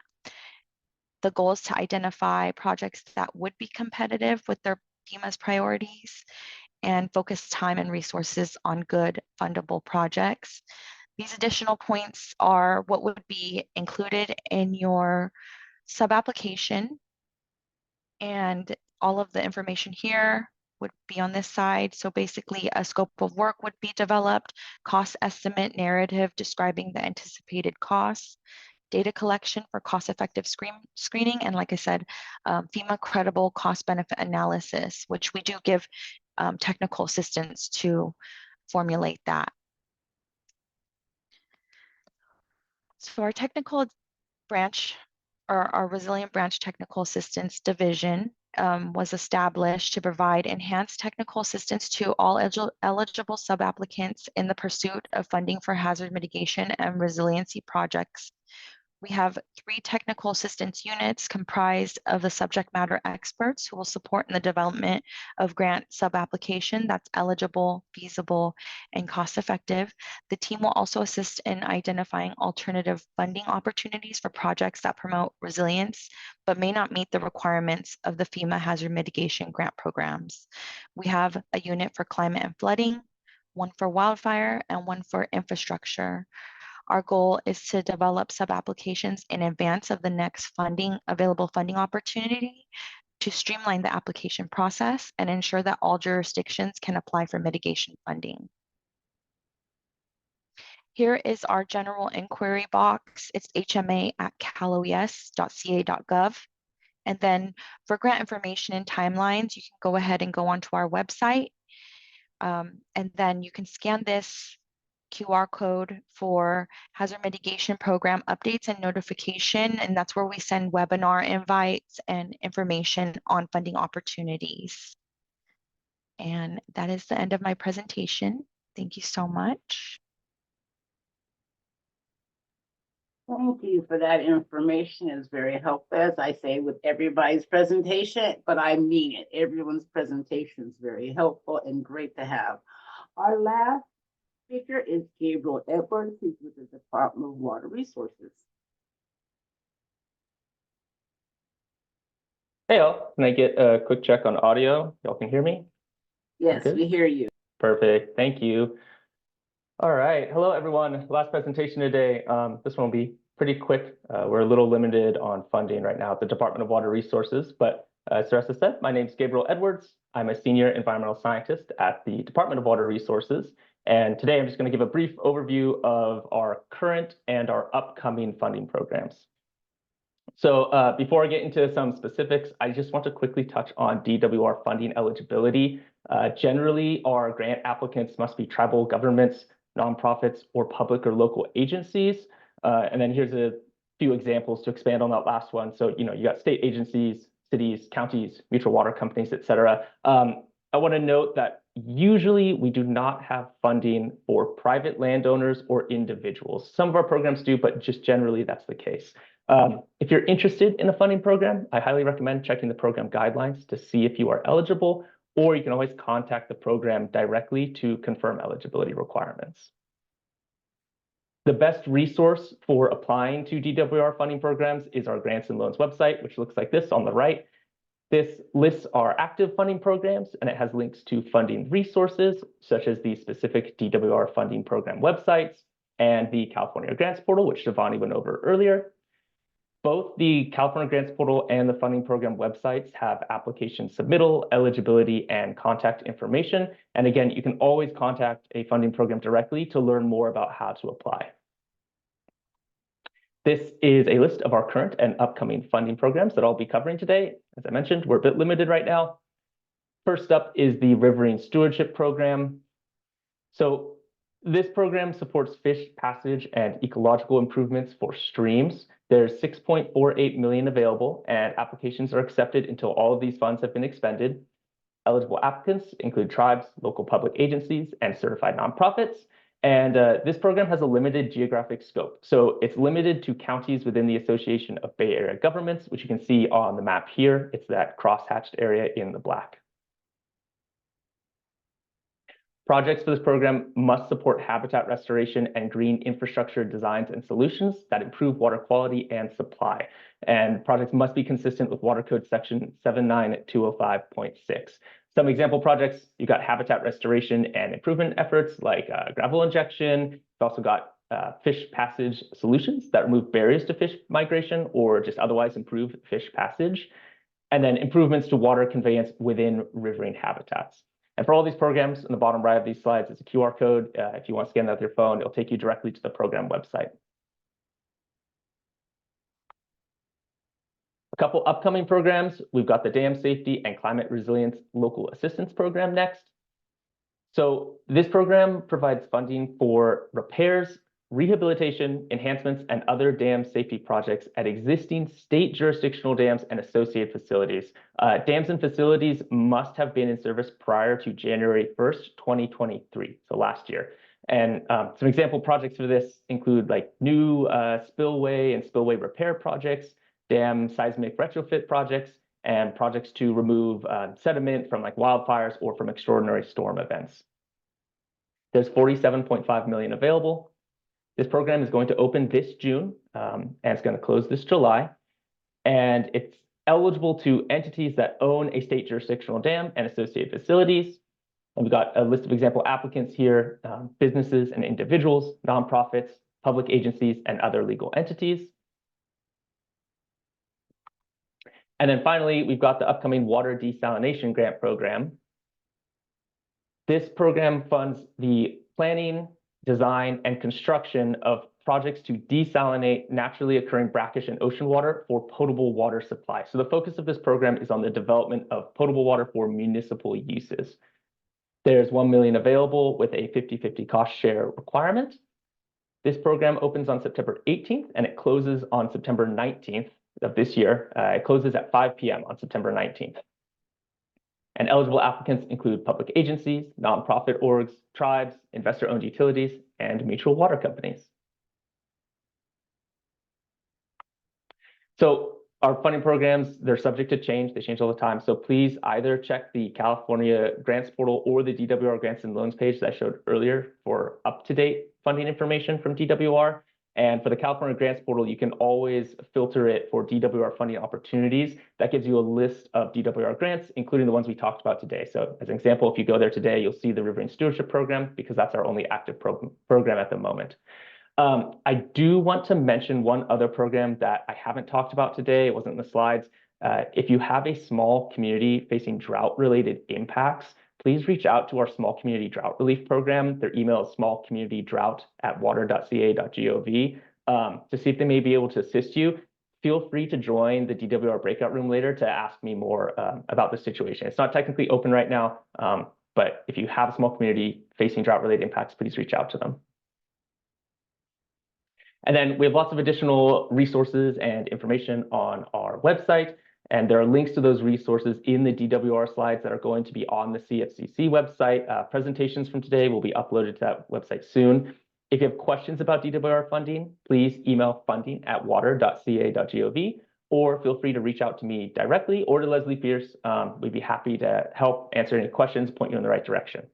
The goal is to identify projects that would be competitive with their FEMA's priorities and focus time and resources on good fundable projects. These additional points are what would be included in your sub-application, and all of the information here would be on this side. So basically a scope of work would be developed, cost estimate narrative describing the anticipated costs, data collection for cost-effective screening, and like I said, FEMA credible cost-benefit analysis, which we do give technical assistance to formulate that. So our technical branch, or our Resilient Branch Technical Assistance Division was established to provide enhanced technical assistance to all eligible sub-applicants in the pursuit of funding for hazard mitigation and resiliency projects. We have 3 technical assistance units comprised of the subject matter experts who will support in the development of grant sub-application that's eligible, feasible, and cost-effective. The team will also assist in identifying alternative funding opportunities for projects that promote resilience, but may not meet the requirements of the FEMA hazard mitigation grant programs. We have a unit for climate and flooding, one for wildfire, and one for infrastructure. Our goal is to develop sub-applications in advance of the next available funding opportunity to streamline the application process and ensure that all jurisdictions can apply for mitigation funding. Here is our general inquiry box. It's hma@caloes.ca.gov. And then for grant information and timelines, you can go ahead and go onto our website. And then you can scan this QR code for hazard mitigation program updates and notification. And that's where we send webinar invites and information on funding opportunities. And that is the end of my presentation. Thank you so much. Thank you for that information. It's very helpful, as I say, with everybody's presentation, but I mean it. Everyone's presentation is very helpful and great to have. Our last speaker is Gabriel Edwards, who's with the Department of Water Resources. Hey all, can I get a quick check on audio? Y'all can hear me? Yes, Good? we hear you. Perfect, thank you. All right, hello everyone. Last presentation today. This one will be pretty quick. We're a little limited on funding right now at the Department of Water Resources, but as Sarasa said, my name is Gabriel Edwards. I'm a senior environmental scientist at the Department of Water Resources. And today I'm just going to give a brief overview of our current and our upcoming funding programs. So before I get into some specifics, I just want to quickly touch on DWR funding eligibility. Generally, our grant applicants must be tribal governments, nonprofits, or public or local agencies. And then here's a few examples to expand on that last one. So, you got state agencies, cities, counties, mutual water companies, et cetera. I want to note that usually we do not have funding for private landowners or individuals. Some of our programs do, but just generally that's the case. If you're interested in a funding program, I highly recommend checking the program guidelines to see if you are eligible, or you can always contact the program directly to confirm eligibility requirements. The best resource for applying to DWR funding programs is our grants and loans website, which looks like this on the right. This lists our active funding programs, and it has links to funding resources, such as the specific DWR funding program websites and the California Grants Portal, which Shivani went over earlier. Both the California Grants Portal and the funding program websites have application submittal, eligibility, and contact information. And again, you can always contact a funding program directly to learn more about how to apply. This is a list of our current and upcoming funding programs that I'll be covering today. As I mentioned, we're a bit limited right now. First up is the Riverine Stewardship Program. So this program supports fish passage and ecological improvements for streams. There's 6.48 million available, and applications are accepted until all of these funds have been expended. Eligible applicants include tribes, local public agencies, and certified nonprofits. And this program has a limited geographic scope. So it's limited to counties within the Association of Bay Area Governments, which you can see on the map here. It's that cross-hatched area in the black. Projects for this program must support habitat restoration and green infrastructure designs and solutions that improve water quality and supply. And projects must be consistent with Water Code Section 79205.6. Some example projects, you've got habitat restoration and improvement efforts like gravel injection. You've also got fish passage solutions that remove barriers to fish migration or just otherwise improve fish passage. And then improvements to water conveyance within riverine habitats. And for all these programs, in the bottom right of these slides is a QR code. If you want to scan that with your phone, it'll take you directly to the program website. A couple upcoming programs. We've got the Dam Safety and Climate Resilience Local Assistance Program next. So this program provides funding for repairs, rehabilitation, enhancements, and other dam safety projects at existing state jurisdictional dams and associated facilities. Dams and facilities must have been in service prior to January 1st, 2023, so last year. And some example projects for this include like new spillway and spillway repair projects, dam seismic retrofit projects, and projects to remove sediment from like wildfires or from extraordinary storm events. There's 47.5 million available. This program is going to open this June, and it's going to close this July. And it's eligible to entities that own a state jurisdictional dam and associated facilities. And we've got a list of example applicants here, businesses and individuals, nonprofits, public agencies, and other legal entities. And then finally, we've got the upcoming water desalination grant program. This program funds the planning, design, and construction of projects to desalinate naturally occurring brackish and ocean water for potable water supply. So the focus of this program is on the development of potable water for municipal uses. There's $1 million available with a 50-50 cost share requirement. This program opens on September 18th and it closes on September 19th of this year. It closes at 5 p.m. on September 19th. And eligible applicants include public agencies, nonprofit orgs, tribes, investor-owned utilities, and mutual water companies. So our funding programs, they're subject to change. They change all the time. So please either check the California Grants Portal or the DWR Grants and Loans page that I showed earlier for up-to-date funding information from DWR. And for the California Grants Portal, you can always filter it for DWR funding opportunities. That gives you a list of DWR grants, including the ones we talked about today. So as an example, if you go there today, you'll see the Riverine Stewardship Program because that's our only active program at the moment. I do want to mention one other program that I haven't talked about today. It wasn't in the slides. If you have a small community facing drought-related impacts, please reach out to our Small Community Drought Relief Program. Their email is smallcommunitydrought@water.ca.gov to see if they may be able to assist you. Feel free to join the DWR breakout room later to ask me more about the situation. It's not technically open right now, but if you have a small community facing drought-related impacts, please reach out to them. And then we have lots of additional resources and information on our website. And there are links to those resources in the DWR slides that are going to be on the CFCC website. Presentations from today will be uploaded to that website soon. If you have questions about DWR funding, please email funding@water.ca.gov, or feel free to reach out to me directly or to Leslie Pierce. We'd be happy to help answer any questions, point you in the right direction.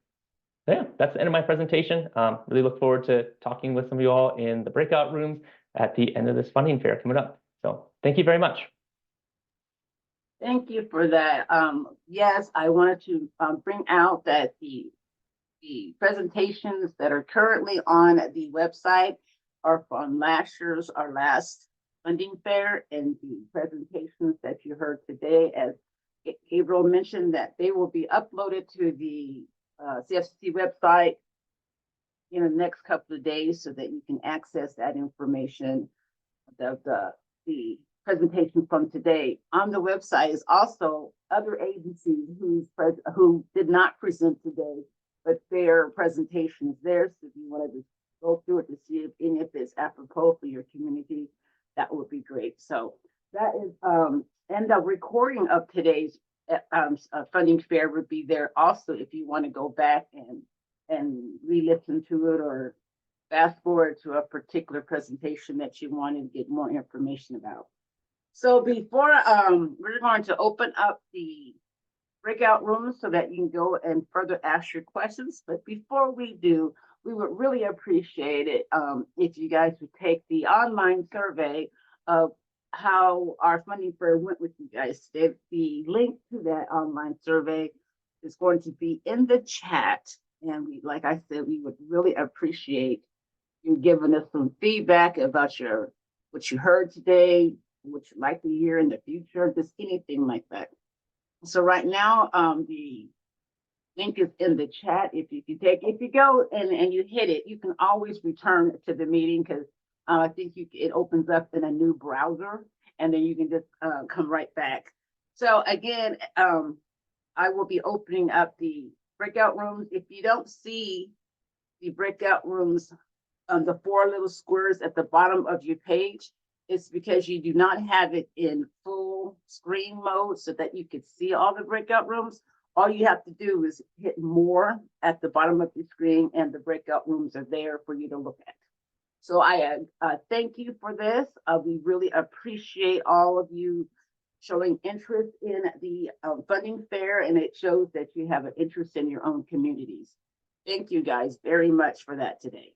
So yeah, that's the end of my presentation. Really look forward to talking with some of you all in the breakout rooms at the end of this funding fair coming up. So thank you very much. Thank you for that. Yes, I wanted to bring out that the presentations that are currently on the website are from our last funding fair, and the presentations that you heard today, as Gabriel mentioned, that they will be uploaded to the CFCC website in the next couple of days so that you can access that information. The presentation from today on the website is also other agencies who did not present today, but their presentation is there. So if you wanted to go through it to see if any of it's apropos for your community, that would be great. So that is, and the recording of today's funding fair would be there also if you want to go back and re-listen to it or fast forward to a particular presentation that you want to get more information about. So before we're going to open up the breakout rooms so that you can go and further ask your questions. But before we do, we would really appreciate it if you guys would take the online survey of how our funding fair went with you guys today. The link to that online survey is going to be in the chat. And like I said, we would really appreciate you giving us some feedback about what you heard today, what you'd like to hear in the future, just anything like that. So right now, the link is in the chat. If you go and you hit it, you can always return to the meeting because I think it opens up in a new browser, and then you can just come right back. So again, I will be opening up the breakout rooms. If you don't see the breakout rooms, the 4 little squares at the bottom of your page, it's because you do not have it in full screen mode so that you can see all the breakout rooms. All you have to do is hit more at the bottom of your screen, and the breakout rooms are there for you to look at. So I thank you for this. We really appreciate all of you showing interest in the funding fair, and it shows that you have an interest in your own communities. Thank you guys very much for that today.